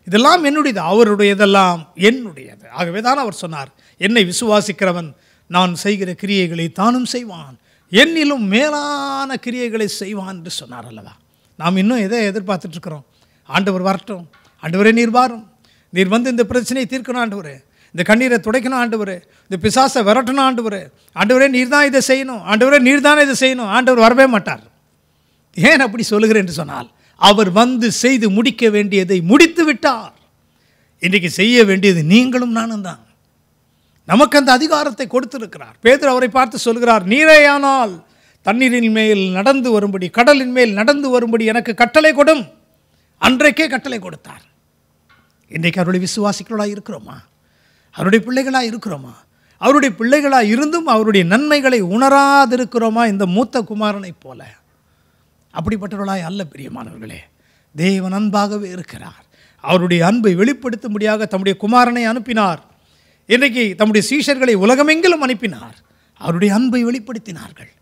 இதெல்லாம் என்னுடையது, அவருடையதெல்லாம் என்னுடையது. ஆகவே தான் அவர் சொன்னார், என்னை விசுவாசிக்கிறவன் நான் செய்கிற கிரியைகளை தானும் செய்வான், என்னிலும் மேலான கிரியைகளை செய்வான் என்று சொன்னார் அல்லவா? நாம் இன்னும் எதை எதிர்பார்த்துட்ருக்கிறோம்? ஆண்டவர் வரட்டும், ஆண்டவரே நீர் வாரும், நீர் வந்து இந்த பிரச்சனையை தீர்க்கணும் ஆண்டவரே, இந்த கண்ணீரை துடைக்கணும் ஆண்டவரே, இந்த பிசாசை விரட்டணும் ஆண்டவரே, ஆண்டவரே நீர் தான் இதை செய்யணும், ஆண்டவரே நீர் தானே இதை செய்யணும். ஆண்டவர் வரவே மாட்டார். ஏன் அப்படி சொல்லுகிறேன் என்று சொன்னால், அவர் வந்து செய்து முடிக்க வேண்டியதை முடித்து விட்டார். இன்றைக்கு செய்ய வேண்டியது நீங்களும் நானும் தான். நமக்கு அந்த அதிகாரத்தை கொடுத்திருக்கிறார். பேதுரு அவரை பார்த்து சொல்கிறார், நீரேயானால் தண்ணீரின் மேல் நடந்து வரும்படி, கடலின் மேல் நடந்து வரும்படி எனக்கு கட்டளை கொடும். அன்றைக்கே கட்டளை கொடுத்தார். இன்றைக்கு அவருடைய விசுவாசிகளாக இருக்கிறோமா? அவருடைய பிள்ளைகளாக இருக்கிறோமா? அவருடைய பிள்ளைகளாக இருந்தும் அவருடைய நன்மைகளை உணராதிருக்கிறோமா? இந்த மூத்த குமாரனை போல அப்படிப்பட்டவர்களாய் அல்ல பிரியமானவர்களே. தேவன் அன்பாகவே இருக்கிறார். அவருடைய அன்பை வெளிப்படுத்தும்படியாக தம்முடைய குமாரனை அனுப்பினார். இன்றைக்கு தம்முடைய சீஷர்களை உலகமெங்கிலும் அனுப்பினார். அவருடைய அன்பை வெளிப்படுத்தினார்கள்.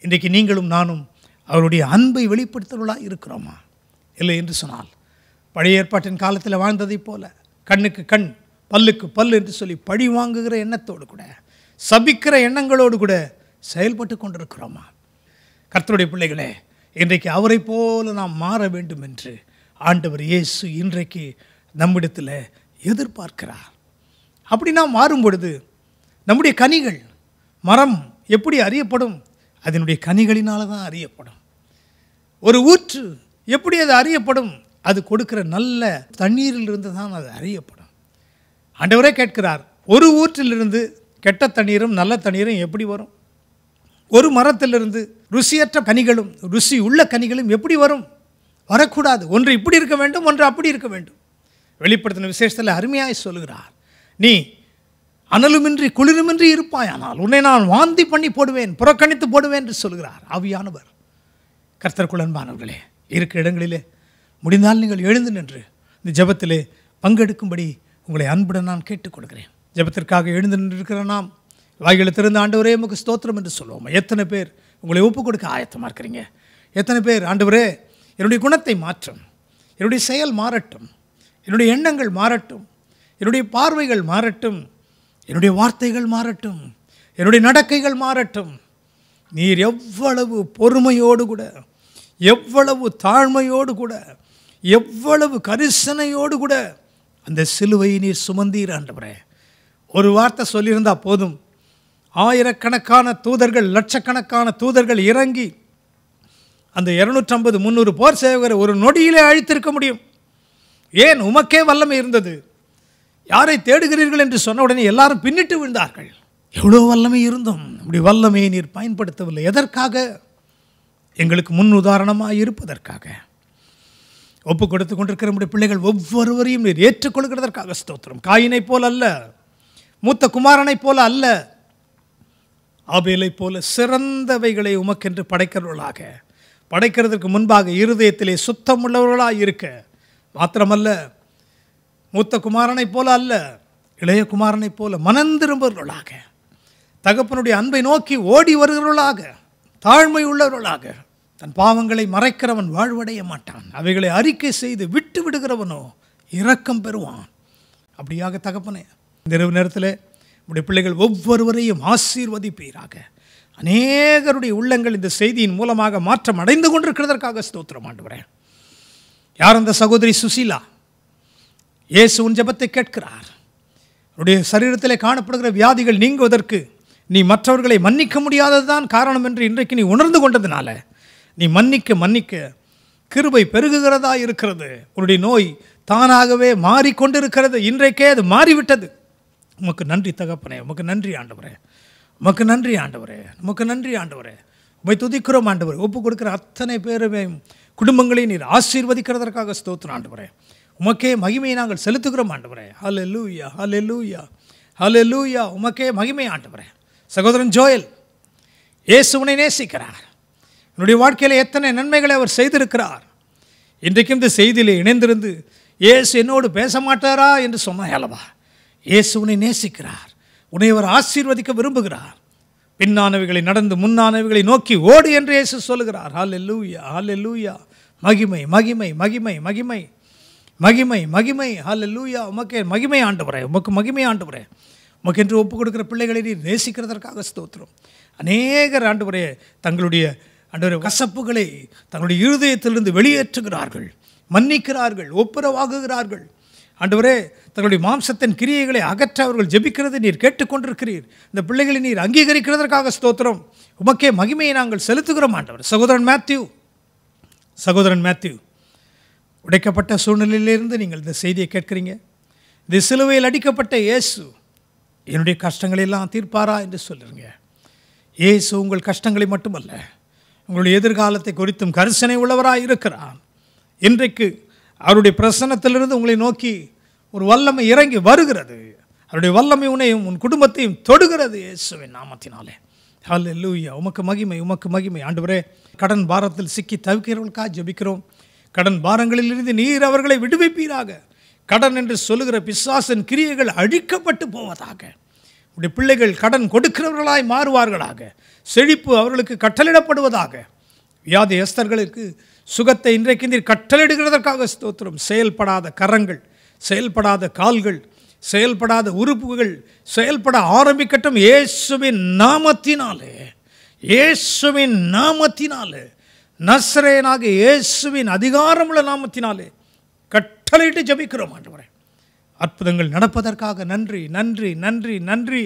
இன்றைக்கு நீங்களும் நானும் அவருடைய அன்பை வெளிப்படுத்துவர்களாக இருக்கிறோமா? இல்லை என்று சொன்னால், பழைய ஏற்பாட்டின் காலத்தில் வாழ்ந்ததைப் போல கண்ணுக்கு கண், பல்லுக்கு பல் என்று சொல்லி பழி வாங்குகிற எண்ணத்தோடு கூட, சபிக்கிற எண்ணங்களோடு கூட செயல்பட்டு கொண்டிருக்கிறோமா? கர்த்தருடைய பிள்ளைகளே, இன்றைக்கு அவரை போல நாம் மாற வேண்டும் என்று ஆண்டவர் இயேசு இன்றைக்கு நம்மிடத்தில் எதிர்பார்க்கிறார். அப்படி நாம் மாறும் பொழுது நம்முடைய கனிகள், மரம் எப்படி அறியப்படும்? அதனுடைய கனிகளினால தான் அறியப்படும். ஒரு ஊற்று எப்படி அது அறியப்படும்? அது கொடுக்கிற நல்ல தண்ணீரிலிருந்து தான் அது அறியப்படும். ஆண்டவரே கேட்கிறார், ஒரு ஊற்றிலிருந்து கெட்ட தண்ணீரும் நல்ல தண்ணீரும் எப்படி வரும்? ஒரு மரத்திலிருந்து ருசியற்ற கனிகளும் ருசி உள்ள கனிகளும் எப்படி வரும்? வரக்கூடாது. ஒன்று இப்படி இருக்க வேண்டும், ஒன்று அப்படி இருக்க வேண்டும். வெளிப்படுத்தின விசேஷத்தில் அருமையாய் சொல்கிறார், நீ அனலுமின்றி குளிருமின்றி இருப்பாயானால் உன்னை நான் வாந்தி பண்ணி போடுவேன், புறக்கணித்து போடுவேன் என்று சொல்கிறார் ஆவியானவர். கர்த்தருக்குள் அன்பானவர்களே, இருக்கிற இடங்களிலே முடிந்தால் நீங்கள் எழுந்து நின்று இந்த ஜெபத்திலே பங்கெடுக்கும்படி உங்களை அன்புடன் நான் கேட்டுக்கொள்கிறேன். ஜெபத்திற்காக எழுந்து நின்றிருக்கிற நாம் வாய்களை திறந்த ஆண்டவரே உமக்கு ஸ்தோத்திரம் என்று சொல்லுவோம். எத்தனை பேர் உங்களை ஒப்புக் கொடுக்க ஆயத்தமாக இருக்கிறீங்க? எத்தனை பேர், ஆண்டவரே என்னுடைய குணத்தை மாற்றும், என்னுடைய செயல் மாறட்டும், என்னுடைய எண்ணங்கள் மாறட்டும், என்னுடைய பார்வைகள் மாறட்டும், என்னுடைய வார்த்தைகள் மாறட்டும், என்னுடைய நடக்கைகள் மாறட்டும். நீர் எவ்வளவு பொறுமையோடு கூட, எவ்வளவு தாழ்மையோடு கூட, எவ்வளவு கரிசனையோடு கூட அந்த சிலுவையை நீர் சுமந்தீர் ஆண்டவரே. ஒரு வார்த்தை சொல்லியிருந்தால் போதும், ஆயிரக்கணக்கான தூதர்கள், லட்சக்கணக்கான தூதர்கள் இறங்கி அந்த 250 300 போர் சேவகரை ஒரு நொடியிலே அழித்திருக்க முடியும். ஏன்? உமக்கே வல்லமை இருந்தது. யாரை தேடுகிறீர்கள் என்று சொன்ன உடனே எல்லாரும் பின்னிட்டு விழுந்தார்கள். எவ்வளோ வல்லமை இருந்தும் இப்படி வல்லமையை நீர் பயன்படுத்தவில்லை. எதற்காக? எங்களுக்கு முன் உதாரணமாக இருப்பதற்காக. ஒப்பு கொடுத்து கொண்டிருக்கிற நம்முடைய பிள்ளைகள் ஒவ்வொருவரையும் நீர் ஏற்றுக்கொள்கிறதற்காக ஸ்தோத்திரம். காயினை போல அல்ல, மூத்த குமாரனை போல அல்ல, ஆபேலை போல சிறந்தவைகளை உமக்கென்று படைக்கிறவர்களாக, படைக்கிறதுக்கு முன்பாக இருதயத்திலே சுத்தம் உள்ளவர்களாக இருக்க மாத்திரமல்ல, மூத்த குமாரனை போல அல்ல, இளைய குமாரனை போல மனந்திரும்பவர்களாக, தகப்பனுடைய அன்பை நோக்கி ஓடி வருகிறவர்களாக, தாழ்மை உள்ளவர்களாக. தன் பாவங்களை மறைக்கிறவன் வாழ்வடைய மாட்டான், அவைகளை அறிக்கை செய்து விட்டு விடுகிறவனோ இரக்கம் பெறுவான். அப்படியாக தகப்பனே, இந்த இரவு நேரத்தில் உடைய பிள்ளைகள் ஒவ்வொருவரையும் ஆசீர்வதிப்பீராக. அநேகருடைய உள்ளங்கள் இந்த செய்தியின் மூலமாக மாற்றம் அடைந்து கொண்டிருக்கிறதற்காக ஸ்தோத்திரம் ஆண்டவரே. யார் அந்த சகோதரி சுசீலா? இயேசு உன் ஜெபத்தை கேட்கிறார். அவருடைய சரீரத்திலே காணப்படுகிற வியாதிகள் நீங்குவதற்கு நீ மற்றவர்களை மன்னிக்க முடியாததுதான் காரணம் என்று இன்றைக்கு நீ உணர்ந்து கொண்டதுனால நீ மன்னிக்க மன்னிக்க கிருபை பெருகுகிறதா இருக்கிறது. உன்னுடைய நோய் தானாகவே மாறிக்கொண்டிருக்கிறது. இன்றைக்கே அது மாறிவிட்டது. உமக்கு நன்றி தகப்பனே, உமக்கு நன்றி ஆண்டவரே, உமக்கு நன்றி ஆண்டவரே, உமக்கு நன்றி ஆண்டவரே. உம்மை துதிக்கிறோம் ஆண்டவரே. ஒப்பு கொடுக்கிற அத்தனை பேரையும் குடும்பங்களையும் நீர் ஆசீர்வதிக்கிறதற்காக ஸ்தோத்திரம் ஆண்டவரே. உமக்கே மகிமையை நாங்கள் செலுத்துகிறோம் ஆண்டவரே. ஹல்லேலூயா, ஹல்லேலூயா, ஹல்லேலூயா. உமக்கே மகிமை ஆண்டவரே. சகோதரன் ஜோயல், இயேசு உன்னை நேசிக்கிறார். என்னுடைய வாழ்க்கையில் எத்தனை நன்மைகளை அவர் செய்திருக்கிறார். இன்றைக்கும் இந்த செய்தியிலே இணைந்திருந்து இயேசு என்னோடு பேச மாட்டாரா என்று சொன்னாய் அல்லவா? இயேசு உன்னை நேசிக்கிறார். உன்னை அவர் ஆசீர்வதிக்க விரும்புகிறார். பின்னானவைகளை நடந்து முன்னானவைகளை நோக்கி ஓடு என்று இயேசு சொல்லுகிறார். ஹல்லேலூயா, ஹல்லேலூயா. மகிமை மகிமை மகிமை மகிமை மகிமை மகிமை. ஹல்லேலூயா. உமக்கே மகிமை ஆண்டவரே, உமக்கு மகிமை ஆண்டவரே. உமக்கு என்று ஒப்பு கொடுக்கிற பிள்ளைகளை நீர் நேசிக்கிறதற்காக ஸ்தோத்திரம். அநேகர் ஆண்டவரே தங்களுடைய ஆண்டவரே கசப்புகளை தங்களுடைய இருதயத்திலிருந்து வெளியேற்றுகிறார்கள், மன்னிக்கிறார்கள், ஒப்புரவாகுகிறார்கள். ஆண்டவரே தங்களுடைய மாம்சத்தின் கிரியைகளை அகற்ற அவர்கள் ஜெபிக்கிறதை நீர் கேட்டுக்கொண்டிருக்கிறீர். இந்த பிள்ளைகளை நீர் அங்கீகரிக்கிறதற்காக ஸ்தோத்திரம். உமக்கே மகிமையை நாங்கள் செலுத்துகிறோம் ஆண்டவர். சகோதரன் மேத்யூ உடைக்கப்பட்ட சூழ்நிலையிலிருந்து நீங்கள் இந்த செய்தியை கேட்குறீங்க. இந்த சிலுவையில் அடிக்கப்பட்ட இயேசு என்னுடைய கஷ்டங்களை எல்லாம் தீர்ப்பாரா என்று சொல்லுங்க. இயேசு உங்கள் கஷ்டங்களை மட்டுமல்ல, உங்களுடைய எதிர்காலத்தை குறித்தும் கரிசனை உள்ளவராக இருக்கிறார். இன்றைக்கு அவருடைய பிரசன்னத்திலிருந்து உங்களை நோக்கி ஒரு வல்லமை இறங்கி வருகிறது. அவருடைய வல்லமை உன்னையும் உன் குடும்பத்தையும் தொடுகிறது இயேசுவின் நாமத்தினாலே. ஹல்லேலூயா. உமக்கு மகிமை, உமக்கு மகிமை ஆண்டவரே. கடன் பாரத்தில் சிக்கி தவிக்கிறவர்களுக்காக ஜெபிக்கிறோம். கடன் பாரங்களிலிருந்து நீர் அவர்களை விடுவிப்பீராக. கடன் என்று சொல்லுகிற பிசாசின் கிரியைகள் அழிக்கப்பட்டு போவதாக. உடைய பிள்ளைகள் கடன் கொடுக்கிறவர்களாய் மாறுவார்களாக. செழிப்பு அவர்களுக்கு கட்டளிடப்படுவதாக. வியாதியஸ்தர்களுக்கு சுகத்தை இன்றைக்கு நீர் கட்டளிடுகிறதற்காக ஸ்தோத்திரம். செயல்படாத கரங்கள், செயல்படாத கால்கள், செயல்படாத உறுப்புகள் செயல்பட ஆரம்பிக்கட்டும் இயேசுவின் நாமத்தினாலே. இயேசுவின் நாமத்தினாலே, நசரேயனாகிய இயேசுவின் அதிகாரமுள்ள நாமத்தினாலே கட்டளையிட்டு ஜெபிக்கிறோம் ஆண்டவரே. அற்புதங்கள் நடப்பதற்காக நன்றி, நன்றி, நன்றி, நன்றி.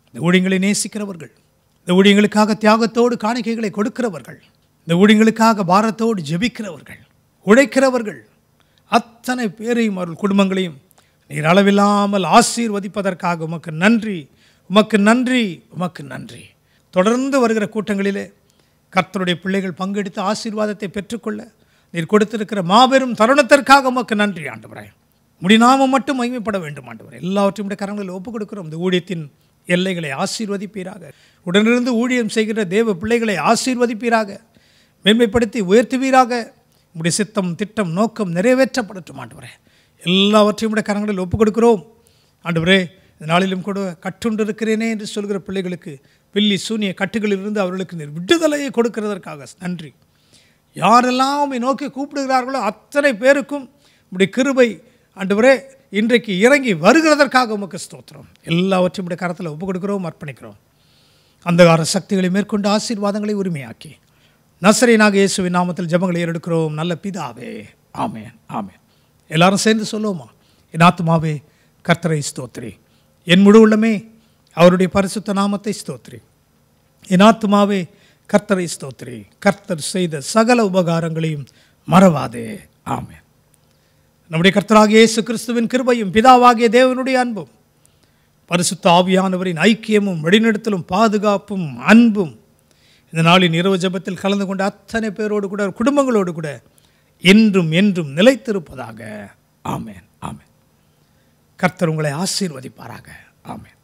இந்த ஊழியங்களை நேசிக்கிறவர்கள், இந்த ஊழியங்களுக்காக தியாகத்தோடு காணிக்கைகளை கொடுக்கிறவர்கள், இந்த ஊழியங்களுக்காக பாரத்தோடு ஜெபிக்கிறவர்கள், உழைக்கிறவர்கள், அத்தனை பேரையும் அவர்கள் குடும்பங்களையும் நீர் அளவில்லாமல் ஆசீர்வதிப்பதற்காக உமக்கு நன்றி, உமக்கு நன்றி, உமக்கு நன்றி. தொடர்ந்து வருகிற கூட்டங்களிலே கர்த்தருடைய பிள்ளைகள் பங்கெடுத்து ஆசீர்வாதத்தை பெற்றுக்கொள்ள நீர் கொடுத்திருக்கிற மாபெரும் தருணத்திற்காக உமக்கு நன்றி ஆண்டவரே. முடிநாமம் மட்டும் மகிமைப்பட வேண்டும் ஆண்டவரே. எல்லாவற்றையும் கரங்களில் ஒப்புக் கொடுக்கிறோம். இந்த ஊழியத்தின் எல்லைகளை ஆசீர்வதிப்பீராக. உடனிருந்து ஊழியம் செய்கிற தேவ பிள்ளைகளை ஆசீர்வதிப்பீராக, மேன்மைப்படுத்தி உயர்த்துவீராக. உடைய சித்தம், திட்டம், நோக்கம் நிறைவேற்றப்படட்டும் ஆண்டவரே. எல்லாவற்றையும் கரங்களில் ஒப்புக் கொடுக்கிறோம் ஆண்டவரே. இந்த நாளிலும் கூட கட்டுண்டு இருக்கிறேனே என்று சொல்கிற பிள்ளைகளுக்கு பில்லி சூனிய கட்டுகளிலிருந்து அவர்களுக்கு நீர் விடுதலையை கொடுக்கிறதற்காக நன்றி. யாரெல்லாம் நோக்கி கூப்பிடுகிறார்களோ அத்தனை பேருக்கும் உடைய கிருபை ஆண்டவரே இன்றைக்கு இறங்கி வருகிறதற்காக உமக்கு ஸ்தோத்திரம். எல்லாவற்றையும் உடைய கரத்தில் ஒப்புக் கொடுக்கிறோம், அர்ப்பணிக்கிறோம். அந்தகார சக்திகளை மேற்கொண்டு ஆசீர்வாதங்களை உரிமையாக்கி நசரேயனாகிய இயேசுவின் நாமத்தில் ஜெபங்களை ஏறெடுக்கிறோம் நல்ல பிதாவே. ஆமென், ஆமென். எல்லாரும் சேர்ந்து சொல்லுவோமா? என் ஆத்துமாவே கர்த்தரை ஸ்தோத்திரி, என் முழு உள்ளமே அவருடைய பரிசுத்த நாமத்தை ஸ்தோத்திரி. என் ஆத்துமாவே கர்த்தரை ஸ்தோத்திரி. கர்த்தர் செய்த சகல உபகாரங்களையும் மறவாதே. ஆமென். நம்முடைய கர்த்தராகிய இயேசு கிறிஸ்துவின் கிருபையும் பிதாவாகிய தேவனுடைய அன்பும் பரிசுத்த ஆவியானவரின் ஐக்கியமும் வழிநடத்தலும் பாதுகாப்பும் அன்பும் இந்த நாளின் இரவு ஜெபத்தில் கலந்து கொண்ட அத்தனை பேரோடு கூட குடும்பங்களோடு கூட என்றும் என்றும் நிலைத்திருப்பதாக. ஆமென். ஆமென். கர்த்தர் உங்களை ஆசீர்வதிப்பாராக. ஆமென்.